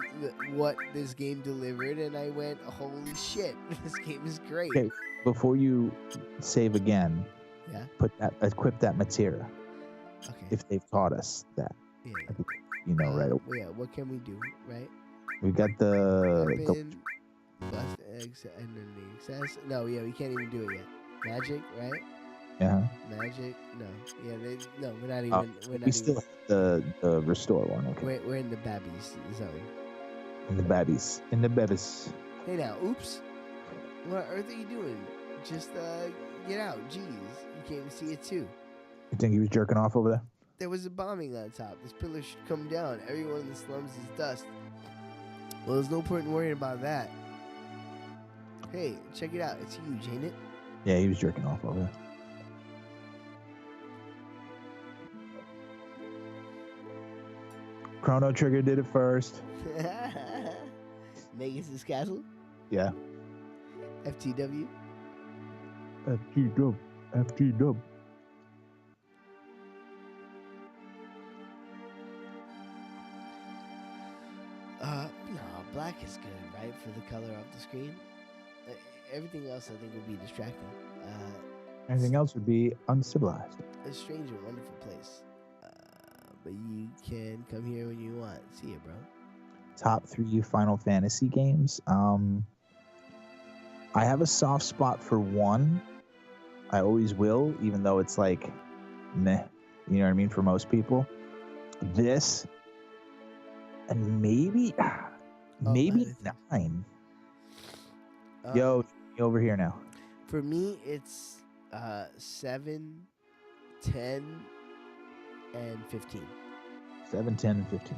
what this game delivered, and I went, holy shit, this game is great. Okay, before you save again, Yeah. Equip that materia. Okay. If they've taught us that, Yeah. you know, right? Well, yeah. What can we do, right? We got the Weapon, plus and then the access. No, yeah, we can't even do it yet. Magic, right? yeah. Magic. No. Yeah. No, we're not even. Oh, we're not we still even. have the restore one. Okay. We're in the babbies zone. In the babbies. In the babbies. Hey now, oops. What on earth are you doing? Just get out. Jeez, you can't even see it too. You think he was jerking off over there? There was a bombing on top. This pillar should come down. Everyone in the slums is dust. Well, there's no point in worrying about that. Hey, check it out. It's huge, ain't it? Yeah, he was jerking off over there. Chrono Trigger did it first. Magus' castle. Yeah. FTW. FT dub. FT dub. No, black is good, right? For the color of the screen. Everything else, I think, would be distracting. Anything else would be uncivilized. A strange and wonderful place. But you can come here when you want. See ya, bro. Top 3 Final Fantasy games. I have a soft spot for 1. I always will, even though it's like, meh. You know what I mean? For most people. This, and maybe man, 9. Yo, over here now. For me, it's 7, 10, and 15. 7, 10, and 15.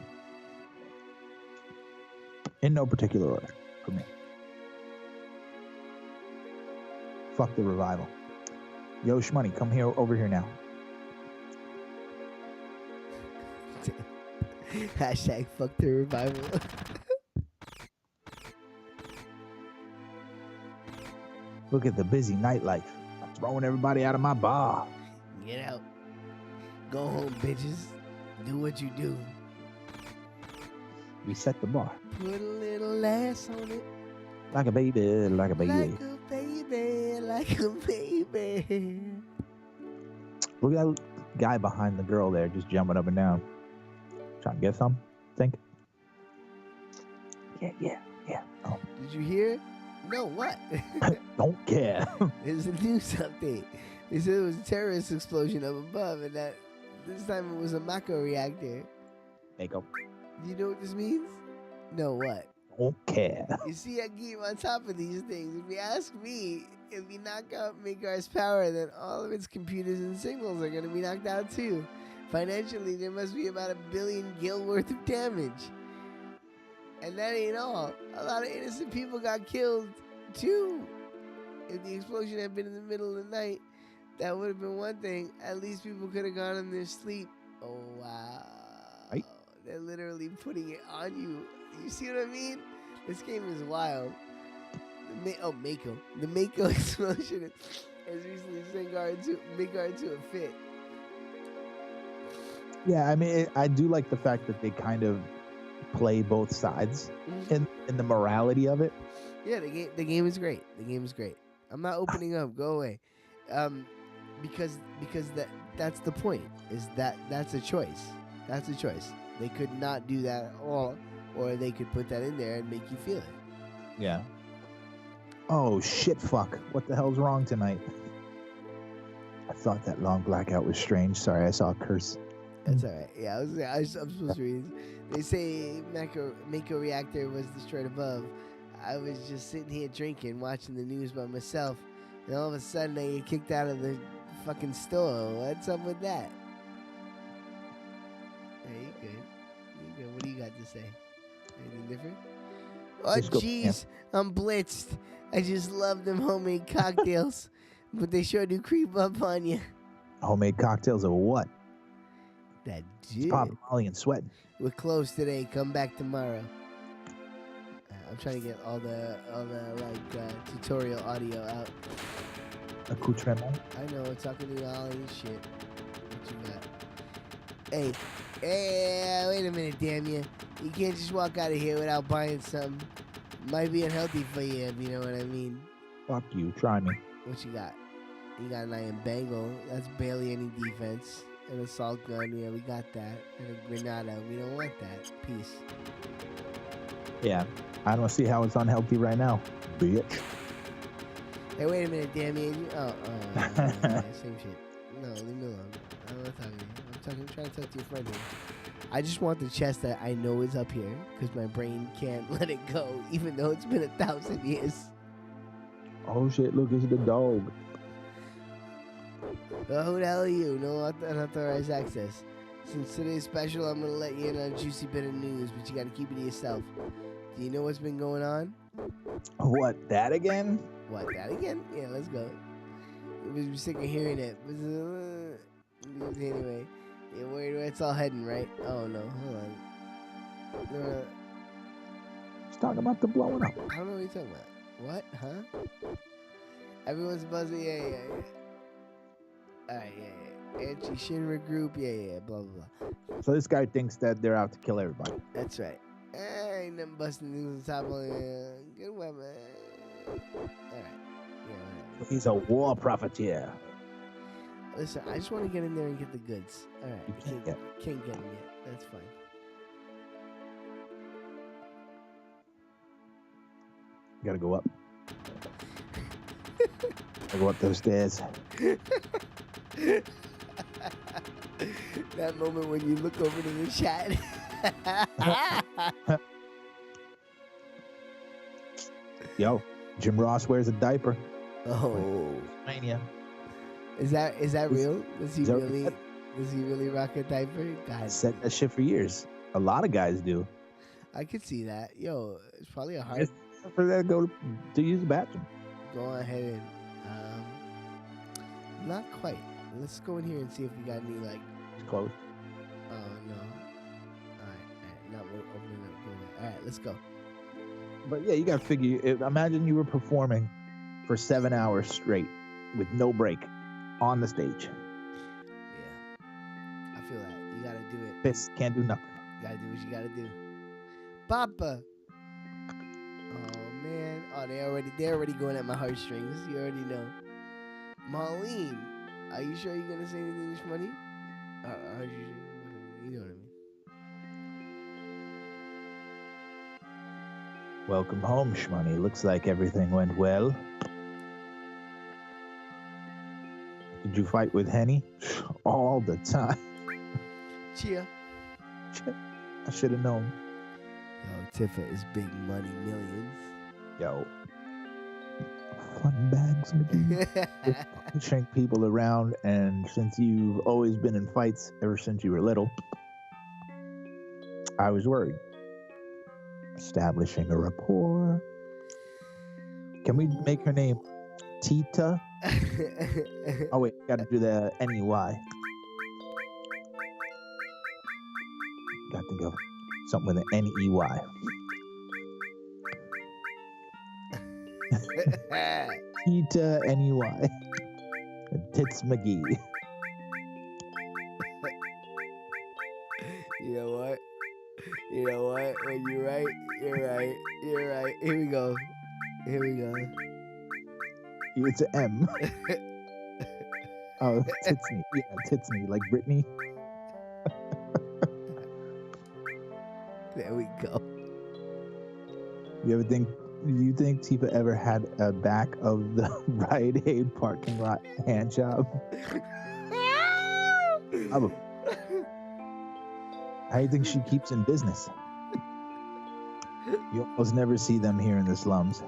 In no particular order for me. Fuck the revival. Yo, Shmoney, come here over here now. Hashtag fuck the revival. Look at the busy nightlife. I'm throwing everybody out of my bar. Get out. Go home, bitches. Do what you do. We set the bar. Put a little ass on it. Like a baby, like a baby. Like a baby, like a baby. Look at that guy behind the girl there, just jumping up and down. Trying to get some, think. Yeah. Oh, Did you hear? No, what? don't care. There's a news update. They said it was a terrorist explosion up above, and that this time it was a Mako reactor. Makeup. Do you know what this means? No, what? Don't care. You see, I keep on top of these things. If you ask me, if you knock out Makar's power, then all of its computers and signals are going to be knocked out too. Financially, there must be about 1 billion gil worth of damage. And that ain't all. A lot of innocent people got killed too. If the explosion had been in the middle of the night, that would have been one thing. At least people could have gone in their sleep. Oh, wow. Right. They're literally putting it on you. You see what I mean? This game is wild. Mako. The Mako explosion has recently sent Maker into a fit. Yeah, I mean, I do like the fact that they kind of play both sides in the morality of it. Yeah, the game is great. The game is great. I'm not opening up. Go away. Because that's the point. Is that's a choice. That's a choice. They could not do that at all, or they could put that in there and make you feel it. Yeah. Oh shit! Fuck! What the hell's wrong tonight? I thought that long blackout was strange. Sorry, I saw a curse. That's all right. Yeah, I'm supposed to read. They say Mako reactor was destroyed above. I was just sitting here drinking, watching the news by myself, and all of a sudden I get kicked out of the fucking store. What's up with that? Hey, you good? You good? What do you got to say? Anything different? Oh, jeez, I'm blitzed. I just love them homemade cocktails, but they sure do creep up on you. Homemade cocktails of what? That dude. Popping Molly and sweating. We're closed today. Come back tomorrow. I'm trying to get all the tutorial audio out. Accoutrement. I know, talking to you all and shit. What you got? Hey, wait a minute, damn you. You can't just walk out of here without buying something. Might be unhealthy for you, if you know what I mean. Fuck you. Try me. What you got? You got an iron bangle. That's barely any defense. An assault gun. Yeah, we got that. And a granada. We don't want that. Peace. Yeah. I don't see how it's unhealthy right now, bitch. Hey, wait a minute, damn you. Oh, same shit. No, leave me alone. I'm not talking to you. I'm trying to talk to your friend here. I just want the chest that I know is up here because my brain can't let it go, even though it's been 1,000 years. Oh shit! Look, it's the dog. Well, who the hell are you? No unauthorized access. Since today's special, I'm gonna let you in on a juicy bit of news, but you gotta keep it to yourself. Do you know what's been going on? What? That again? What? That again? Yeah, let's go. We're sick of hearing it. Anyway, you're worried where it's all heading, right? Oh no, hold on. No. He's talking about the blowing up. I don't know what you're talking about. What? Huh? Everyone's buzzing. Yeah. Alright, yeah. Anti-Shinra group. Yeah. Blah blah blah. So this guy thinks that they're out to kill everybody. That's right. Ain't nothing busting things on top of good weapon. Alright. Yeah, whatever. He's a war profiteer. Listen, I just want to get in there and get the goods. Alright. You can't Can't get them yet. That's fine. You gotta go up. I go up those stairs. That moment when you look over to the chat. Yo, Jim Ross wears a diaper. Oh, Mania. is that real? Does he really rock a diaper? God, I said that shit for years. A lot of guys do. I could see that. Yo, it's probably a hard. Just for that, go to use the bathroom. Go ahead and not quite. Let's go in here and see if we got any like. It's closed. Oh no. All right. Not opening up. Go away. All right, let's go. But yeah, you gotta figure. Imagine you were performing for 7 hours straight with no break on the stage. Yeah, I feel that. You gotta do it. Piss can't do nothing. You gotta do what you gotta do. Papa. Oh man. Oh, they're already going at my heartstrings. You already know. Marlene. Are you sure you're gonna say anything, Shmoney? You know what I mean. Welcome home, Shmoney. Looks like everything went well. Did you fight with Henny? All the time. Cheer. I should have known. Yo, Tifa is big money, millions. Yo. Fun bags, McGee. Pushing people around, and since you've always been in fights ever since you were little, I was worried. Establishing a rapport. Can we make her name Tita? Oh wait, gotta do the NEY. Gotta think of something with an NEY. Tita NEY. Tits McGee. You know what? You know what? When you're right, you're right. You're right. Here we go. Here we go. It's an M. Oh, Titsney. Yeah, Titsney, like Britney. There we go. Do you think Tifa ever had a back of the Rite Aid parking lot hand job? How do you think she keeps in business? You almost never see them here in the slums.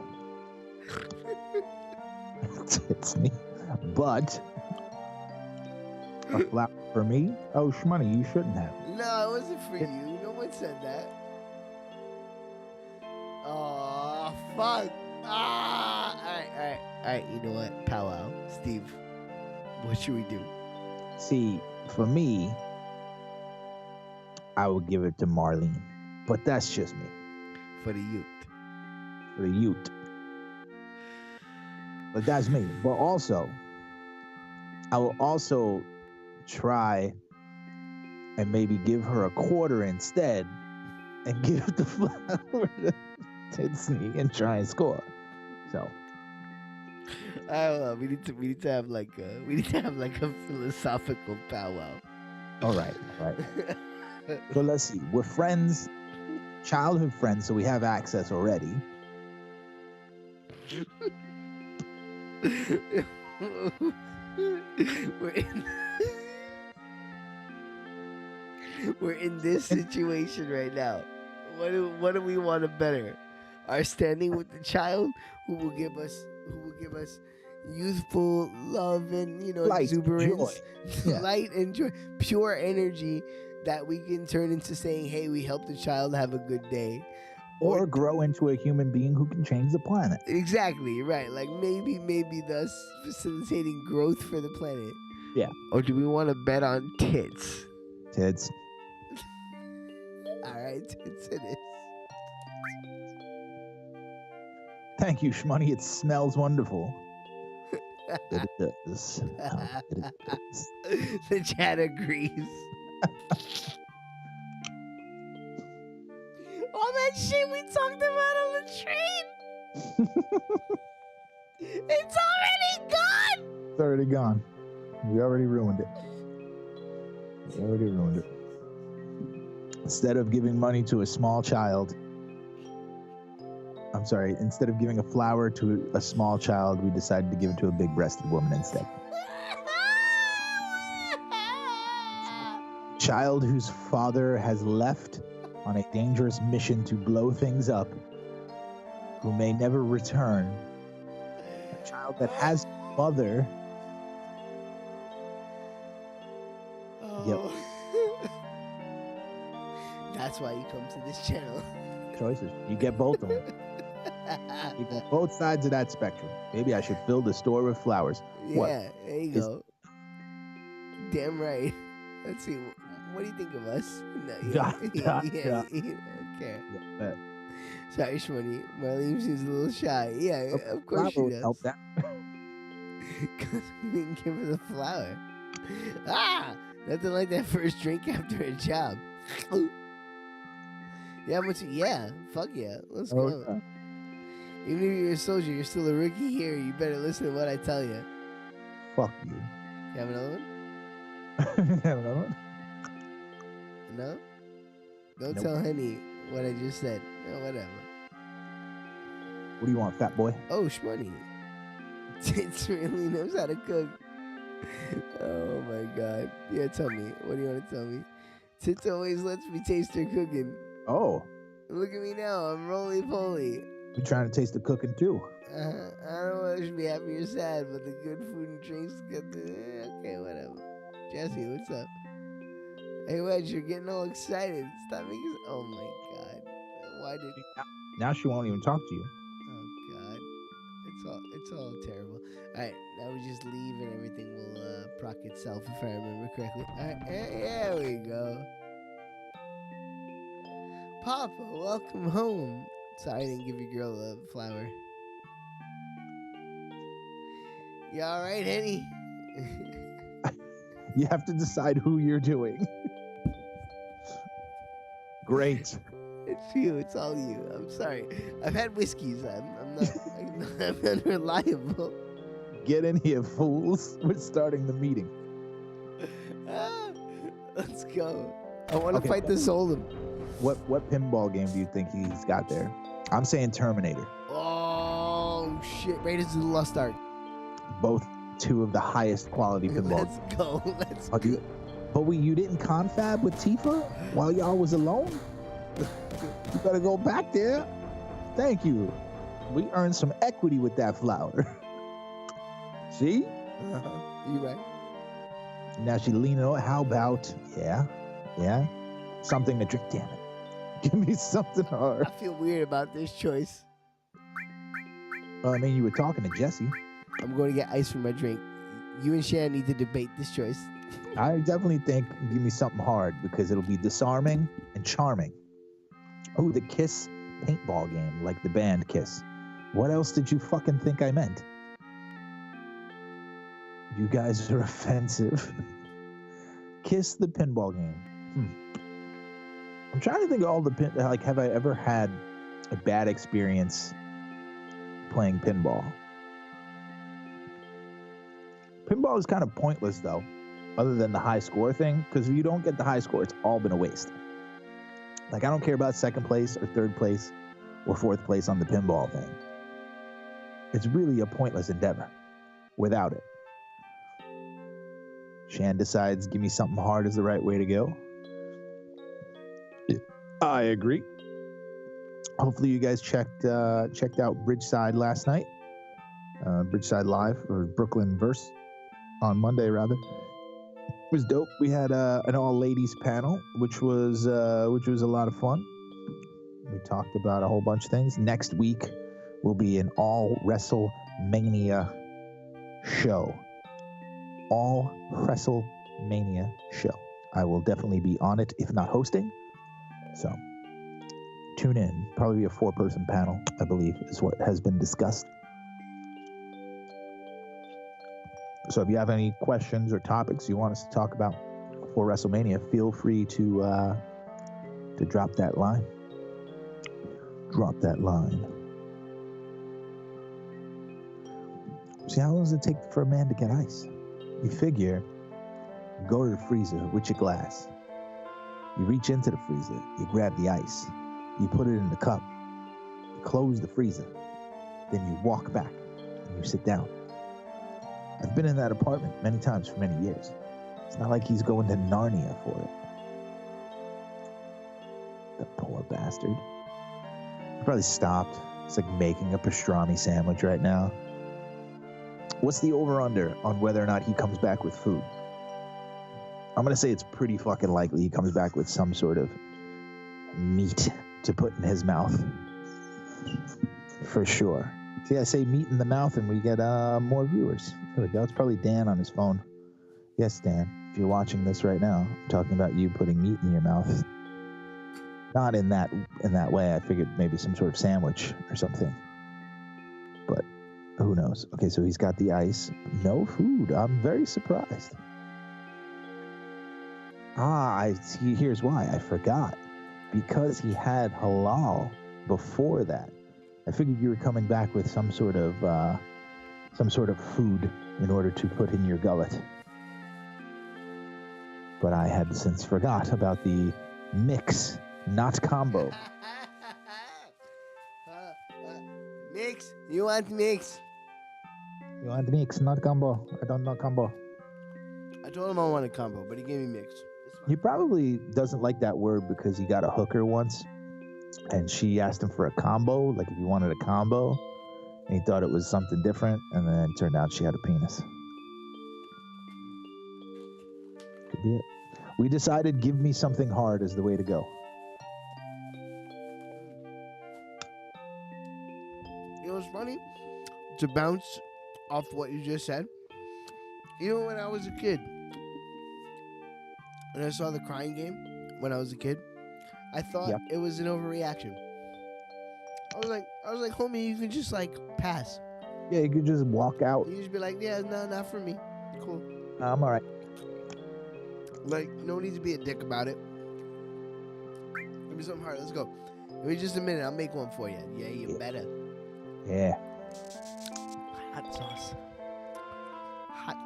It's me. But a flower for me? Oh, Shmoney, you shouldn't have. No, it wasn't for you. No one said that. Oh, fuck. Alright, you know what? Powwow. Steve, what should we do? See, for me, I would give it to Marlene. But that's just me. For the youth. For the youth. But that's me. But also, I will also try and maybe give her a quarter instead and give the flower to Titsney and try and score. So I don't know. We need to have like a philosophical powwow. All right. So let's see. We're friends, childhood friends, so we have access already. We're in this situation right now. What do we want to better? Our standing with the child, who will give us youthful love and Light, exuberance, joy. Yeah. light and joy, pure energy that we can turn into saying, "Hey, we helped the child have a good day." Or grow into a human being who can change the planet. Exactly, right. Like maybe thus facilitating growth for the planet. Yeah. Or do we want to bet on tits? Tits. All right, tits it is. Thank you, Shmoney. It smells wonderful. It does. It does. The chat agrees. All that shit we talked about on the train. It's already gone. It's already gone. We already ruined it. Instead of giving money to a small child, instead of giving a flower to a small child, we decided to give it to a big-breasted woman instead. Child whose father has left on a dangerous mission to blow things up, who may never return. A child that has mother. Yep. That's why you come to this channel. Choices. You get both of them. You get both sides of that spectrum. Maybe I should build a store with flowers. Yeah, What? there you go. Damn right. Let's see. What do you think of us? No, Yeah. Okay. Yeah, but Sorry, Shmoney. Marlene seems a little shy. Yeah, of course she flower would does. help that. Because we didn't give her the flower. Nothing like that first drink after a job. Yeah, fuck yeah. Let's go. Okay. Even if you're a soldier, you're still a rookie here. You better listen to what I tell you. Fuck you. You have another one? Have another one? No? Don't Nope. tell Henny what I just said. Oh, whatever. What do you want, fat boy? Oh, Shmoney. Tits really knows how to cook. Oh my god. Yeah, tell me. What do you want to tell me? Tits always lets me taste her cooking. Oh, Look at me now. I'm roly-poly. we trying to taste the cooking too. I don't know whether I should be happy or sad, but the good food and drinks get the... okay, whatever. Jesse, what's up? Hey, Wedge, you're getting all excited. Stop making... oh my god. Why did... Now she won't even talk to you. oh god. It's all terrible. Alright, now we just leave and everything will proc itself if I remember correctly. Alright, there we go. Papa, welcome home. Sorry I didn't give your girl a flower. You alright, Henny? You have to decide who you're doing. Great. It's you. It's all you. I'm sorry. I've had whiskeys. I'm unreliable. Get in here, fools. We're starting the meeting. Let's go. I want to Okay. fight the Solem. What pinball game do you think he's got there? I'm saying Terminator. Oh shit! Raiders of the Lost Ark. Both two of the highest quality pinball. Let's go. Let's Oh, go. But you didn't confab with Tifa while y'all was alone? You better go back there. Thank you. We earned some equity with that flower. See? You right. Now she leaning over. How about, yeah, something to drink. Damn it. Give me something hard. I feel weird about this choice. I mean, you were talking to Jesse. I'm going to get ice for my drink. You and Shan need to debate this choice. I definitely think give me something hard because it'll be disarming and charming. Oh, the Kiss paintball game, like the band Kiss. What else did you fucking think I meant? You guys are offensive. Kiss the pinball game. I'm trying to think of all the like, have I ever had a bad experience playing pinball? Pinball is kind of pointless though, other than the high score thing, because if you don't get the high score, it's all been a waste. Like, I don't care about second place or third place or fourth place on the pinball thing. It's really a pointless endeavor without it. Shan decides give me something hard is the right way to go. I agree. Hopefully you guys checked out Bridgeside last night. Bridgeside Live, or Brooklyn Verse on Monday rather. It was dope. We had an all-ladies panel, which was a lot of fun. We talked about a whole bunch of things. Next week will be an all WrestleMania show. All WrestleMania show. I will definitely be on it, if not hosting. So tune in. Probably be a 4-person panel, I believe, is what has been discussed. So if you have any questions or topics you want us to talk about for WrestleMania, feel free to drop that line. Drop that line. See, how long does it take for a man to get ice? You figure, you go to the freezer with your glass. You reach into the freezer, you grab the ice, you put it in the cup, you close the freezer, then you walk back and you sit down. I've been in that apartment many times for many years. It's not like he's going to Narnia for it. The poor bastard. He probably stopped. It's like making a pastrami sandwich right now. What's the over-under on whether or not he comes back with food? I'm going to say it's pretty fucking likely he comes back with some sort of meat to put in his mouth. For sure. See, I say meat in the mouth and we get more viewers. There we go. It's probably Dan on his phone. Yes, Dan. If you're watching this right now, I'm talking about you putting meat in your mouth. Not in that way. I figured maybe some sort of sandwich or something. But who knows? Okay, so he's got the ice. No food. I'm very surprised. I see. Here's why. I forgot. Because he had halal before that. I figured you were coming back with some sort of food in order to put in your gullet. but I had since forgot about the mix, not combo. Mix. You want mix? You want mix, not combo. I don't know combo. I told him I wanted combo, but he gave me mix. He probably doesn't like that word because he got a hooker once, and she asked him for a combo, like if he wanted a combo, and he thought it was something different, and then it turned out she had a penis. Could be it. We decided give me something hard is the way to go. You know what's funny? To bounce off what you just said, even when I was a kid, when I saw the crying game when I was a kid, I thought it was an overreaction. I was like, homie, you can just like pass. Yeah, you could just walk out. You just be like, yeah, no, not for me. Cool. I'm all right. Like, no need to be a dick about it. Give me something hard. Let's go. Give me just a minute. I'll make one for you. Yeah, you better. Yeah. Hot sauce. Hot.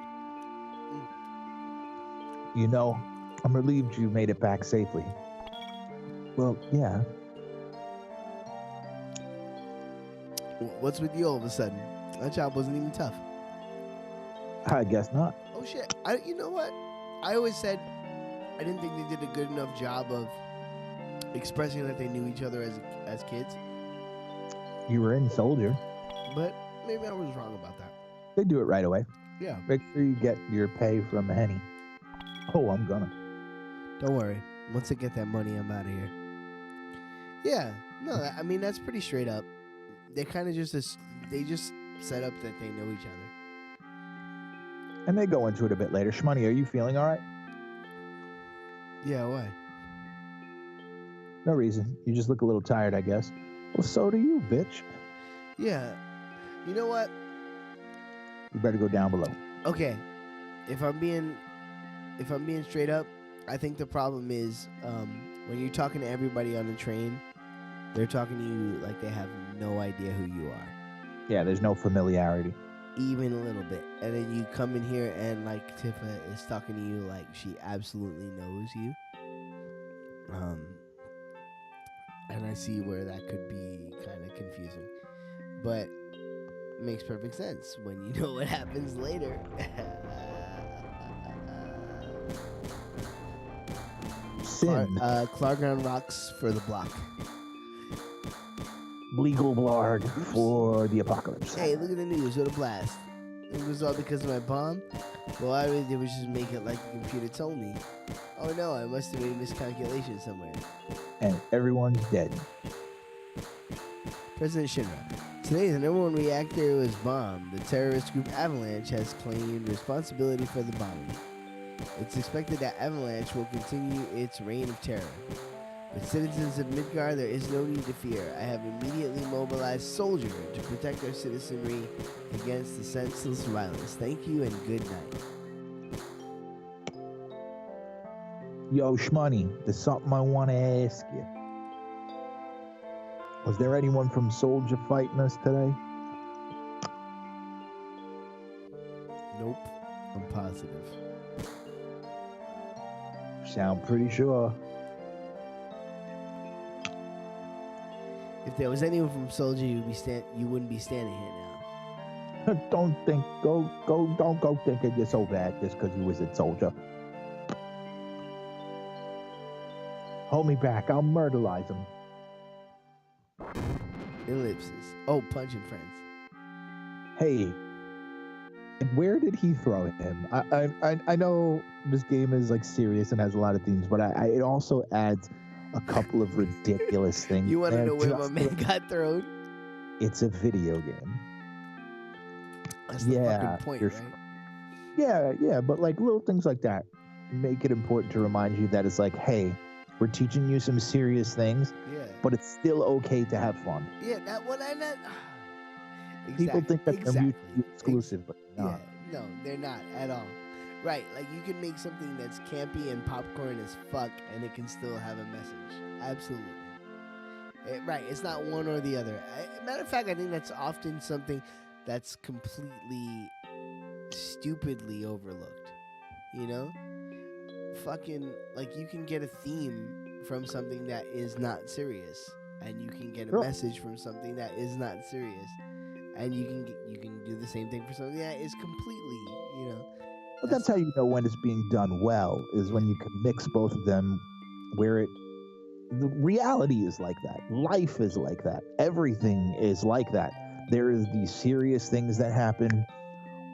You know, I'm relieved you made it back safely. Well, yeah. What's with you all of a sudden? That job wasn't even tough. I guess not. Oh, shit. You know what? I always said I didn't think they did a good enough job of expressing that they knew each other as kids. You were in Soldier. But maybe I was wrong about that. They do it right away. Yeah. Make sure you get your pay from Henny. Oh, I'm gonna. Don't worry. Once I get that money, I'm out of here. Yeah. No, I mean, that's pretty straight up. They kind of just set up that they know each other. And they go into it a bit later. Shmoney, are you feeling all right? Yeah, why? No reason. You just look a little tired, I guess. Well, so do you, bitch. Yeah. You know what? You better go down below. Okay. If I'm being straight up, I think the problem is when you're talking to everybody on the train, they're talking to you like they have no idea who you are. Yeah, there's no familiarity. Even a little bit. And then you come in here and like Tifa is talking to you like she absolutely knows you. And I see where that could be kind of confusing. But it makes perfect sense when you know what happens later. Sin. Clarground rocks for the block. Legal blarg for the apocalypse. Hey, look at the news. What a blast. It was all because of my bomb? Well, all I really did was just make it like the computer told me. Oh no, I must have made a miscalculation somewhere. And everyone's dead. President Shinra. Today, the number one reactor was bombed. The terrorist group Avalanche has claimed responsibility for the bombing. It's expected that Avalanche will continue its reign of terror. With citizens of Midgar, there is no need to fear. I have immediately mobilized soldiers to protect our citizenry against the senseless violence. Thank you and good night. Yo, Shmoney, there's something I want to ask you. Was there anyone from Soldier fighting us today? Nope. I'm positive. Sound pretty sure. If there was anyone from Soldier, you wouldn't be standing here now. Don't go thinking you're so bad just because you was a soldier. Hold me back, I'll murderize him. Ellipses. Oh, punching friends. Hey, where did he throw him? I know this game is like serious and has a lot of themes, but it also adds a couple of ridiculous things. You want to know where my man got thrown? It's a video game. That's the fucking point, right? Yeah, but like little things like that make it important to remind you that it's like, hey, we're teaching you some serious things, but it's still okay to have fun. Yeah, that one I meant. People think that they're mutually exclusive, but they're not. Yeah, no, they're not at all. Right, like you can make something that's campy and popcorn as fuck, and it can still have a message. Absolutely. Right, it's not one or the other. Matter of fact, I think that's often something that's completely stupidly overlooked. You know? fucking like you can get a theme from something that is not serious, and you can get a Sure. message from something that is not serious, and you can do the same thing for something that is completely, you know. But that's how you know when it's being done well, is when you can mix both of them, where the reality is like that. Life is like that. Everything is like that. There is these serious things that happen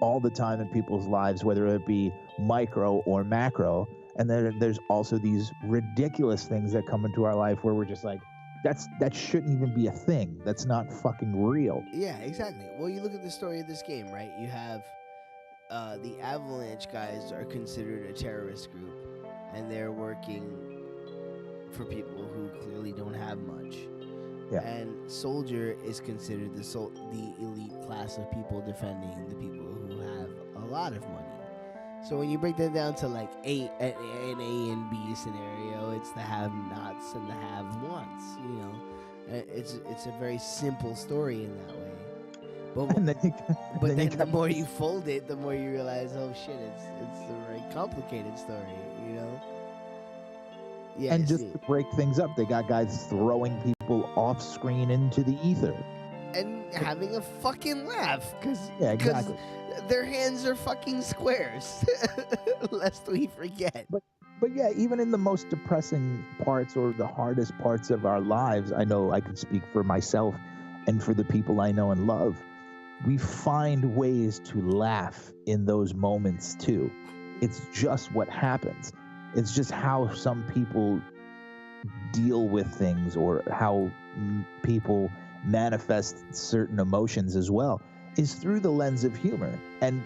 all the time in people's lives, whether it be micro or macro. And then there's also these ridiculous things that come into our life where we're just like, that shouldn't even be a thing. That's not fucking real. Yeah, exactly. Well, you look at the story of this game, right? You have the Avalanche guys are considered a terrorist group, and they're working for people who clearly don't have much. Yeah. And Soldier is considered the elite class of people defending the people who have a lot of money. So when you break that down to like an A and B scenario, it's the have-nots and the have-wants. You know, it's a very simple story in that way. But And then you, but then you the more you fold it, the more you realize, oh shit, it's a very complicated story. You know. Yeah. and just to break things up, they got guys throwing people off screen into the ether. and having a fucking laugh because Yeah, exactly. their hands are fucking squares. Lest we forget. But yeah, even in the most depressing parts or the hardest parts of our lives, I know I can speak for myself and for the people I know and love. We find ways to laugh in those moments too. It's just what happens. It's just how some people deal with things, or how people manifest certain emotions as well, is through the lens of humor. And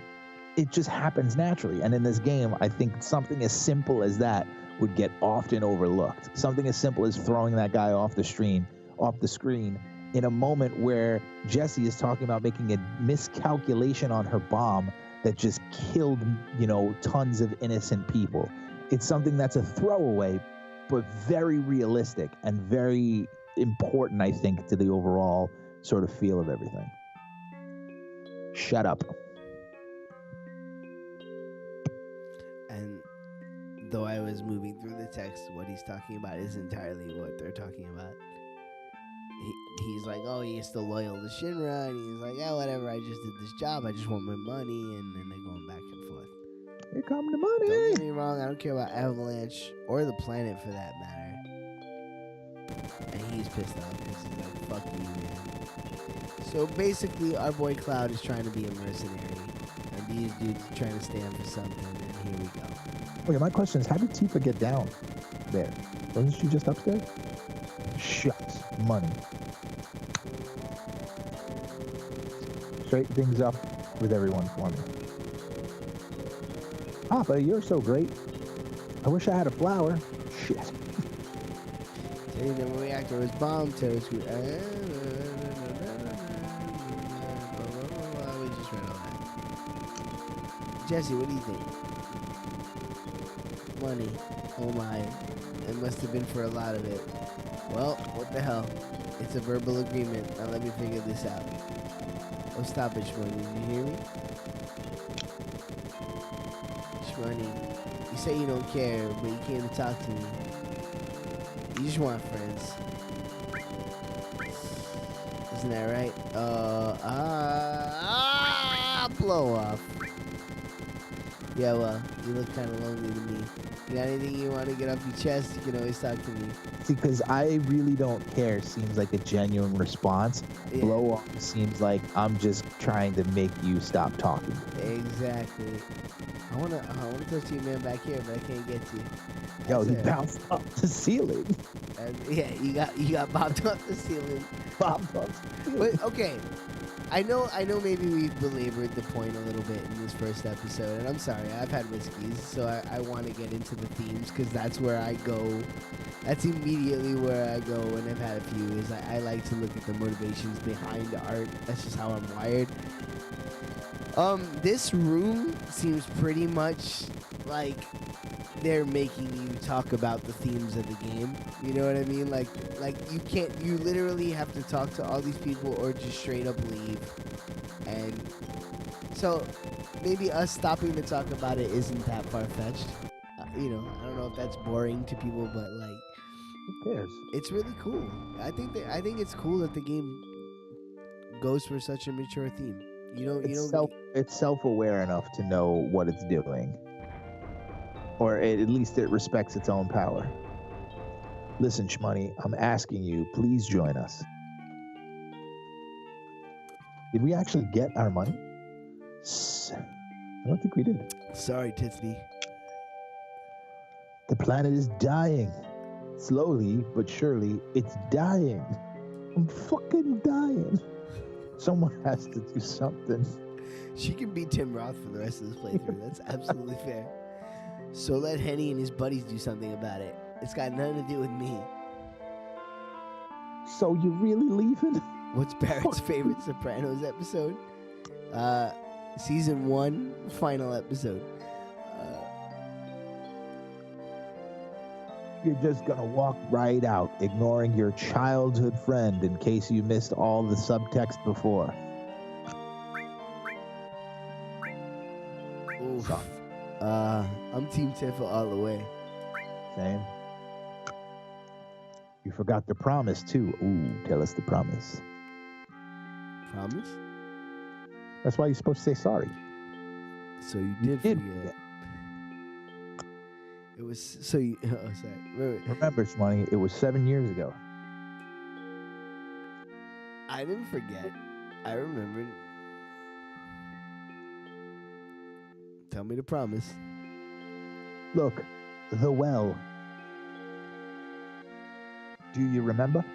it just happens naturally. And in this game, I think something as simple as that would get often overlooked. Something as simple as throwing that guy off the screen in a moment where Jessie is talking about making a miscalculation on her bomb that just killed, tons of innocent people. It's something that's a throwaway, but very realistic and very important, I think, to the overall sort of feel of everything. Shut up. And though I was moving through the text, what he's talking about is entirely what they're talking about. He's like, oh, he's still loyal to Shinra, and he's like, yeah, whatever, I just did this job, I just want my money, and then they're going back and forth. Here come the money. Don't get me wrong, I don't care about Avalanche, or the planet for that matter. And he's pissed off, because he's like, fuck you, man. So basically, our boy Cloud is trying to be a mercenary, and these dudes are trying to stand for something, and here we go. Okay, my question is, how did Tifa get down there? Wasn't she just upstairs? Shucks. Money. Straighten things up with everyone for me. Papa, you're so great. I wish I had a flower. Shit. Tell the reactor is bombed. We just read all that. Jesse, what do you think? Money. Oh my. It must have been for a lot of it. Well, what the hell? It's a verbal agreement. Now let me figure this out. Oh, stop it, Shmoney. Did you hear me? Shmoney, you say you don't care, but you came to talk to me. You just want friends. Isn't that right? Blow off. Yeah, well, you look kind of lonely to me. You got anything you want to get off your chest? You can always talk to me. See, because I really don't care seems like a genuine response. Yeah. Blow off seems like I'm just trying to make you stop talking. Exactly. I wanna touch you, man, back here, but I can't get to you. Yo, he That's it. bounced off the ceiling. Yeah, you got bobbed off the ceiling. Bobbed off the ceiling. But okay, I know maybe we've belabored the point a little bit in this first episode, and I'm sorry, I've had whiskeys, so I want to get into the themes, because that's where I go. That's immediately where I go when I've had a few, is I like to look at the motivations behind the art. That's just how I'm wired. This room seems pretty much like they're making you talk about the themes of the game. You know what I mean? Like you literally have to talk to all these people or just straight up leave. And so maybe us stopping to talk about it isn't that far-fetched. I don't know if that's boring to people, but like, Who cares? it's really cool. I think it's cool that the game goes for such a mature theme. You don't. It's self-aware enough to know what it's doing, or at least it respects its own power. Listen, Shmoney, I'm asking you, please join us. Did we actually get our money? I don't think we did. Sorry, Tiffany. The planet is dying. Slowly but surely, it's dying. I'm fucking dying. Someone has to do something. She can beat Tim Roth for the rest of this playthrough. That's absolutely fair. So let Henny and his buddies do something about it. It's got nothing to do with me. So you really leaving? What's Barrett's favorite Sopranos episode? Season 1, final episode. You're just gonna walk right out, ignoring your childhood friend in case you missed all the subtext before. Oof. I'm Team Tifa all the way. Same. You forgot the promise, too. Ooh, tell us the promise. Promise? That's why you're supposed to say sorry. So you did forget. It was so you. Oh, sorry. Wait. Remember, Shmoney, it was 7 years ago. I didn't forget. I remembered. Tell me the promise. Look, the well. Do you remember?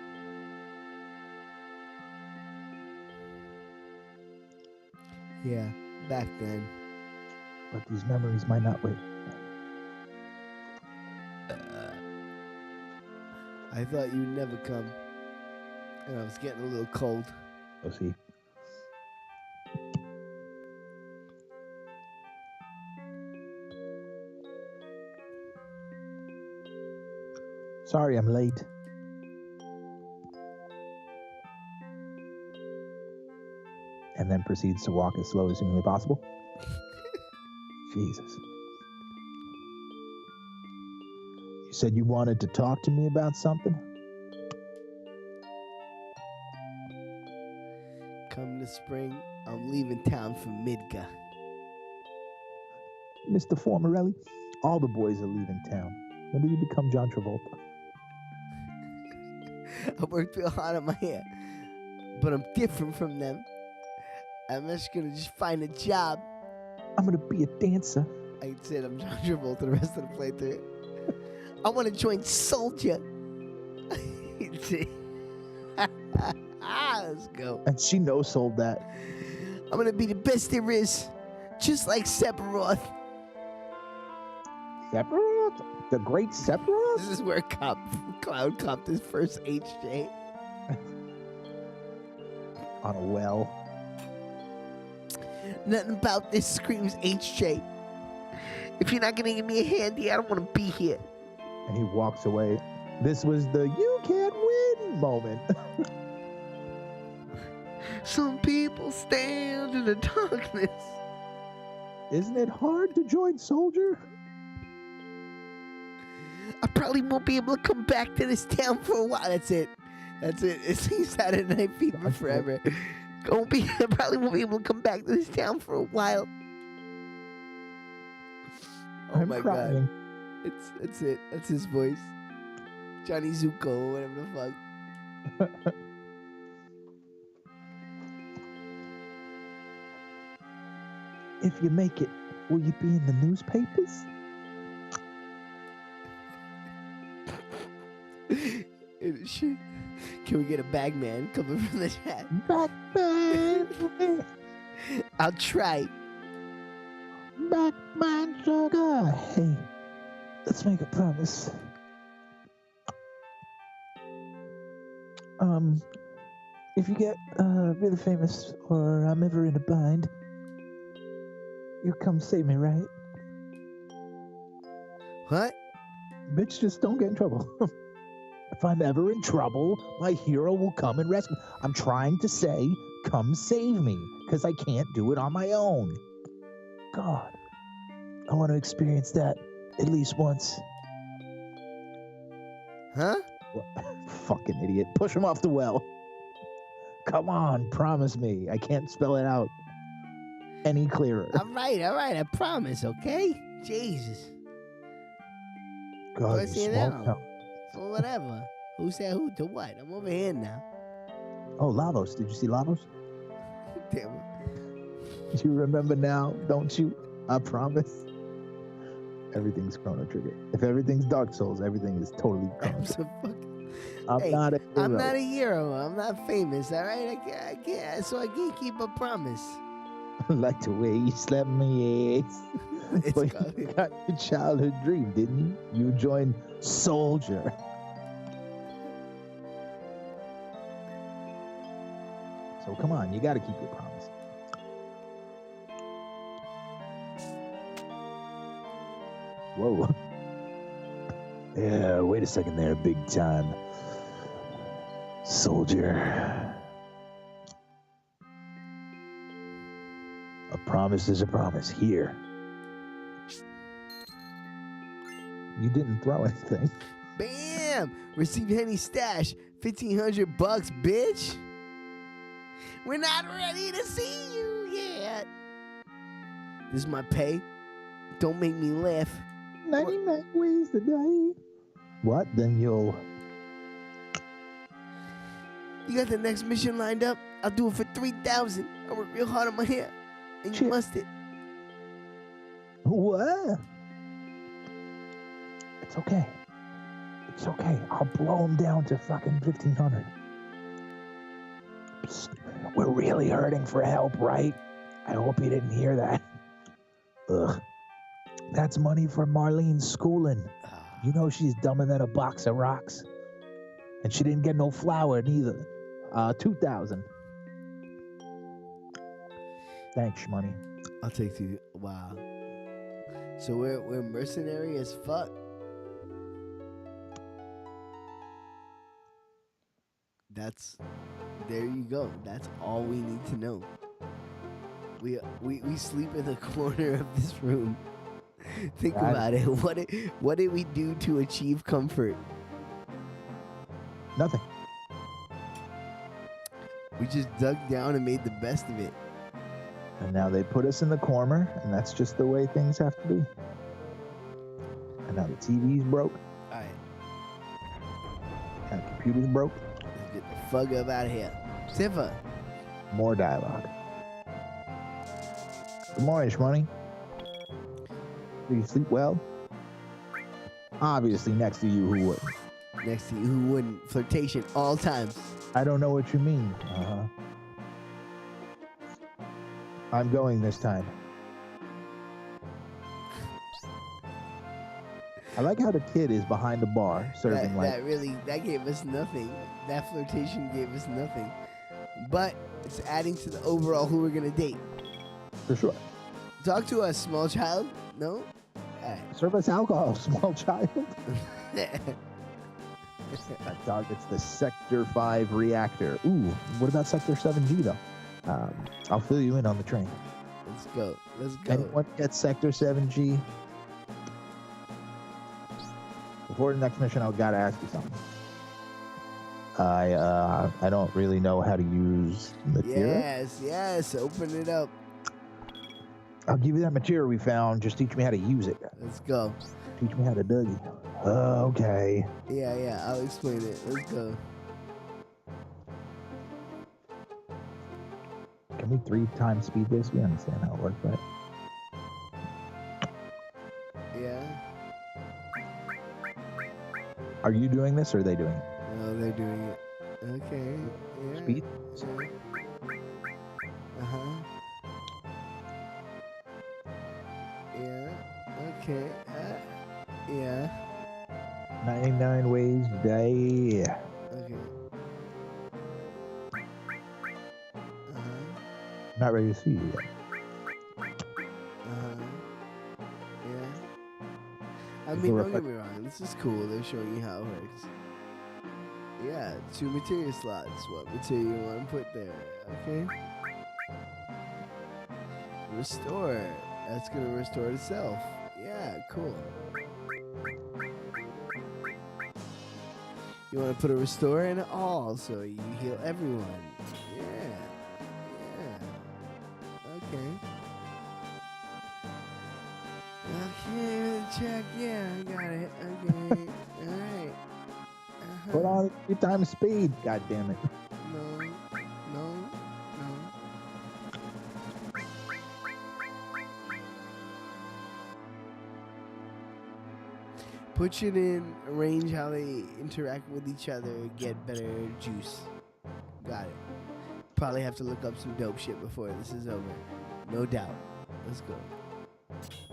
Yeah, back then. But these memories might not wait. I thought you'd never come. And I was getting a little cold. Go see. Sorry, I'm late. And then proceeds to walk as slow as humanly possible. Jesus. You said you wanted to talk to me about something? Come the spring, I'm leaving town for Midgar. Mr. Formarelli, all the boys are leaving town. When did you become John Travolta? I worked real hard on my hair, but I'm different from them. I'm just gonna find a job. I'm gonna be a dancer. I said I'm John Travolta the rest of the playthrough. I want to join Soldier. Let's go. And she no-sold that. I'm gonna be the best there is, just like Sephiroth. Sephiroth? The great Sephiroth? This is where Cloud copped his first HJ. On a well. Nothing about this screams HJ. If you're not gonna give me a handy, I don't want to be here. And he walks away. This was the you can't win moment. Some people stand in the darkness. Isn't it hard to join Soldier? I probably won't be able to come back to this town for a while. That's it. It's Saturday Night Fever forever. I probably won't be able to come back to this town for a while. Oh I'm my crying. God. It's it. That's his voice. Johnny Zuko, whatever the fuck. If you make it, will you be in the newspapers? Can we get a bagman coming from the chat? Batman! I'll try. Batman sugar! Hey, let's make a promise. If you get really famous or I'm ever in a bind, you'll come save me, right? What? Bitch, just don't get in trouble. If I'm ever in trouble, my hero will come and rescue. I'm trying to say, come save me, because I can't do it on my own. God, I want to experience that At least once. Huh? What? Fucking idiot. Push him off the well. Come on, promise me. I can't spell it out any clearer. All right. I promise, okay? Jesus. God, What's you here small now? town. So whatever. Who said who to what? I'm over here now. Oh, Lavos. Did you see Lavos? Damn it. You remember now, don't you? I promise. Everything's Chrono Trigger. If everything's Dark Souls, everything is totally Chrono I'm Trigger. so fucking... I'm Hey, not a hero. I'm not a hero. I'm not famous, all right? I can't, so I can't keep a promise. Like the way you slapped my ass. It's But called- you got your childhood dream, didn't you? You joined Soldier. So come on, you got to keep your promise. Whoa. Yeah, wait a second there, big time. Soldier. A promise is a promise. Here. You didn't throw anything. Bam! Receive Henny stash. $1,500, bitch. We're not ready to see you yet. This is my pay. Don't make me laugh. 99 ways to die. What? Then you'll... You got the next mission lined up? I'll do it for 3,000. I work real hard on my hair. And you Shit. must it. What? It's okay. It's okay. I'll blow him down to fucking 1,500. Psst. We're really hurting for help, right? I hope you didn't hear that. Ugh. That's money for Marlene's schooling. You know she's dumber than a box of rocks. And she didn't get no flour neither. 2,000. Thanks, money. I'll take you. Wow. So we're mercenary as fuck. There you go. That's all we need to know. We sleep in the corner of this room. Think about it. What did we do to achieve comfort? Nothing. We just dug down and made the best of it. And now they put us in the corner, and that's just the way things have to be. And now the TV's broke. All right, And the computer's broke. let's get the fuck up out of here. Siva. More dialogue. Good morning, Shmoney. Did you sleep well? Obviously, next to you, who wouldn't? Next to you, who wouldn't? Flirtation all times. I don't know what you mean. I'm going this time. I like how the kid is behind the bar serving That gave us nothing. That flirtation gave us nothing. But it's adding to the overall who we're gonna date. for sure. Talk to us, small child. No? Alright. Serve us alcohol, small child. That targets the Sector 5 reactor. Ooh, what about Sector 7G though? I'll fill you in on the train. Let's go. Let's go. Anyone get Sector 7G? Before the next mission, I've got to ask you something. I don't really know how to use material. Yes. Open it up. I'll give you that material we found. Just teach me how to use it. Let's go. Teach me how to Dougie. Okay. Yeah. I'll explain it. Let's go. Can we 3 times speed this? We understand how it works, right? Yeah. Are you doing this or are they doing it? No, they're doing it. Okay. Yeah. Speed? Uh-huh. Yeah. Okay. Yeah. 99 ways to die. Okay. Uh-huh. Not ready to see you yet. Uh-huh. Yeah. I Is mean, there a don't get me wrong. This is cool. They're showing you how it works. Yeah, 2 material slots. What material you want to put there? Okay. Restore. That's gonna restore itself. Yeah, cool. You want to put a restore and an all, so you heal everyone. Yeah. Okay. Okay, check. Yeah, I got it. Okay. All right. Put on 3 times speed. God damn it. No. Put it in, arrange how they interact with each other, get better juice. Got it. Probably have to look up some dope shit before this is over. No doubt. Let's go.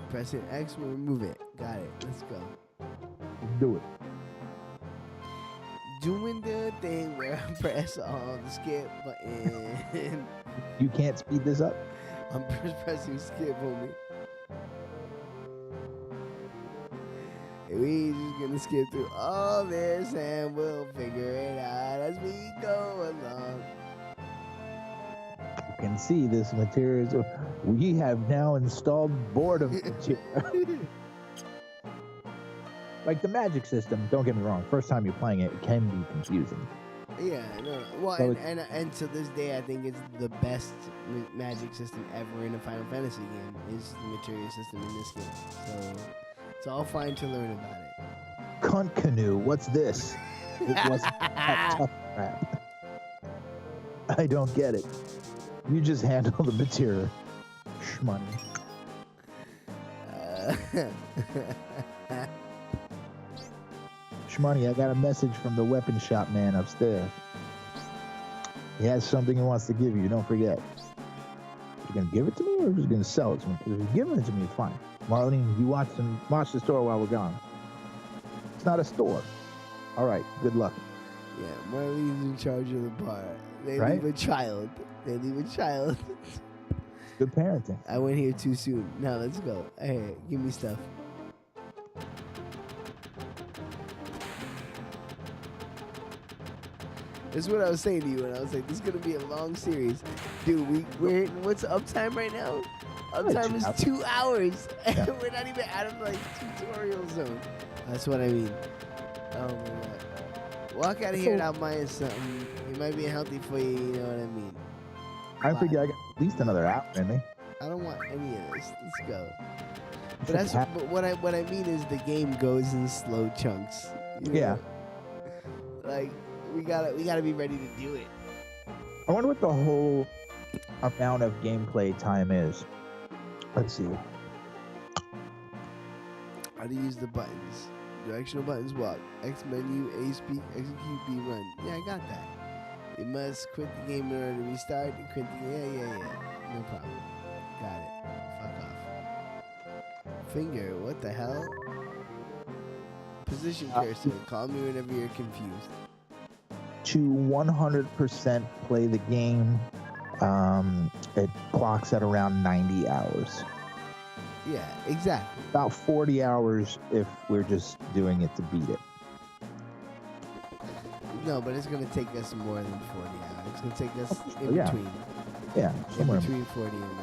Pressing X will remove it. Got it. Let's go. Do it. Doing the thing where I press on the skip button. You can't speed this up? I'm pressing skip, homie. We just gonna skip through all this and we'll figure it out as we go along. You can see this material. We have now installed boredom material. Like the magic system, don't get me wrong, first time you're playing it, it can be confusing. Yeah, no. Well, So and to this day, I think it's the best magic system ever in a Final Fantasy game is the material system in this game. So it's all fine to learn about it. Cunt canoe, what's this? It wasn't that tough crap. I don't get it. You just handle the material. Shmoney. Shmoney, I got a message from the weapon shop man upstairs. He has something he wants to give you, don't forget. You gonna give it to me or just gonna sell it to me? Because if you're giving it to me, it's fine. Marlene, you watch the store while we're gone. It's not a store. All right, good luck. Yeah, Marlene's in charge of the bar. They Right? leave a child. Good parenting. I went here too soon. Now let's go. Hey, give me stuff. This is what I was saying to you, and I was like, this is gonna be a long series, dude. We're what's uptime right now? Uptime is 2 hours, and Yeah. we're not even out of like tutorial zone. That's what I mean. Oh my god. Walk out of here without buying something. It might be healthy for you. You know what I mean? I figure I got at least another hour in me. I don't want any of this. Let's go. You But should have- but what I mean is the game goes in slow chunks. You know? Yeah. Like we gotta be ready to do it. I wonder what the whole amount of gameplay time is. Let's see. How to use the buttons. Directional buttons walk. X menu, A speak, execute, B run. Yeah, I got that. You must quit the game in order to restart. Quit the yeah. No problem. Got it. Fuck off. Finger, what the hell? Position cursor. Call me whenever you're confused. To 100% play the game, it clocks at around 90 hours. Yeah, exactly. About 40 hours if we're just doing it to beat it. No, but it's gonna take us more than 40 hours. It's gonna take us in Yeah. between. Yeah, In somewhere. between 40 and 90,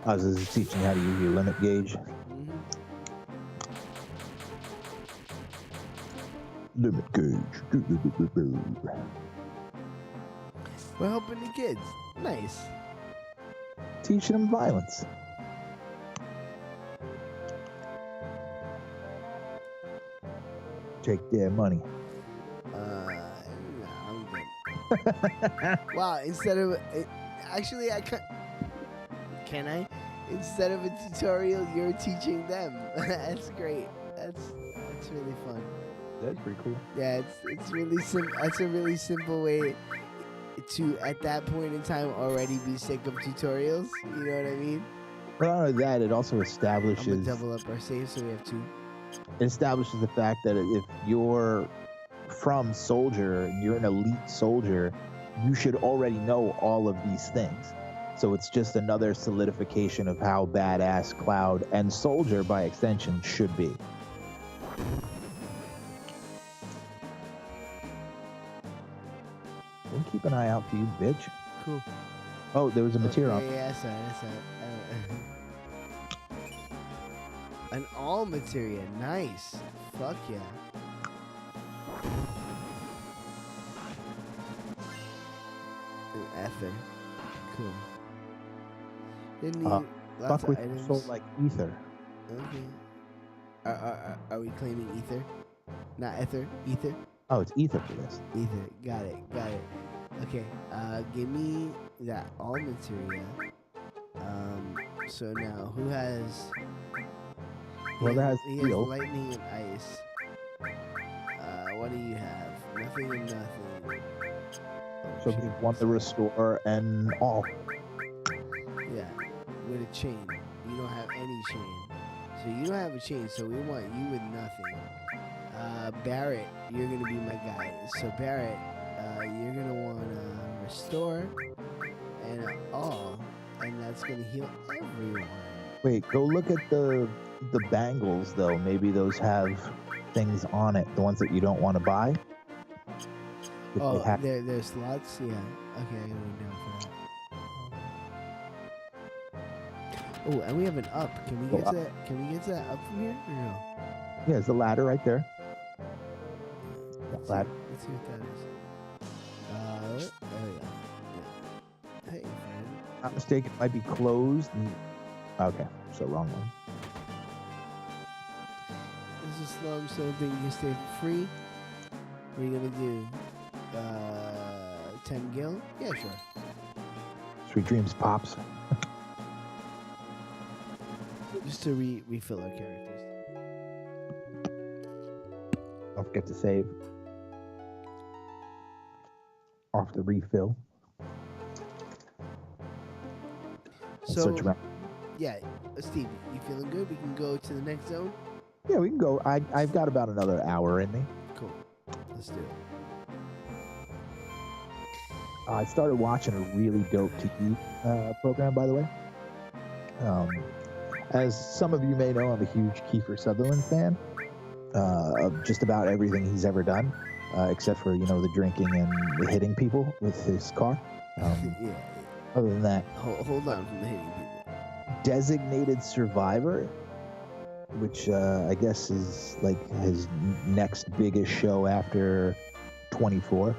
This is teaching how to use your limit gauge. yeah. Limit gauge. We're helping the kids. Nice. Teaching them violence. Take their money. No, I'm good. Wow, instead of actually, can I? Instead of a tutorial, you're teaching them. That's great. That's really fun. That's pretty cool. Yeah, it's really simple. That's a really simple way to, at that point in time, already be sick of tutorials. You know what I mean? Not only that, it also I'm gonna establishes double up our save, so we have 2. it establishes the fact that if you're from Soldier and you're an elite soldier, you should already know all of these things. So it's just another solidification of how badass Cloud and Soldier, by extension, should be. We'll keep an eye out for you, bitch. Cool. Oh, there was a material. Okay, yeah, that's right. An all materia, nice. Fuck yeah. An ether, cool. Didn't need lots Fuck of with items. soul like ether. Okay. Are we claiming ether? Not ether, ether. Oh, it's ether for this. Ether, got it. Okay, give me that all materia. So now who has? Whoever has he steel. has lightning and ice. What do you have? Nothing and nothing. Oh, So shit. give one the restore and all. Yeah, with a chain. You don't have any chain. So you don't have a chain. So we want you with nothing. Barrett, you're gonna be my guy. So Barrett, you're gonna want to restore and all, and that's gonna heal everyone. Wait, go look at the bangles though. Maybe those have things on it. The ones that you don't want to buy. If Oh, they have, there's slots. Yeah. Okay, I gotta go down for that. Oh, and we have an up. Can we Go get up. to that? Can we get to that up from here or no? yeah, there's the ladder right there. Let's ladder. see what that is. There we go. Yeah. Hey, friend. Not mistaken, it might be closed. Okay, so wrong one. This is slum, so I think you can stay for free. What are you gonna do? 10 gil? Yeah, sure. Sweet dreams, pops. Just to refill our characters. Don't forget to save. Off the refill. So, Search around. yeah, Steve, you feeling good? We can go to the next zone? Yeah, we can go. I've got about another hour in me. Cool. Let's do it. I started watching a really dope TV program, by the way. As some of you may know, I'm a huge Kiefer Sutherland fan of just about everything he's ever done, except for, the drinking and the hitting people with his car. Yeah. Other than that, Hold on from the hitting people. Designated Survivor, which I guess is like his next biggest show after 24.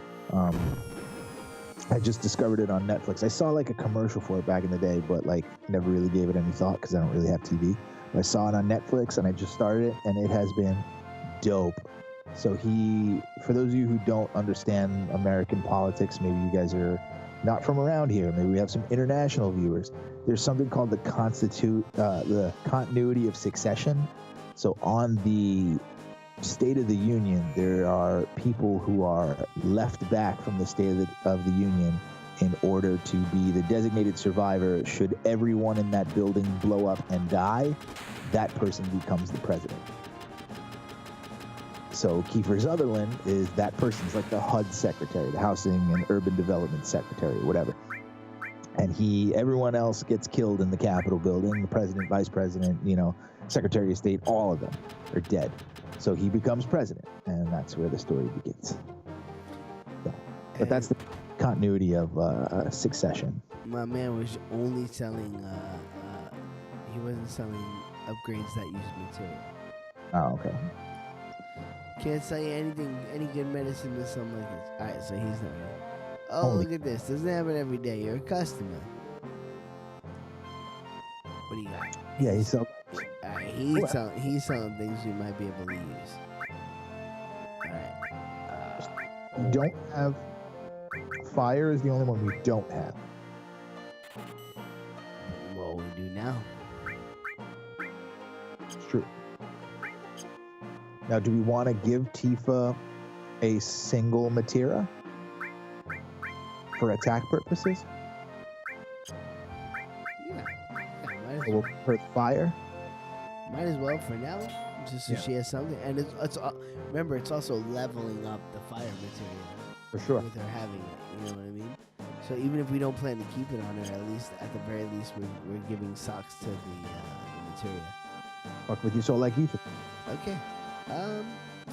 I just discovered it on Netflix. I saw like a commercial for it back in the day, but like never really gave it any thought because I don't really have TV. I saw it on Netflix and I just started it, and it has been dope. So for those of you who don't understand American politics, maybe you guys are not from around here. Maybe we have some international viewers. There's something called the continuity of succession. So on the State of the Union, there are people who are left back from the State of the Union in order to be the designated survivor. Should everyone in that building blow up and die, that person becomes the president. So Kiefer Sutherland is that person's like the HUD secretary, the Housing and Urban Development Secretary, whatever. And everyone else gets killed in the Capitol building. The president, vice president, Secretary of State, all of them are dead. So he becomes president, and that's where the story begins. So, but that's the continuity of Succession. My man was only selling, he wasn't selling upgrades that use material. Oh, okay. Can't sell you anything, any good medicine or something like this. Alright, so he's not ready. Oh, Holy- look at this. Doesn't happen every day. You're a customer. What do you got? Yeah, he's so. Alright, he's selling things you might be able to use. Alright. You don't have. Fire is the only one we don't have. What we do now? It's true. Now, do we want to give Tifa a single Matera for attack purposes? Yeah. Might as Or for fire? Might as well for now, just so Yeah. she has something. And it's remember, it's also leveling up the fire material For sure. with her having it. You know what I mean? So even if we don't plan to keep it on her, at the very least, we're giving socks to the material. Fuck with you, so like Ethan. Okay.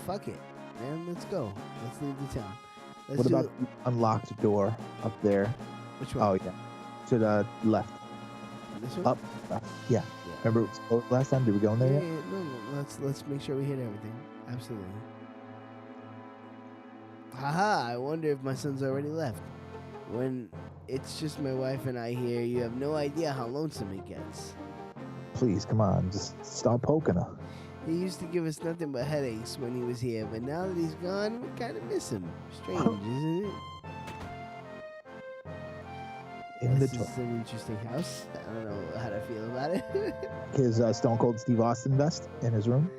Fuck it, man. Let's go. Let's leave the town. Let's What do about the unlocked door up there? which one? Oh, yeah. To the left. This one? Up. Left. Yeah. Yeah. Remember it was closed last time? Did we go in there Yeah, yet? yeah, no. Let's make sure we hit everything. Absolutely. Haha, I wonder if my son's already left. When it's just my wife and I here, you have no idea how lonesome it gets. Please, come on. Just stop poking her. He used to give us nothing but headaches when he was here, but now that he's gone, we kind of miss him. Strange, isn't it? This is an interesting house. I don't know how to feel about it. His Stone Cold Steve Austin vest in his room.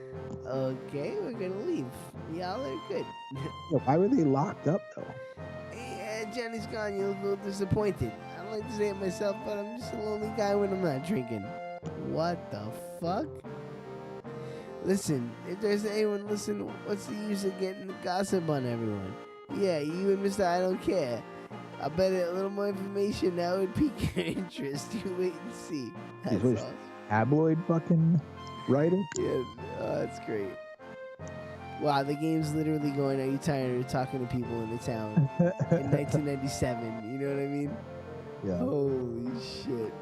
Okay, we're gonna leave. Y'all are good. Yo, why were they locked up, though? Yeah, Jenny's gone. You'll feel disappointed. I don't like to say it myself, but I'm just a lonely guy when I'm not drinking. What the fuck? Listen, if there's anyone listening, what's the use of getting the gossip on everyone? Yeah, you and Mr. I don't care. I bet a little more information now would pique your interest. You wait and see. That's awesome. Tabloid fucking writer? Yeah, that's great. Wow, the game's literally going, are you tired of talking to people in the town? In 1997, you know what I mean? Yeah. Holy shit.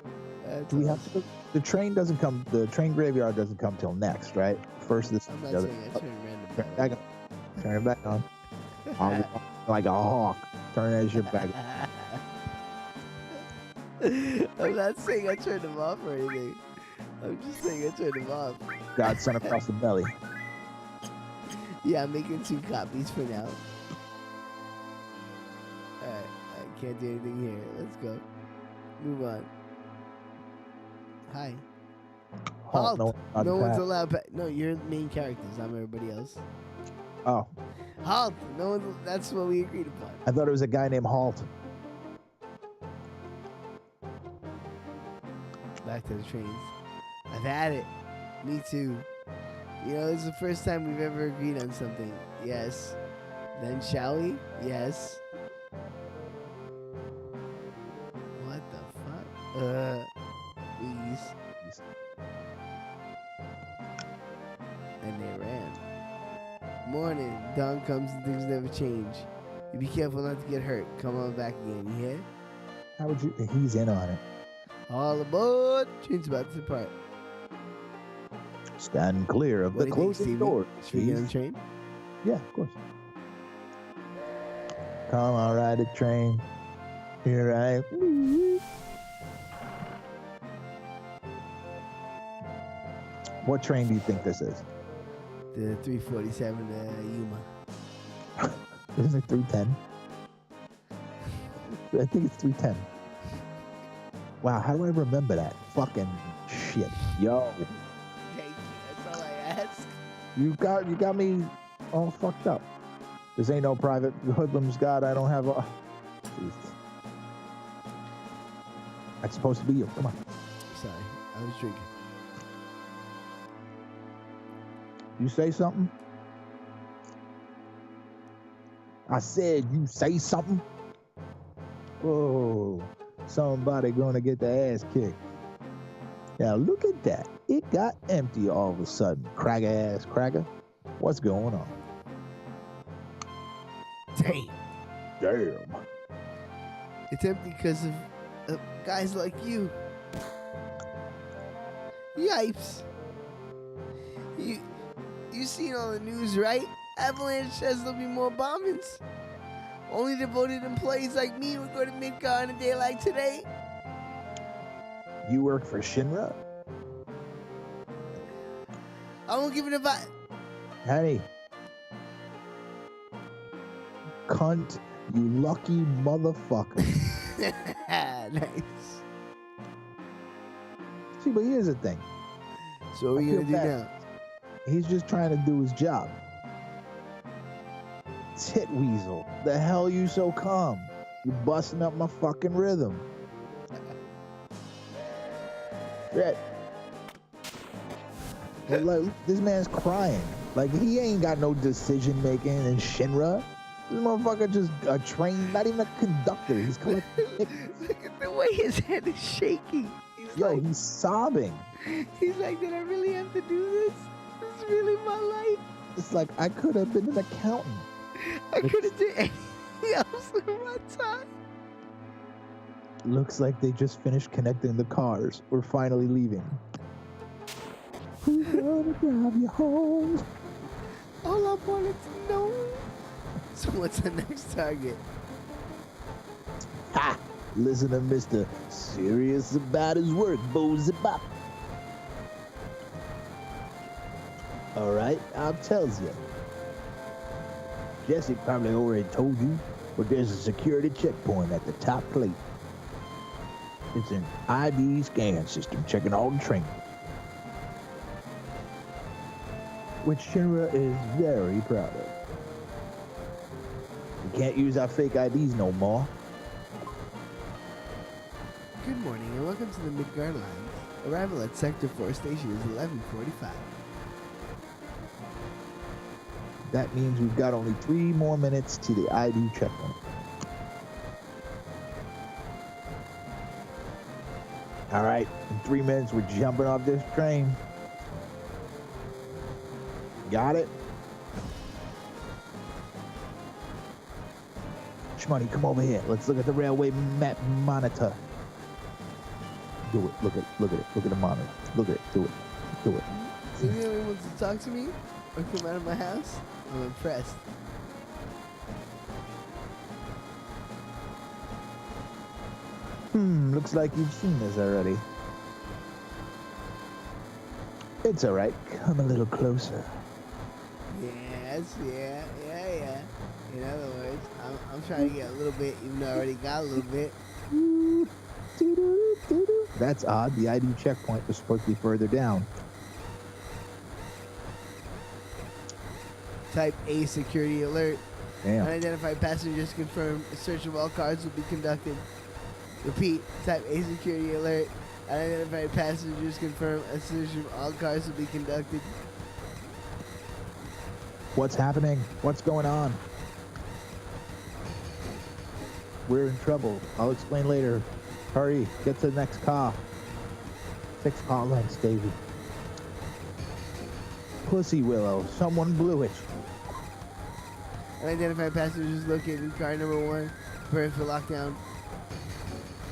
That's Do we have awesome. to? The train doesn't come. The train graveyard doesn't come till next, right? First this. I'm not the other- saying I turned random. Turn it back on. Turn it back on. I'll be like a hawk. Turn that shit back. I'm not saying I turned them off or anything. I'm just saying I turned them off. Godson across the belly. Yeah, I'm making 2 copies for now. Alright, I can't do anything here. Let's go. Move on. Hi. Halt! No, No one's allowed back. No, you're the main characters. I'm everybody else. Oh, Halt! No one. That's what we agreed upon. I thought it was a guy named Halt. Back to the trains. I've had it. Me too. You know, this is the first time we've ever agreed on something. Yes. Then shall we? Yes. What the fuck? Please. And they ran. Morning. Dawn comes and things never change. You be careful not to get hurt. Come on back again. You hear? How would you? He's in on it. All aboard. Train's about to depart. Stand clear of What the do you think, closing Stevie? door. Should we get on the train? Yeah, of course. Come on, ride the train. Here I. What train do you think this is? The 347 Yuma. Isn't it 310? I think it's 310. Wow, how do I remember that? Fucking shit. Yo. Thank you. That's all I ask. You got me all fucked up. This ain't no private hoodlums, God. I don't have a. Jesus. That's supposed to be you. Come on. Sorry, I was drinking. You say something? I said you say something? Whoa. Somebody gonna get their ass kicked. Now look at that. It got empty all of a sudden. Cracker ass cracker. What's going on? Damn. Damn. It's empty because of guys like you. Yipes. You seen all the news, right? Avalanche says there'll be more bombings. Only devoted employees like me would go to Midgar on a day like today. You work for Shinra? I won't give it a vibe. Honey. Cunt, you lucky motherfucker. Nice. See, but here's the thing. So what are I you feel gonna do bad. now? He's just trying to do his job. Tit weasel. The hell you so calm? You busting up my fucking rhythm. Shit. But like, this man's crying. Like, he ain't got no decision making in Shinra. This motherfucker just a train, not even a conductor. He's collecting tickets. Look at the way his head is shaking. He's sobbing. He's like, did I really have to do this? This is really my life. It's like, I could have been an accountant. I could have did anything else with my time. Looks like they just finished connecting the cars. We're finally leaving. Who's gonna drive you home? All I wanted to know. So what's the next target? Ha! Listen to Mr. Serious about his work, Bozebop. All right, I'll tell you. Jesse probably already told you, but there's a security checkpoint at the top plate. It's an ID scan system checking all the trains, which Shinra is very proud of. We can't use our fake IDs no more. Good morning and welcome to the Midgard Line. Arrival at Sector 4 station is 11:45. That means we've got only 3 more minutes to the ID checkpoint. All right, in 3 minutes, we're jumping off this train. Got it? Shmoney, come over here. Let's look at the railway map monitor. Do it. Look at it. Look at the monitor. Look at it. Do it. Is he the only one to talk to me or come out of my house? I'm impressed. Looks like you've seen this already. It's all right. Come a little closer. Yes, yeah. In other words, I'm trying to get a little bit, even though I already got a little bit. That's odd. The ID checkpoint was supposed to be further down. Type A security alert. Damn. Unidentified passengers confirmed. A search of all cars will be conducted. Repeat. Type A security alert. Unidentified passengers confirmed. A search of all cars will be conducted. What's happening? What's going on? We're in trouble. I'll explain later. Hurry, get to the next car. 6 car lengths, Davey. Pussy Willow, someone blew it. Unidentified passengers located in car number 1. Preparing for lockdown.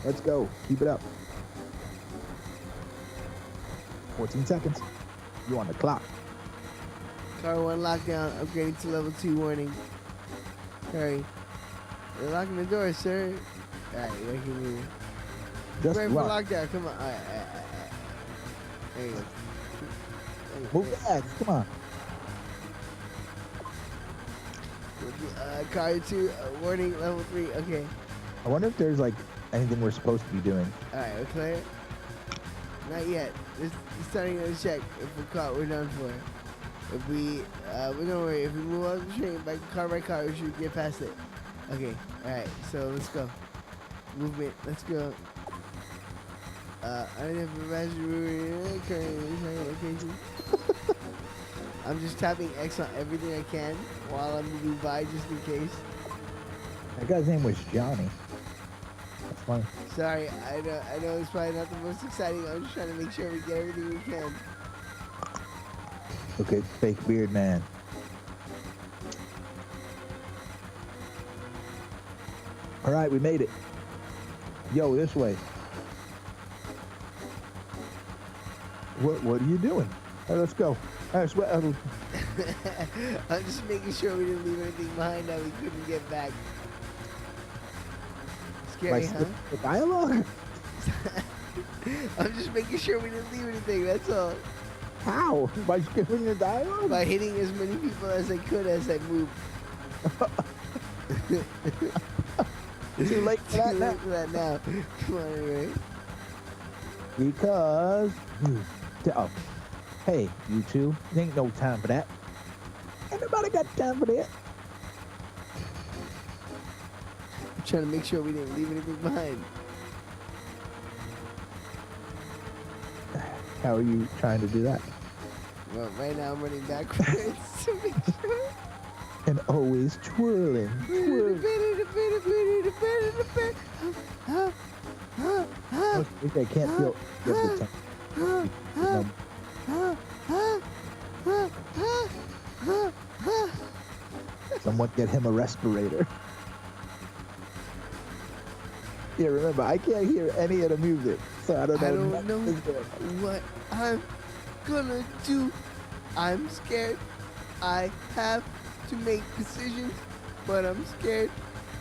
Let's go. Keep it up. 14 seconds. You on the clock. Car 1 lockdown. Upgrading to level 2 warning. Hurry. They're locking the door, sir. Alright, I can move. Just Preparing for run. lockdown. Come on. Alright. There you go. Move back. Come on. Car 2, warning, level 3. Okay. I wonder if there's like anything we're supposed to be doing. Alright, we're clear? Not yet. Just starting to check. If we're caught, we're done for. If we don't worry. If we move on the train by car, we should get past it. Okay. Alright, so let's go. Movement. Let's go. I don't have a passenger current location. I'm just tapping X on everything I can while I'm moving by, just in case. That guy's name was Johnny. That's funny. Sorry, I know it's probably not the most exciting. I'm just trying to make sure we get everything we can. Look at fake beard man. All right, we made it. Yo, this way. What are you doing? All right, let's go. All right, I'm just making sure we didn't leave anything behind that we couldn't get back. Scary, huh? The dialogue? I'm just making sure we didn't leave anything, that's all. How? By skipping the dialogue? By hitting as many people as I could as I moved. Too late for that Too now. late for that now. Come on, anyway. Because... Oh. Hey, you two. There ain't no time for that. Ain't nobody got time for that. I'm trying to make sure we didn't leave anything behind. How are you trying to do that? Well, right now I'm running backwards to make sure. And always twirling. I can't feel the time. Someone get him a respirator. Yeah, remember, I can't hear any of the music, so I don't know. I don't nothing know is going on. what I'm gonna do. I'm scared. I have to make decisions, but I'm scared.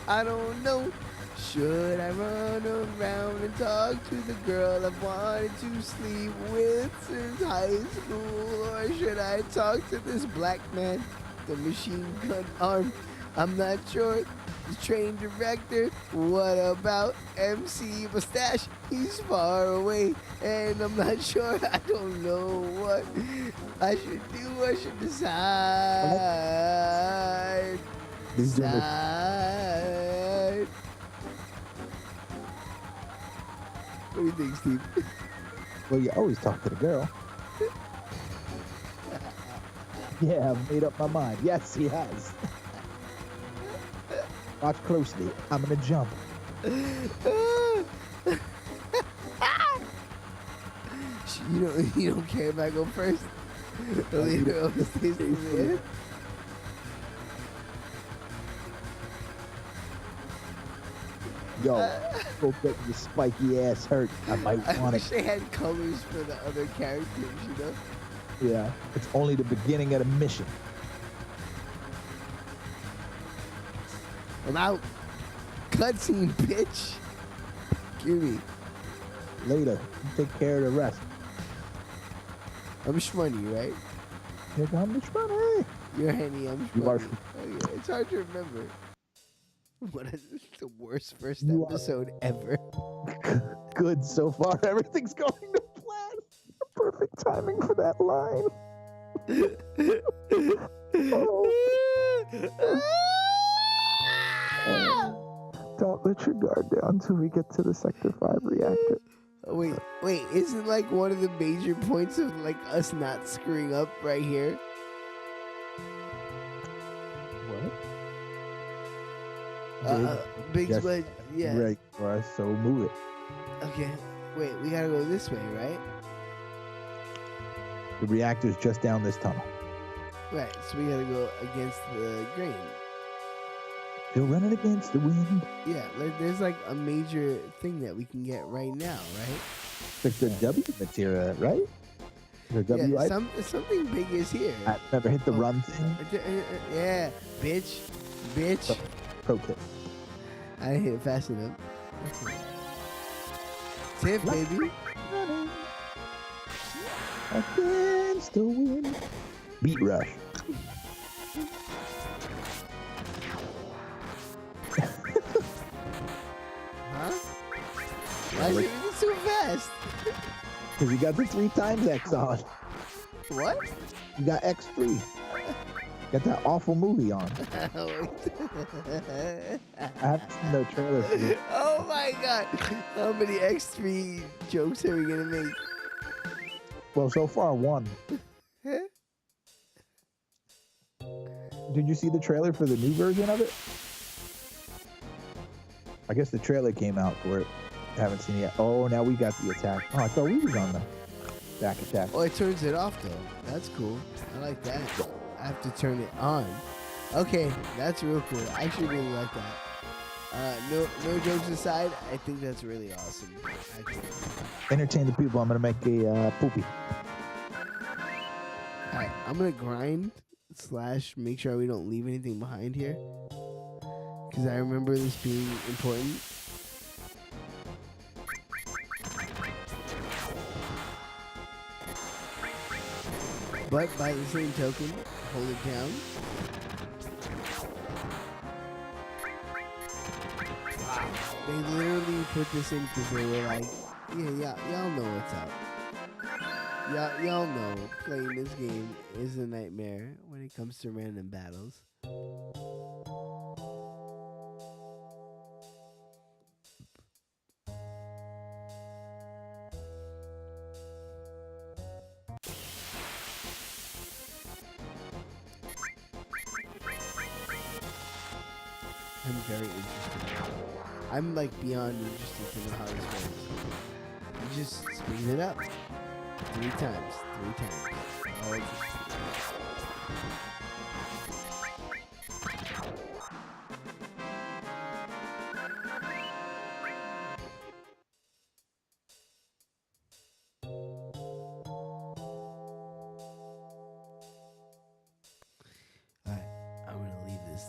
I don't know. Should I run around and talk to the girl I've wanted to sleep with since high school? Or should I talk to this black man, the machine gun arm? I'm not sure. The train director, what about MC Mustache? He's far away, and I'm not sure. I don't know what I should do. I should decide. These are the- Decide. What do you think, Steve? Well, you always talk to the girl. Yeah, I've made up my mind. Yes, he has. Watch closely. I'm gonna jump. You don't care if I go first? The leader of the station there. Yo, go get your spiky ass hurt. I might I want wish it. they had colors for the other characters, you know? Yeah, it's only the beginning of the mission. I'm out. Cutscene, bitch. Give me. Later, you take care of the rest. I'm Shmoney, right? Here comes the money. You're Henny, I'm You are Shmoney. Oh, yeah. It's hard to remember. What is the worst first You are- episode ever? Good so far. Everything's going to plan. Perfect timing for that line. Don't let your guard down until we get to the Sector 5 reactor. Oh, wait, isn't like one of the major points of like us not screwing up right here? What? Big Yes. Spud, yeah. Right, for us, so move it. Okay, wait, we gotta go this way, right? The reactor's just down this tunnel. Right, so we gotta go against the grain. Still running against the wind. Yeah, like, there's like a major thing that we can get right now, right? It's the W material, right? The W Yeah, item? something big is here. I never hit the Oh. run thing. Yeah, bitch. Pro tip. I didn't hit it fast enough. Tip, baby. Running against the wind. Beat rush. Huh? Why is it so fast? Because you got the 3 times X on. What? You got X3. Got that awful movie on. I haven't seen no trailer for it. Oh my god. How many X3 jokes are we gonna make? Well, so far, 1. Did you see the trailer for the new version of it? I guess the trailer came out for it. I haven't seen it yet. Oh, now we got the attack. Oh, I thought we was on the back attack. Oh, it turns it off though. That's cool. I like that. I have to turn it on. Okay, that's real cool. I actually really like that. No jokes aside, I think that's really awesome. Actually. Entertain the people. I'm gonna make a poopy. Alright, I'm gonna grind / make sure we don't leave anything behind here. Because I remember this being important. But by the same token, hold it down. Wow. They literally put this in because they were like, yeah, y'all know what's up. Y'all know playing this game is a nightmare when it comes to random battles. I'm very interested. I'm like beyond interested to know how this works. You just speed it up. 3 times. All interested.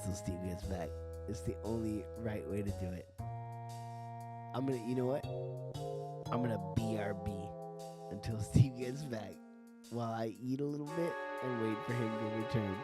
until Steve gets back. It's the only right way to do it. You know what? I'm gonna BRB until Steve gets back while I eat a little bit and wait for him to return.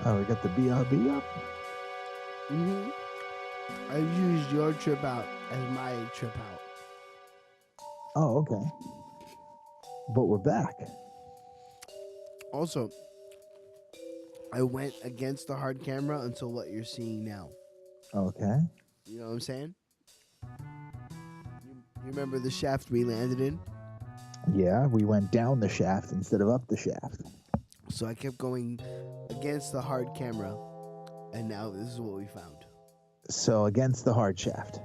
Oh, we got the BRB up? Mm-hmm. I used your trip out as my trip out. Oh, okay. But we're back. Also, I went against the hard camera until what you're seeing now. Okay. You know what I'm saying? You remember the shaft we landed in? Yeah, we went down the shaft instead of up the shaft. So I kept going against the hard camera, and now this is what we found. So against the hard shaft.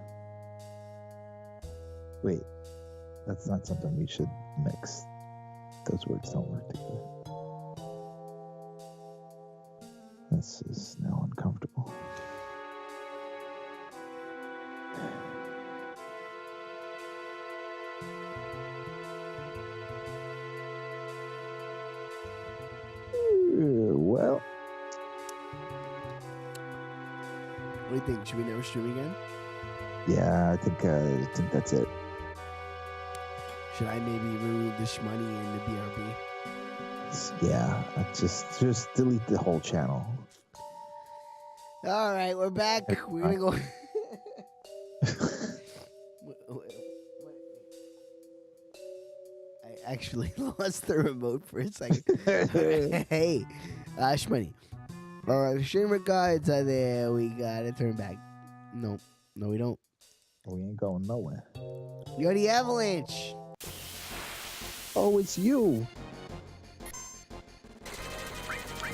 Wait, that's not something we should mix. Those words don't work together. This is now uncomfortable. Well, What do you think? Should we never stream again? yeah, I think that's it. Should I maybe remove the shmoney and the BRB? Yeah, just delete the whole channel. All right, we're back. We're gonna go. I actually lost the remote for a second. Hey, shmoney. All right, streamer guides are there. We gotta turn back. No, we don't. We ain't going nowhere. You're the avalanche. Oh, it's you.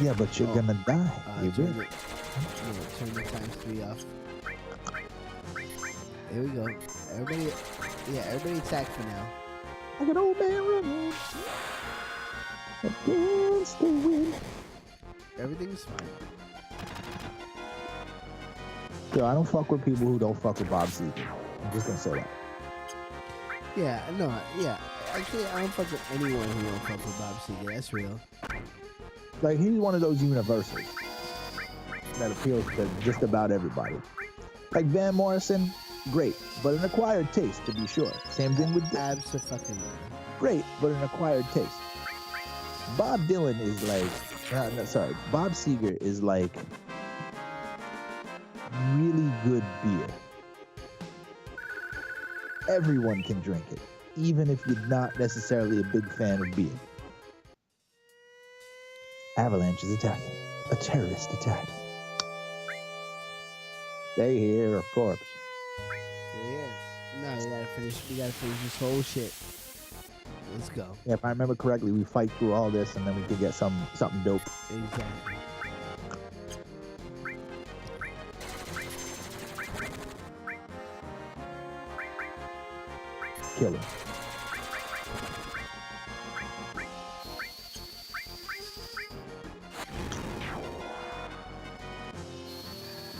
Yeah, but you're gonna die. You will. Turn the times 3 off. There we go. Everybody attack for now. Like an old man running against the wind. Everything's fine. Yo, I don't fuck with people who don't fuck with Bob Seger. I'm just gonna say that. Yeah, no, yeah. Actually, I don't fuck with anyone who don't fuck with Bob Seger. That's real. Like, he's one of those universals that appeals to just about everybody. Like Van Morrison, great, but an acquired taste, to be sure. Same thing with Dylan. Absolutely. Great, but an acquired taste. Bob Dylan is like, Bob Seger is like really good beer. Everyone can drink it, even if you're not necessarily a big fan of beer. Avalanche is attacking. A terrorist attack. They hear a corpse. Yeah. No, we gotta finish this whole shit. Let's go. Yeah, if I remember correctly, we fight through all this and then we could get something dope. Exactly. Kill him.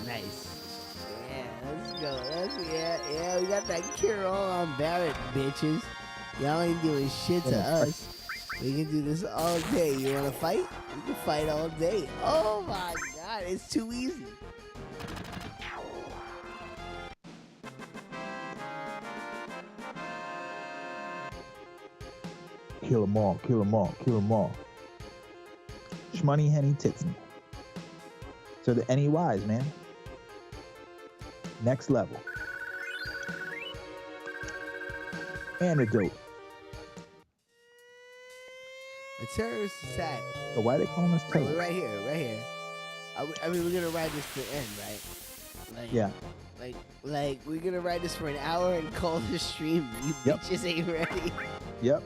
Nice. Yeah, let's go. Yeah, we got that cure all on Barrett, bitches. Y'all ain't doing shit to us. We can do this all day. You wanna fight? We can fight all day. Oh my god, it's too easy. Kill them all, kill them all, kill them all. Shmoney, Henny, Titsney. So the NEYs, man. Next level. Antidote. A terrorist attack. So why are they calling us We're terrorists? right here. I mean, we're gonna ride this to the end, right? Like, Yeah. Like we're gonna ride this for an hour and call the stream. You Yep. bitches ain't ready. Yep.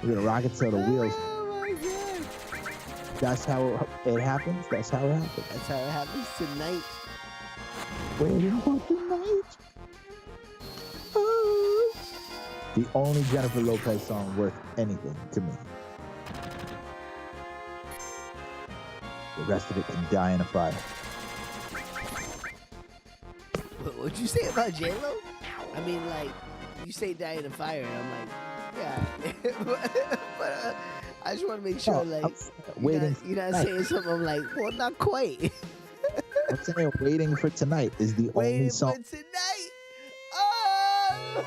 We're gonna rock it till the wheels. Oh my god. That's how it happens. That's how it happens. That's how it happens tonight. Waiting for tonight. Oh. The only Jennifer Lopez song worth anything to me. The rest of it can die in a fire. What'd you say about J-Lo? I mean, like, you say die in a fire, and I'm like, yeah. but I just want to make sure, No, like, you're not saying something. I'm like, well, not quite. I'm saying waiting for tonight is the only Waiting song. for tonight. Oh,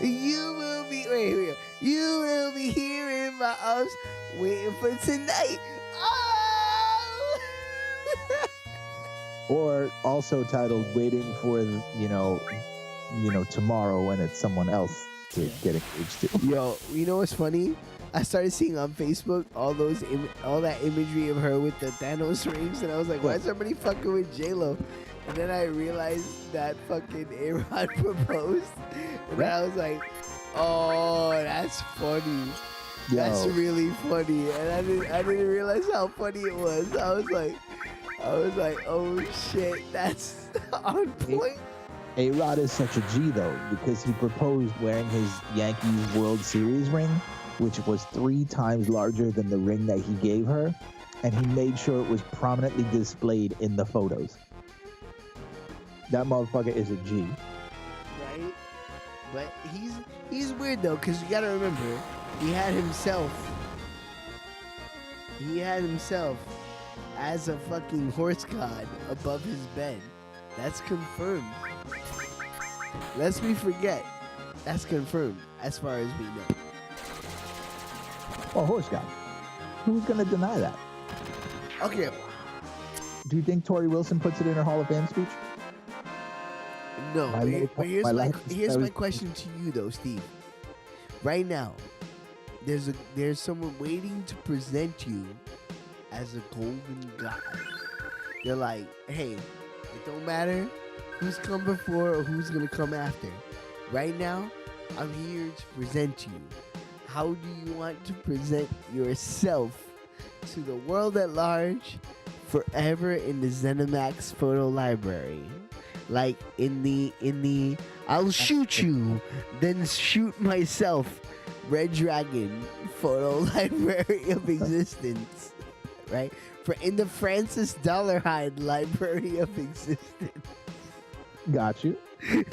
you will be. Wait. You will be hearing my arms waiting for tonight. Oh. Or also titled "Waiting for tomorrow" when it's someone else to get engaged to. Yo, you know what's funny? I started seeing on Facebook all that imagery of her with the Thanos rings, and I was like, why is somebody fucking with J-Lo? And then I realized that fucking A-Rod proposed, and then I was like, oh, that's funny. Yo. That's really funny, and I didn't realize how funny it was. I was like, oh shit, that's on point. A-Rod is such a G though, because he proposed wearing his Yankees World Series ring, which was 3 times larger than the ring that he gave her, and he made sure it was prominently displayed in the photos. That motherfucker is a G. Right? But he's weird though, because you gotta remember, he had himself as a fucking horse god above his bed. That's confirmed. Lest we forget, that's confirmed as far as we know. Well, horse god. Who's gonna deny that? Okay. Do you think Tori Wilson puts it in her Hall of Fame speech? No, but here's my was- question to you though, Steve. Right now, there's someone waiting to present you as a golden god. They're like, hey, it don't matter who's come before or who's gonna come after. Right now, I'm here to present you. How do you want to present yourself to the world at large, forever in the ZeniMax photo library? Like in the I'll shoot you, then shoot myself, Red Dragon photo library of existence, right? For in the Francis Dollarhide library of existence. Got you. You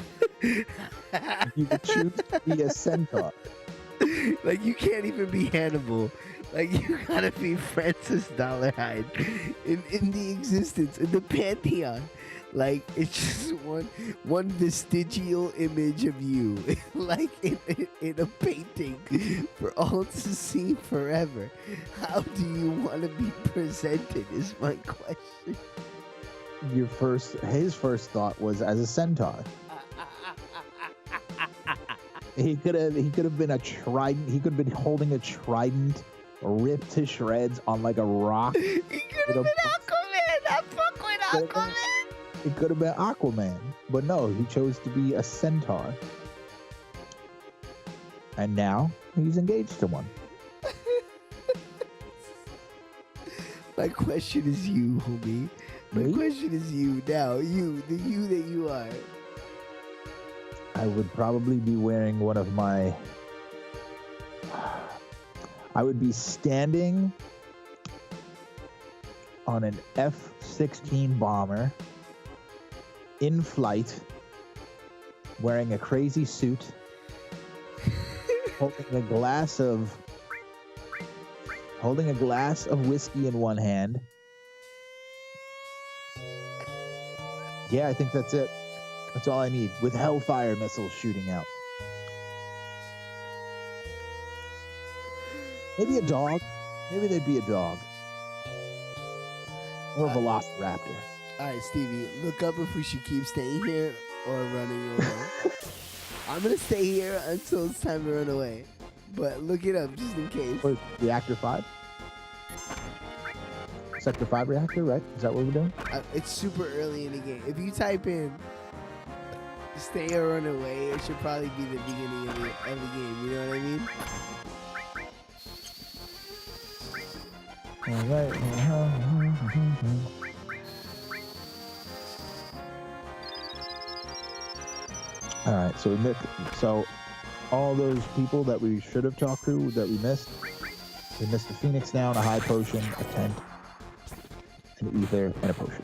could choose to be a centaur. Like you can't even be Hannibal Like you gotta be Francis Dollarhide in the existence, in the pantheon. Like it's just one vestigial image of you, like in a painting for all to see forever. How do you want to be presented? Is my question. His first thought was as a centaur. He could have been a trident. He could have been holding a trident, ripped to shreds on like a rock. He could have been Aquaman. I fuck with Aquaman. He could have been Aquaman, but no, he chose to be a centaur. And now he's engaged to one. My question is you, homie. My Me? question is you now. You, the you that you are. I would probably be wearing one of my... I would be standing on an F-16 bomber in flight, wearing a crazy suit, holding a glass of whiskey in one hand. Yeah, I think that's it. That's all I need, with Hellfire missiles shooting out. Maybe a dog. Maybe there'd be a dog. Or a velociraptor. All right, Stevie, look up if we should keep staying here or running away. I'm going to stay here until it's time to run away. But look it up just in case. Or Reactor 5? Sector 5 reactor, right? Is that what we're doing? It's super early in the game. If you type in stay or run away, it should probably be the beginning of the game. You know what I mean? All right. All right. So all those people that we should have talked to that we missed a Phoenix down, a high potion, a tent, an ether, and a potion.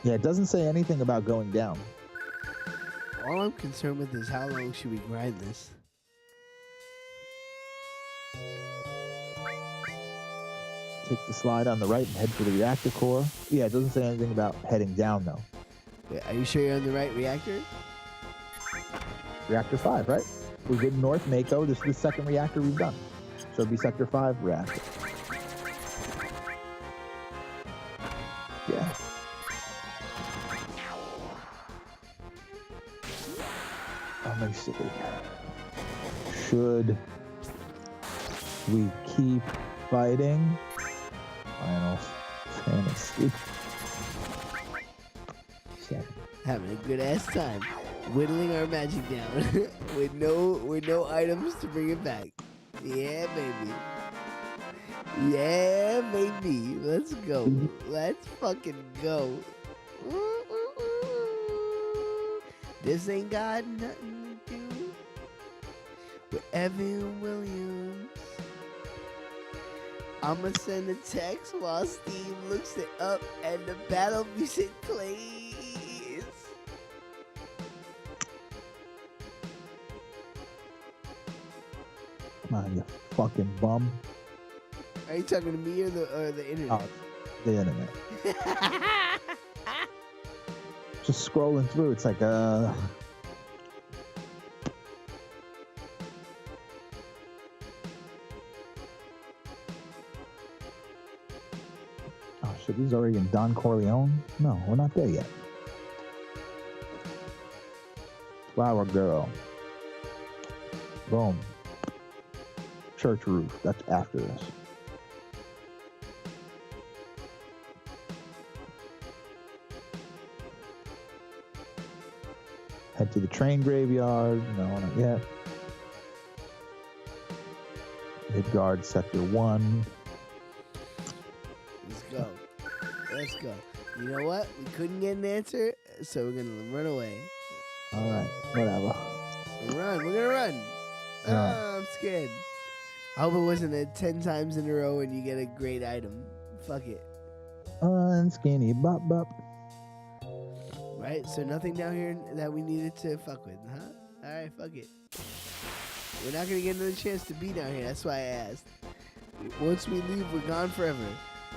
Yeah, it doesn't say anything about going down. All I'm concerned with is how long should we grind this? Take the slide on the right and head for the reactor core. Yeah, it doesn't say anything about heading down, though. Wait, are you sure you're on the right reactor? Reactor 5, right? We did North Mako. This is the second reactor we've done. So it'd be Sector 5 reactor. Yeah. Let me see. Should we keep fighting? Final Fantasy. Having a good ass time, whittling our magic down with no items to bring it back. Yeah, baby. Yeah, baby. Let's go. Let's fucking go. This ain't got nothing to do with Evan Williams. I'ma send a text while Steve looks it up and the battle music plays. Come on, you fucking bum. Are you talking to me or the internet? Oh, the internet. Just scrolling through, it's like Oh shit, he's already in Don Corleone? No, we're not there yet. Flower Girl. Boom. Church roof, that's after this. Head to the train graveyard. No, not yet. Midgard Sector 1. Let's go. Let's go. You know what? We couldn't get an answer, so we're gonna run away. Alright, whatever. We're gonna run. I'm scared. I hope it wasn't a 10 times in a row and you get a great item. Fuck it. Skinny bop bop. right? So nothing down here that we needed to fuck with, huh? All right, fuck it. We're not gonna get another chance to be down here. That's why I asked. Once we leave, we're gone forever.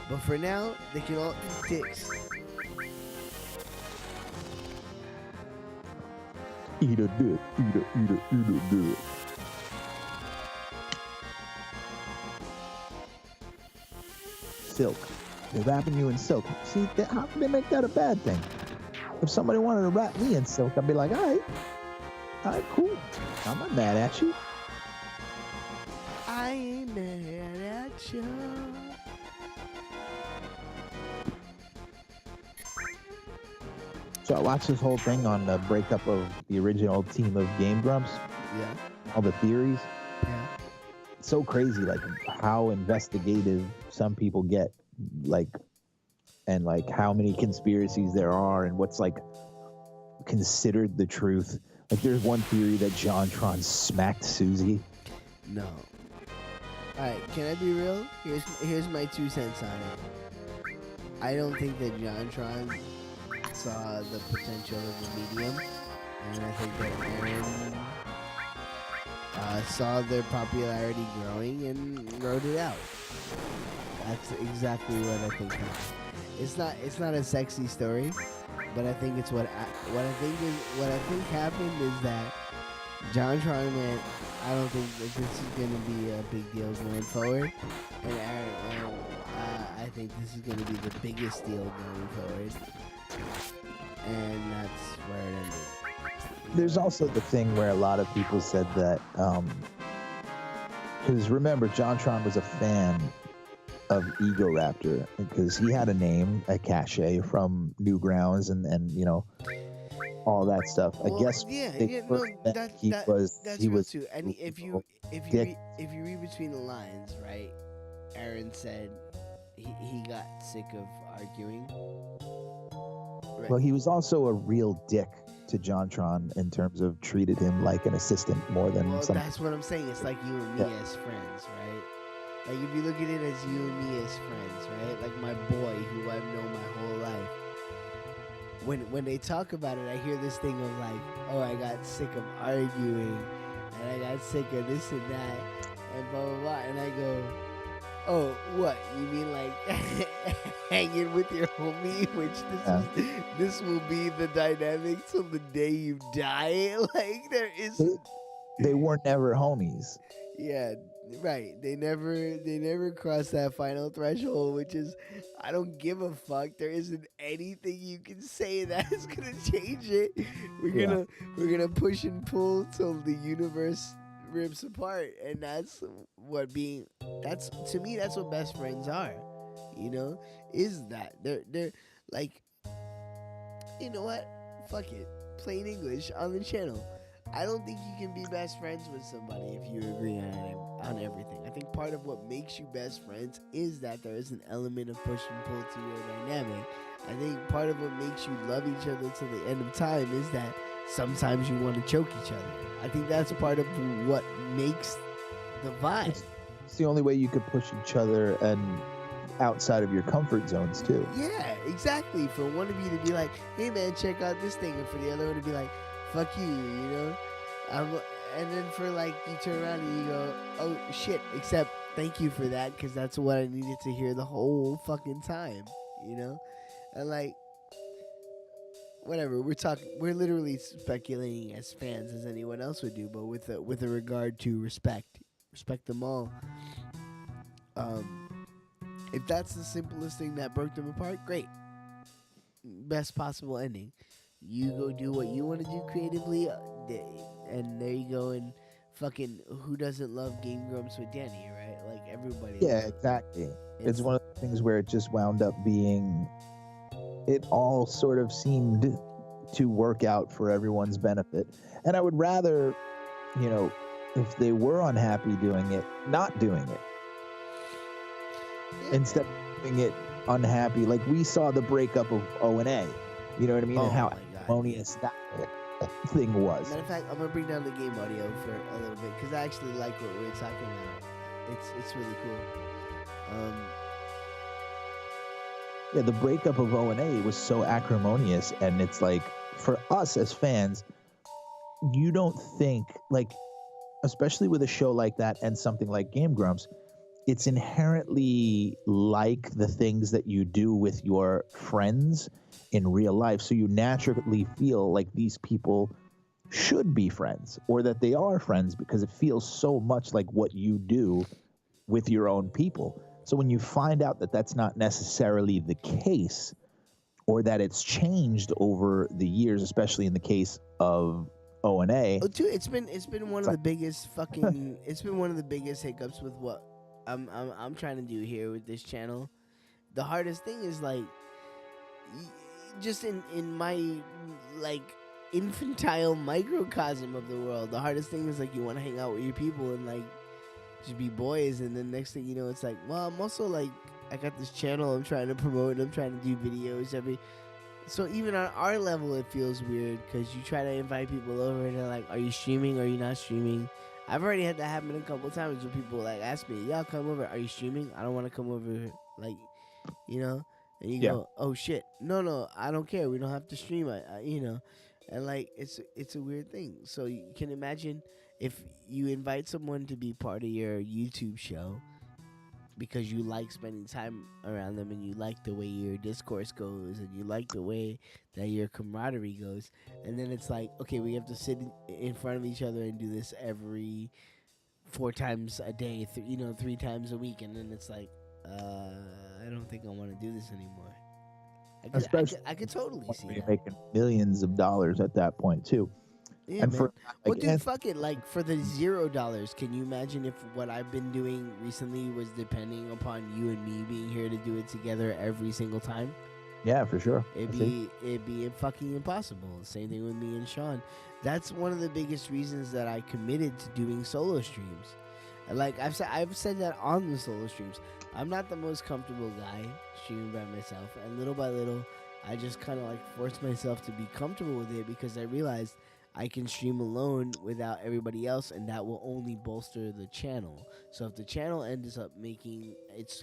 But for now, they can all eat dicks. Eat a dick, eat a dick. Silk. They're wrapping you in silk. See, how can they make that a bad thing? If somebody wanted to wrap me in silk, I'd be like, all right, cool. I'm not mad at you. I ain't mad at you. So I watched this whole thing on the breakup of the original team of Game Grumps. Yeah. All the theories. Yeah. It's so crazy, like how investigative some people get, like, and like how many conspiracies there are, and what's like considered the truth. Like, there's one theory that JonTron smacked Susie. No. Alright, can I be real? Here's my 2 cents on it. I don't think that JonTron saw the potential of the medium, and I think that Aaron saw their popularity growing and wrote it out. That's exactly what I think happened. It's not a sexy story, but I think it's what I think happened is that JonTron went, I don't think that this is going to be a big deal going forward, and Aaron went, I think this is going to be the biggest deal going forward, and that's where it ended. There's also the thing where a lot of people said that, because remember, JonTron was a fan of Egoraptor because he had a name, a cachet from Newgrounds, and you know, all that stuff. Well, I guess that's real too. And if you read between the lines, right? Aaron said he got sick of arguing. Right? Well, he was also a real dick to JonTron in terms of treated him like an assistant more than well, some. That's what I'm saying. It's like you and me as friends, right? Like if you look at it as you and me as friends, right? Like my boy who I've known my whole life. When they talk about it, I hear this thing of like, oh, I got sick of arguing, and I got sick of this and that, and blah blah blah, and I go, oh, what? You mean like hanging with your homie, which this will be the dynamic till the day you die? Like there is. They were never homies. Yeah, right. They never crossed that final threshold, which is, I don't give a fuck. There isn't anything you can say that is gonna change it. We're gonna push and pull till the universe rips apart, and that's to me that's what best friends are. You know, is that they're like, you know what? Fuck it. Plain English on the channel. I don't think you can be best friends with somebody if you agree on everything. I think part of what makes you best friends is that there is an element of push and pull to your dynamic. I think part of what makes you love each other till the end of time is that sometimes you want to choke each other. I think that's part of what makes the vibe. It's the only way you could push each other and outside of your comfort zones too. Yeah, exactly. For one of you to be like, hey man, check out this thing, and for the other one to be like, fuck you, you know? And then for like, you turn around and you go, oh shit, except thank you for that, because that's what I needed to hear the whole fucking time, you know? And like, whatever, we're literally speculating as fans as anyone else would do, but with a regard to respect them all. If that's the simplest thing that broke them apart, great. Best possible ending. You go do what you want to do creatively, and there you go. And fucking, who doesn't love Game Grumps with Danny, right? Like everybody. Yeah, exactly. It's one of the things where it just wound up being, it all sort of seemed to work out for everyone's benefit. And I would rather, you know, if they were unhappy doing it, not doing it. Yeah. Instead of doing it unhappy, like we saw the breakup of O and A. You know what I mean? And how harmonious that thing was. Matter of fact, I'm gonna bring down the game audio for a little bit because I actually like what we're talking about. It's really cool. Yeah, the breakup of O and A was so acrimonious, and it's like for us as fans, you don't think, like, especially with a show like that and something like Game Grumps, it's inherently like the things that you do with your friends in real life. So you naturally feel like these people should be friends, or that they are friends, because it feels so much like what you do with your own people. So when you find out that that's not necessarily the case, or that it's changed over the years, especially in the case of O&A. Oh, dude, it's been one of the biggest fucking it's been one of the biggest hiccups with what I'm trying to do here with this channel. The hardest thing is like just in my like infantile microcosm of the world. The hardest thing is like you want to hang out with your people and like just be boys, and then next thing you know, it's like, well, I'm also like I got this channel I'm trying to promote. I'm trying to do videos every. So even on our level, it feels weird because you try to invite people over and they're like, "Are you streaming? Are you not streaming?" I've already had that happen a couple of times where people like ask me, "Yeah, come over. Are you streaming? I don't want to come over." Like, you know, and you Yeah. go, "Oh shit, no, I don't care. We don't have to stream." And like it's a weird thing. So you can imagine if you invite someone to be part of your YouTube show because you like spending time around them and you like the way your discourse goes and you like the way that your camaraderie goes, and then it's like, okay, we have to sit in front of each other and do this every 4 times a day, 3 times a week, and then it's like, I don't think I want to do this anymore. Especially I could totally see when you're that. making millions of dollars at that point too. Yeah, And man. for Well, like, dude, fuck it. Like for the $0, can you imagine if what I've been doing recently was depending upon you and me being here to do it together every single time? yeah, for sure. It'd be fucking impossible. Same thing with me and Sean. That's one of the biggest reasons that I committed to doing solo streams. Like I've said that on the solo streams. I'm not the most comfortable guy streaming by myself, and little by little, I just kind of like forced myself to be comfortable with it because I realized I can stream alone without everybody else, and that will only bolster the channel. So if the channel ends up making its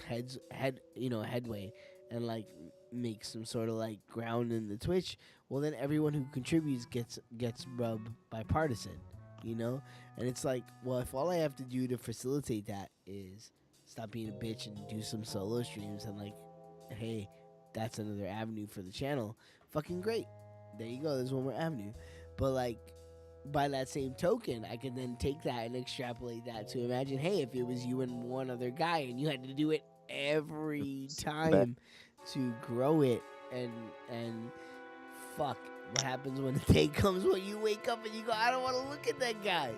headway, and like make some sort of like ground in the Twitch, well then everyone who contributes gets rubbed by partisan, you know? And it's like, well, if all I have to do to facilitate that is stop being a bitch and do some solo streams and like, hey, that's another avenue for the channel. Fucking great. There you go. There's one more avenue. But like by that same token, I can then take that and extrapolate that to imagine, hey, if it was you and one other guy and you had to do it every time to grow it and fuck, what happens when the day comes when you wake up and you go, I don't want to look at that guy.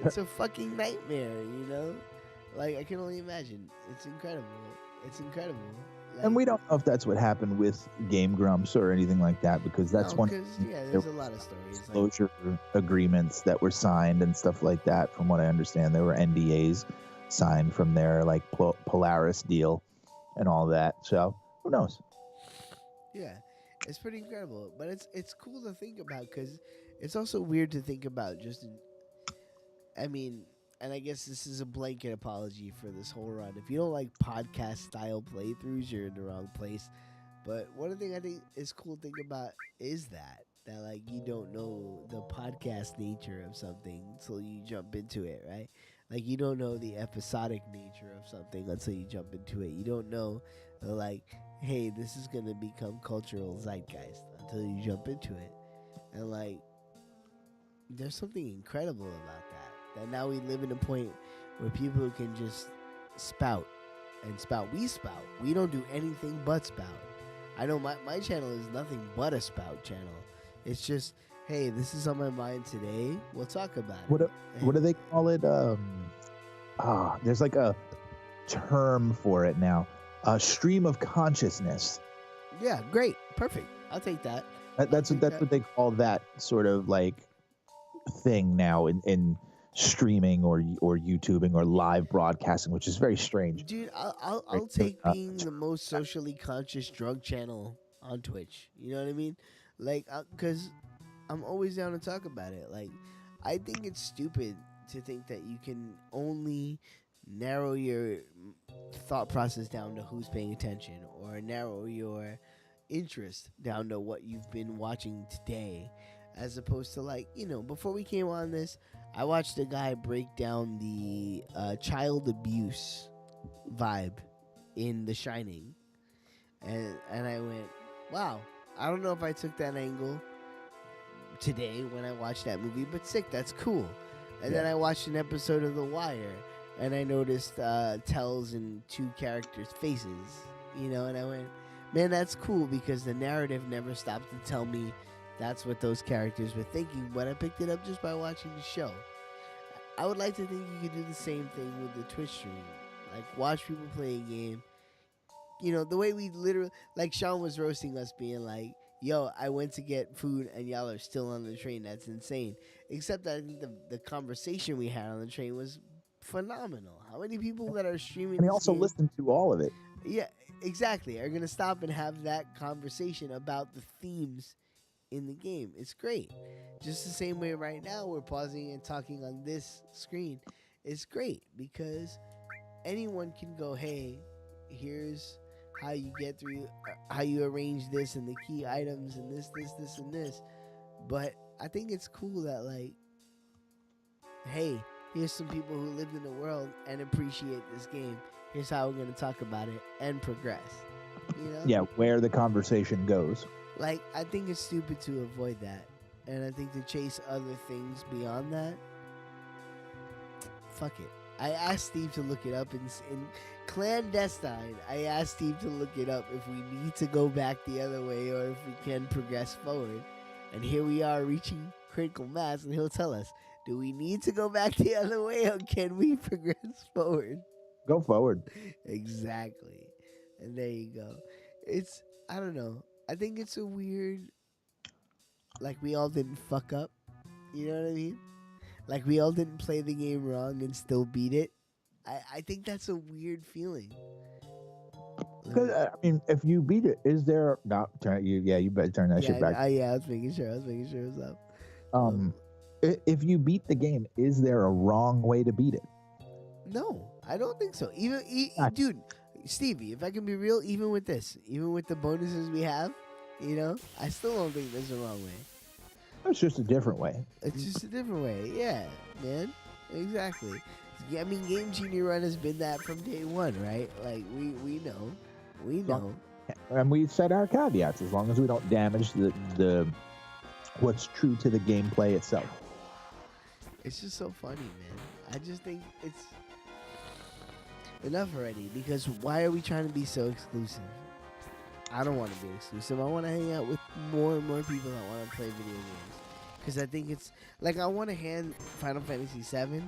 It's a fucking nightmare, you know? Like, I can only imagine. It's incredible. It's incredible. Like, and we don't know if that's what happened with Game Grumps or anything like that, because that's no, one. because yeah, there's a lot of stories. Disclosure agreements that were signed and stuff like that. From what I understand, there were NDAs signed from their like Polaris deal and all that. So who knows? Yeah, it's pretty incredible, but it's cool to think about because it's also weird to think about. I mean, and I guess this is a blanket apology for this whole run. If you don't like podcast style playthroughs, you're in the wrong place. But one thing I think is cool to think about is that like you don't know the podcast nature of something until you jump into it, right? Like you don't know the episodic nature of something until you jump into it. You don't know like, hey, this is gonna become cultural zeitgeist until you jump into it. And like there's something incredible about that. That now we live in a point where people can just spout and spout. We spout. We don't do anything but spout. I know my channel is nothing but a spout channel. It's just, hey, this is on my mind today. We'll talk about it. What do they call it? There's like a term for it now. Stream of consciousness. Yeah, great, perfect. I'll take that. That's what they call that sort of like thing now in streaming or YouTubing or live broadcasting, which is very strange. Dude, I'll take being the most socially conscious drug channel on Twitch. You know what I mean? Like, because I'm always down to talk about it. Like, I think it's stupid to think that you can only narrow your thought process down to who's paying attention, or narrow your interest down to what you've been watching today, as opposed to like before we came on this, I watched a guy break down the child abuse vibe in The Shining, and I went, wow, I don't know if I took that angle today when I watched that movie, but sick, that's cool. And then I watched an episode of The Wire, and I noticed tells in two characters' faces, and I went, man, that's cool because the narrative never stopped to tell me that's what those characters were thinking, but I picked it up just by watching the show. I would like to think you could do the same thing with the Twitch stream. Like, watch people play a game. The way we literally, like Sean was roasting us being like, yo, I went to get food and y'all are still on the train. That's insane. Except that I think the conversation we had on the train was phenomenal. How many people that are streaming And he this also game, listened to all of it. yeah, exactly, are going to stop and have that conversation about the themes in the game. It's great. Just the same way right now we're pausing and talking on this screen. It's great because anyone can go, hey, here's how you get through, how you arrange this and the key items and this, and this. But I think it's cool that, like, hey, here's some people who lived in the world and appreciate this game. Here's how we're going to talk about it and progress. Yeah, where the conversation goes. Like, I think it's stupid to avoid that. And I think to chase other things beyond that, fuck it. I asked Steve to look it up in clandestine. I asked Steve to look it up if we need to go back the other way or if we can progress forward. And here we are reaching critical mass, and he'll tell us, do we need to go back the other way or can we progress forward? Go forward. Exactly. And there you go. I don't know. I think it's a weird, like, we all didn't fuck up. You know what I mean? Like, we all didn't play the game wrong and still beat it. I think that's a weird feeling. Because I mean, if you beat it, is there not? You better turn that shit back. I was making sure. It was up. If you beat the game, is there a wrong way to beat it? No, I don't think so. Dude, Stevie, if I can be real, even with this, even with the bonuses we have, I still don't think there's a wrong way. It's just a different way. It's just a different way. Yeah, man. Exactly. I mean, Game Genie Run has been that from day one, right? Like, we know. We know. And we set our caveats as long as we don't damage the what's true to the gameplay itself. It's just so funny, man. I just think it's enough already, because why are we trying to be so exclusive? I don't want to be exclusive. I want to hang out with more and more people that want to play video games. Because I think it's, like, I want to hand Final Fantasy VII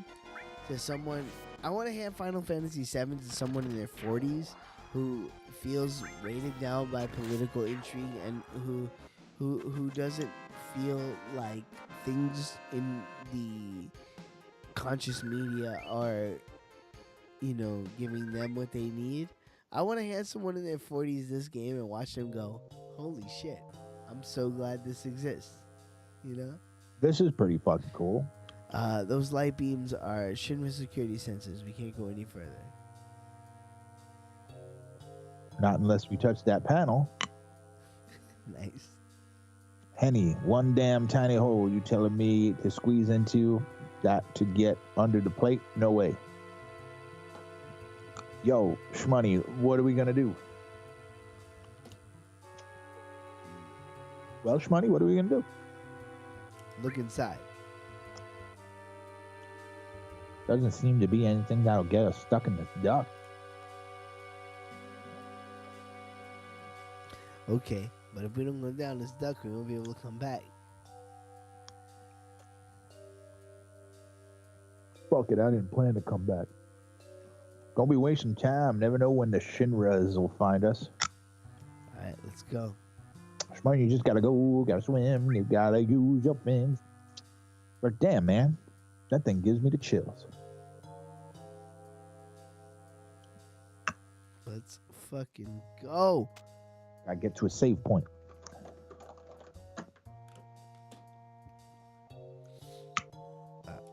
to someone. I want to hand Final Fantasy VII to someone in their 40s who feels weighted down by political intrigue and who doesn't feel like things in the conscious media are, giving them what they need. I want to hand someone in their 40s this game and watch them go, holy shit, I'm so glad this exists. This is pretty fucking cool. Those light beams are Shinra security sensors. We can't go any further. Not unless we touch that panel. Nice. Henny, one damn tiny hole you telling me to squeeze into that to get under the plate? No way. Yo, Shmoney, what are we going to do? Well, Shmoney, what are we going to do? Look inside. Doesn't seem to be anything that'll get us stuck in this duck. Okay, but if we don't go down this duck, we won't be able to come back. Fuck it, I didn't plan to come back. Gonna be wasting time. Never know when the Shinras will find us. Alright, let's go. Shmoney, you just gotta go, gotta swim, you gotta use your fins. But damn, man, that thing gives me the chills. Let's fucking go. I get to a save point.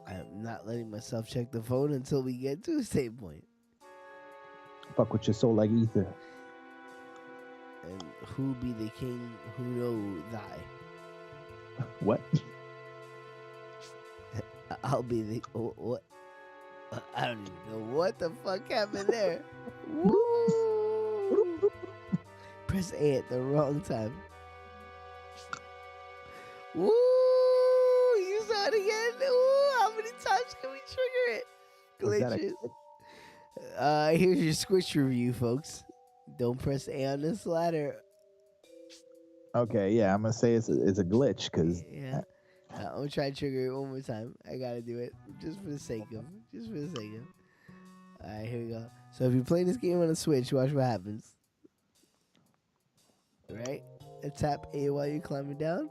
I'm not letting myself check the phone until we get to a save point. Fuck with your soul like ether. And who be the king who know thy? What? I'll be the what? I don't even know what the fuck happened there. Woo! Press A at the wrong time. Woo! You saw it again. Ooh, how many times can we trigger it? Was that a Glitches. Here's your Squish review, folks. Don't press A on this ladder. Okay, yeah, I'm gonna say it's a glitch because Yeah. I'm gonna try to trigger it one more time. I gotta do it just for the sake of. All right, here we go. So if you're playing this game on a Switch, watch what happens. Right? Tap A while you're climbing down.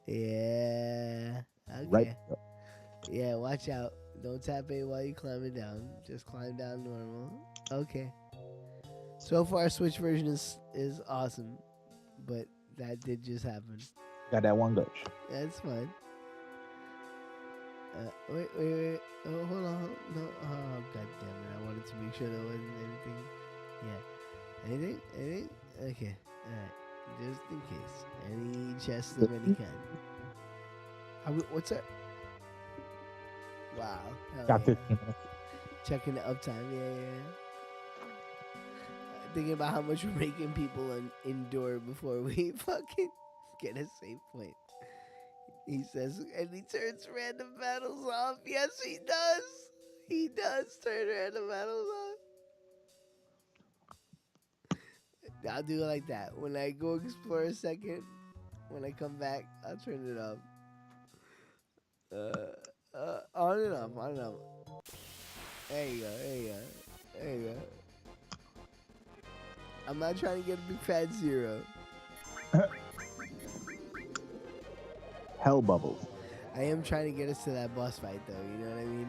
Yeah. Okay. right. Yeah, watch out. Don't tap A while you're climbing down. Just climb down normal. Okay. So far, Switch version is awesome, but that did just happen. Got that one glitch. That's fine. Wait. Oh, hold on. No. Oh, god damn it. I wanted to make sure there wasn't anything. Yeah. Anything? Okay. Alright. Just in case. Any chest of any kind. What's that? Wow. Got Yeah. 15 minutes. Checking the uptime. Yeah. Thinking about how much we're making people endure before we fucking get a save point. He says, and he turns random battles off. Yes, he does. He does turn random battles off. I'll do it like that. When I go explore a second, when I come back, I'll turn it off. On and off. There you go. I'm not trying to get a big fat zero. Hell bubbles. I am trying to get us to that boss fight, though. You know what I mean?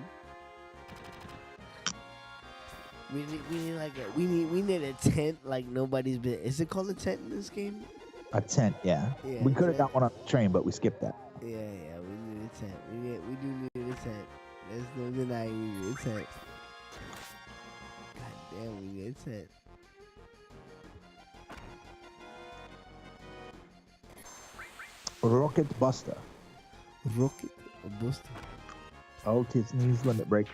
We need a tent like nobody's been. Is it called a tent in this game? A tent, yeah. Yeah, We could have tent. got one on the train, but we skipped that. Yeah. We need a tent. We do need a tent. There's no denying we need a tent. God damn, we need a tent. Rocket Buster. Rocket Buster. Oh, his knees limit break.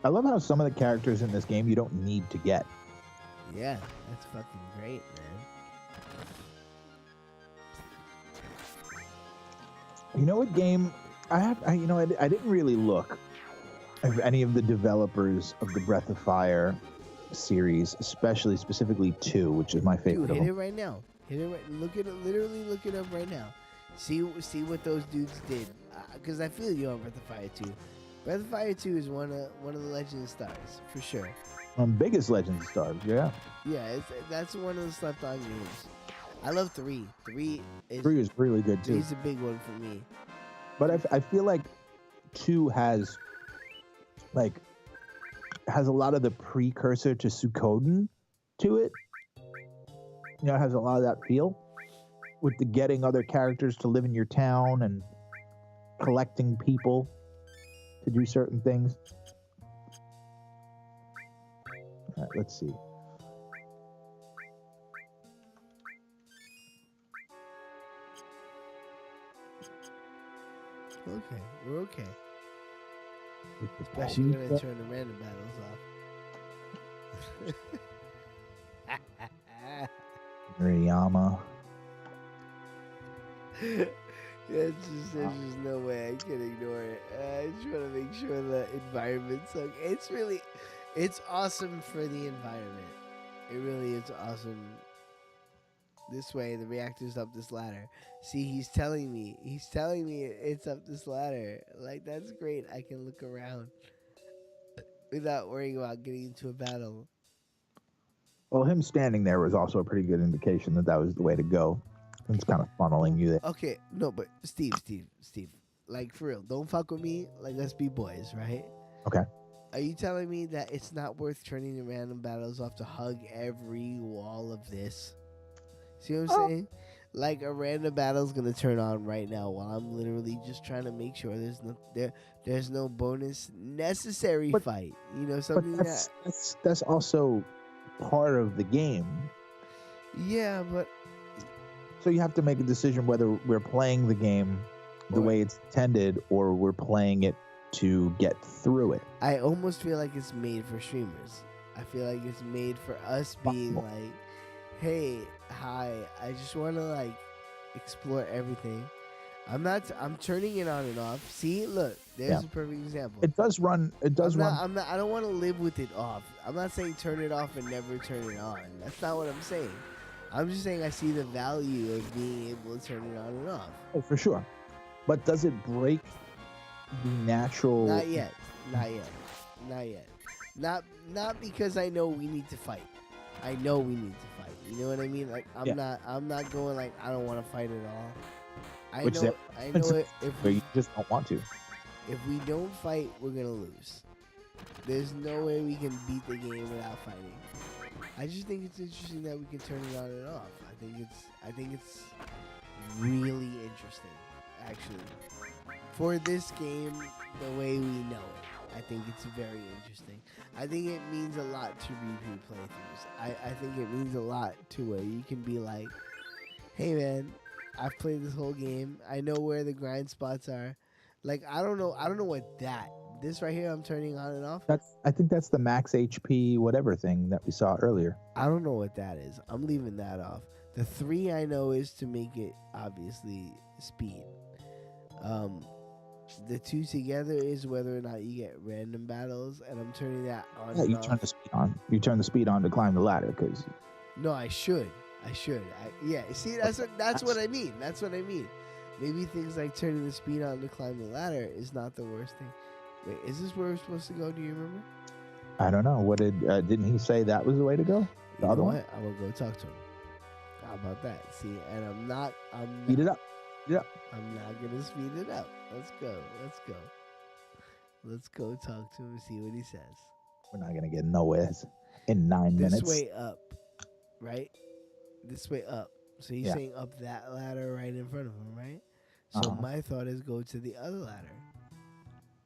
I love how some of the characters in this game you don't need to get. Yeah, that's fucking great, man. You know what game I didn't really look at any of the developers of the Breath of Fire series, specifically 2, which is my favorite. Dude, hit it right now. Look at it. Literally look it up right now. See what those dudes did. Because I feel you on Breath of Fire 2. Breath of Fire 2 is one of the Legend Stars for sure. Biggest Legend Stars, yeah. Yeah, that's one of the slept on games. I love 3. 3 is 3 is really good too. 3's a big one for me. But I feel like 2 has a lot of the precursor to Suikoden to it. You know, it has a lot of that feel with the getting other characters to live in your town and collecting people to do certain things. All right, let's see. Okay, we're okay. With the Especially when I pizza. turn the random battles off. Murayama. There's just no way I can ignore it. I just want to make sure the environment's okay. It's awesome for the environment. It really is awesome. This way, the reactor's up this ladder. See, he's telling me it's up this ladder. Like, that's great. I can look around without worrying about getting into a battle. Well, him standing there was also a pretty good indication that was the way to go. It's kind of funneling you there. Okay, no, but Steve, like, for real, don't fuck with me. Like, let's be boys, right? Okay. Are you telling me that it's not worth turning the random battles off to hug every wall of this? See what I'm saying? Like a random battle's gonna turn on right now while I'm literally just trying to make sure there's no bonus necessary But- fight. You know, But something that that's also part of the game. yeah, but So you have to make a decision whether we're playing the game the Or- way it's intended or we're playing it to get through it. I almost feel like it's made for streamers. I feel like it's made for us being Possible. like, hey, hi, I just want to like explore everything. I'm turning it on and off. See, look, there's Yeah. a perfect example. It does run. It does run. I don't want to live with it off. I'm not saying turn it off and never turn it on. That's not what I'm saying. I'm just saying I see the value of being able to turn it on and off. Oh, for sure. But does it break the natural? Not yet. Not yet. Not yet. Not because I know we need to fight. I know we need to fight. You know what I mean? Like I'm not going like I don't want to fight at all. I Which know it, But if you just don't want to. if we don't fight, we're gonna lose. There's no way we can beat the game without fighting. I just think it's interesting that we can turn it on and off. I think it's really interesting, actually. For this game, the way we know it, I think it's very interesting. I think it means a lot to repeat playthroughs. I think it means a lot to where you can be like, hey man, I've played this whole game. I know where the grind spots are. Like I don't know what this right here I'm turning on and off. I think that's the max HP whatever thing that we saw earlier. I don't know what that is. I'm leaving that off. The 3 I know is to make it obviously speed. The 2 together is whether or not you get random battles, and I'm turning that on. Yeah, and you off. turn the speed on. You turn the speed on to climb the ladder because. No, I should. Yeah. See, that's what I mean. That's what I mean. Maybe things like turning the speed on to climb the ladder is not the worst thing. Wait, is this where we're supposed to go? Do you remember? I don't know. What didn't he say that was the way to go? You know other one? what? I'm gonna go talk to him. How about that? See, and I'm not. Speed it up. I'm not gonna speed it up. Let's go. Let's go talk to him and see what he says. We're not gonna get nowhere in 9 This minutes. way up, right? This way up. So he's saying up that ladder right in front of him, right? So my thought is go to the other ladder.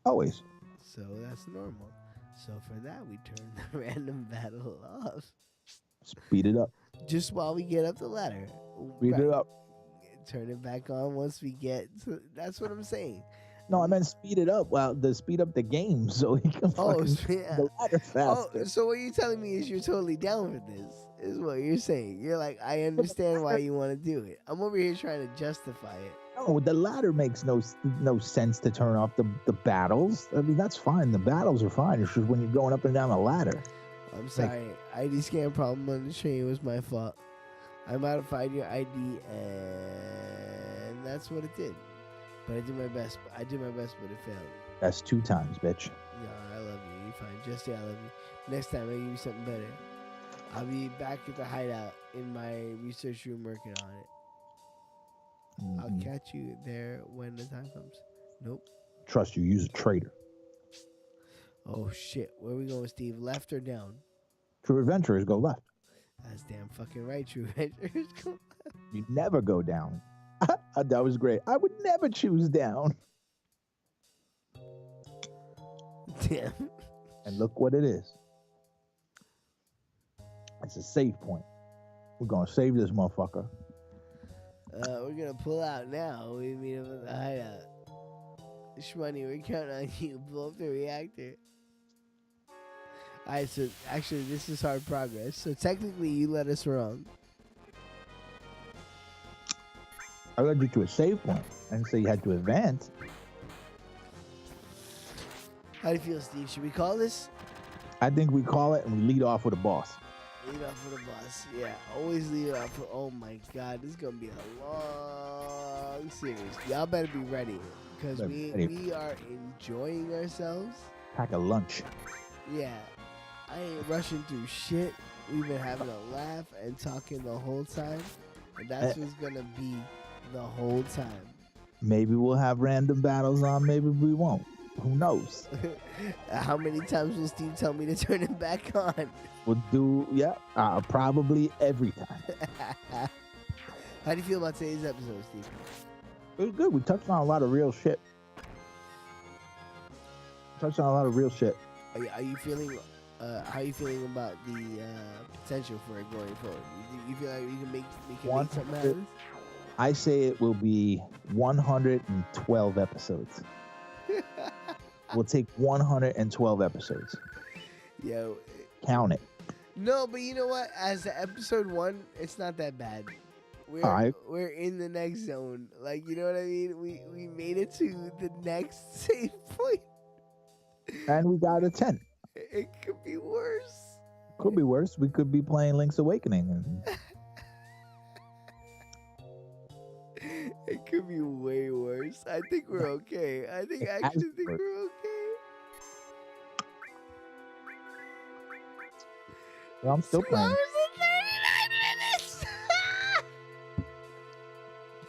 Always. So that's normal. So for that, we turn the random battle off. Speed it up. Just while we get up the ladder. Speed it up. Turn it back on once we get to... That's what I'm saying. No, I meant speed it up. Well, to speed up the game so he can fucking yeah. the ladder faster. Oh, so what you're telling me is you're totally down for this, is what you're saying. You're like, I understand why you want to do it. I'm over here trying to justify it. No, the ladder makes no sense to turn off the battles. I mean, that's fine. The battles are fine. It's just when you're going up and down the ladder. I'm sorry. ID scan problem on the train was my fault. I modified your ID, and that's what it did. But I did my best. But it failed. That's 2 times, bitch. No, I love you. You're fine. Jesse, I love you. Next time, I'll give you something better. I'll be back at the hideout in my research room working on it. I'll catch you there when the time comes. Nope. Trust you. Use a traitor. Oh, shit. Where we going, Steve? Left or down? True adventurers go left. That's damn fucking right, True Adventurers. You never go down. That was great. I would never choose down. Damn. And look what it is. It's a save point. We're going to save this motherfucker. We're going to pull out now. We meet up at the hideout. Shmoney, we're counting on you. Blow up the reactor. Alright, so actually this is hard progress. So technically you led us wrong. I led you to a save point. I didn't say you had to advance. How do you feel, Steve? Should we call this? I think we call it and we lead off with a boss. Lead off with a boss. Yeah, always lead off with, oh my god, this is going to be a long series. Y'all better be ready. Because we are enjoying ourselves. Pack a lunch. Yeah. I ain't rushing through shit. We've been having a laugh and talking the whole time. And that's what's going to be the whole time. Maybe we'll have random battles on. Maybe we won't. Who knows? How many times will Steve tell me to turn it back on? We'll do, probably every time. How do you feel about today's episode, Steve? It was good. We touched on a lot of real shit. Are you feeling? How are you feeling about the potential for it going forward? You feel like we can make something out of this? I say it will be 112 episodes. We'll take 112 episodes. Yo, count it. No, but you know what? As the episode 1, it's not that bad. We're in the next zone. Like, you know what I mean? We made it to the next safe point. And we got a 10. It could be worse. Could be worse. We could be playing Link's Awakening. It could be way worse. I think we're okay. I actually think we're okay. Well, I'm still 2 playing. hours and 39 minutes.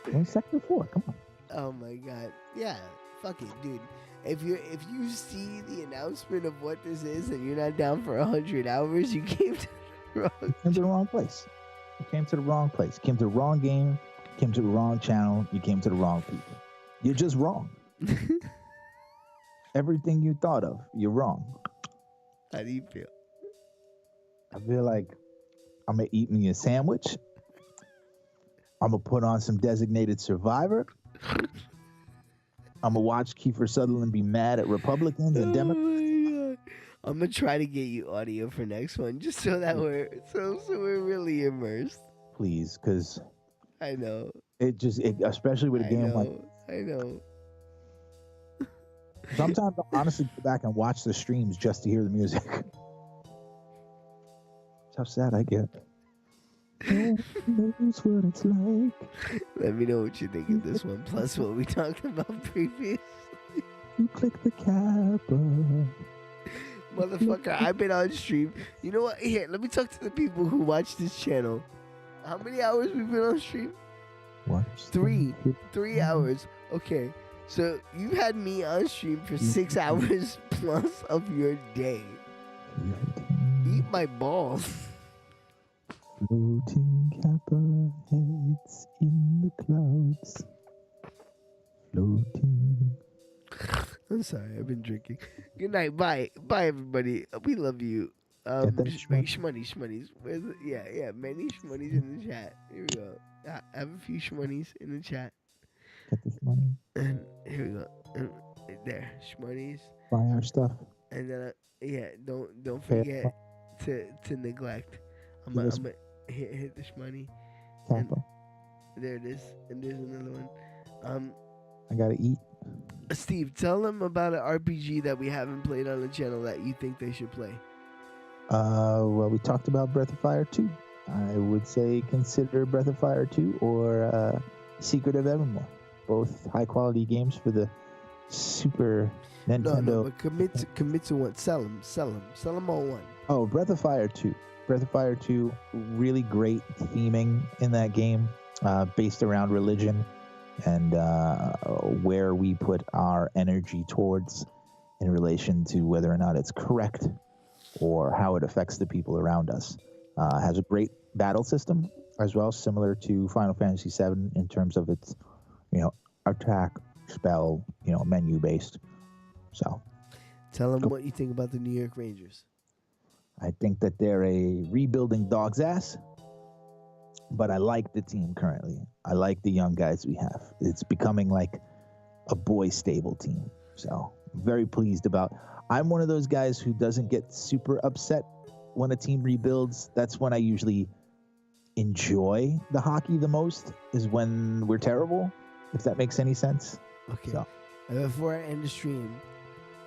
We're in Sector 4. Come on. Oh my god. Yeah. Fuck it, dude. If you see the announcement of what this is and you're not down for 100 hours, you came to the wrong place. You came to the wrong place. You came to the wrong game. You came to the wrong channel. You came to the wrong people. You're just wrong. Everything you thought of, you're wrong. How do you feel? I feel like I'm going to eat me a sandwich. I'm going to put on some Designated Survivor. I'm going to watch Kiefer Sutherland be mad at Republicans and Democrats. I'm going to try to get you audio for next one just so that we're really immersed. Please, because I know. Especially with a game like I know. Sometimes I'll honestly go back and watch the streams just to hear the music. That's how sad I get. Knows what it's like. Let me know what you think of this one, plus what we talked about previously. You click the kappa. Motherfucker, I've been on stream. You know what? Here, let me talk to the people who watch this channel. How many hours we've been on stream? What? 3 hours. Okay, so you had me on stream for 6 hours plus of your day. Eat my balls. Floating kappa heads in the clouds. Floating. I'm sorry, I've been drinking. Good night. Bye, everybody. We love you. Shmonnies. Where's it? Yeah. Many shmonnies in the chat. Here we go. I have a few shmonnies in the chat. Get this money. And here we go. And there, shmonnies. Buy our stuff. And then don't forget to neglect. I'm gonna hit the shmoney. There it is. And there's another one. I gotta eat. Steve, tell them about an RPG that we haven't played on the channel that you think they should play. Well, we talked about Breath of Fire 2. I would say consider Breath of Fire 2 or Secret of Evermore. Both high-quality games for the Super Nintendo. No, but commit to one. Sell them all one. Oh, Breath of Fire 2. Breath of Fire 2, really great theming in that game, based around religion and where we put our energy towards in relation to whether or not it's correct or how it affects the people around us. Has a great battle system as well, similar to Final Fantasy VII in terms of its, attack, spell, menu based. So, tell them what you think about the New York Rangers. I think that they're a rebuilding dog's ass, but I like the team currently. I like the young guys we have. It's becoming like a boy stable team. So, very pleased about. I'm one of those guys who doesn't get super upset when a team rebuilds. That's when I usually enjoy the hockey the most, is when we're terrible, if that makes any sense. Okay. So. Before I end the stream,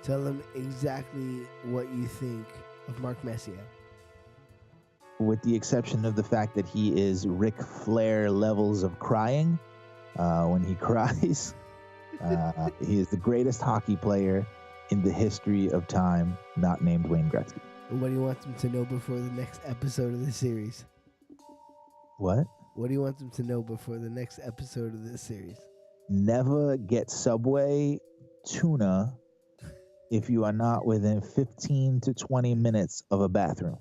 tell them exactly what you think of Mark Messier. With the exception of the fact that he is Ric Flair levels of crying when he cries. He is the greatest hockey player in the history of time, not named Wayne Gretzky. And what do you want them to know before the next episode of the series? What? What do you want them to know before the next episode of this series? Never get Subway tuna if you are not within 15 to 20 minutes of a bathroom.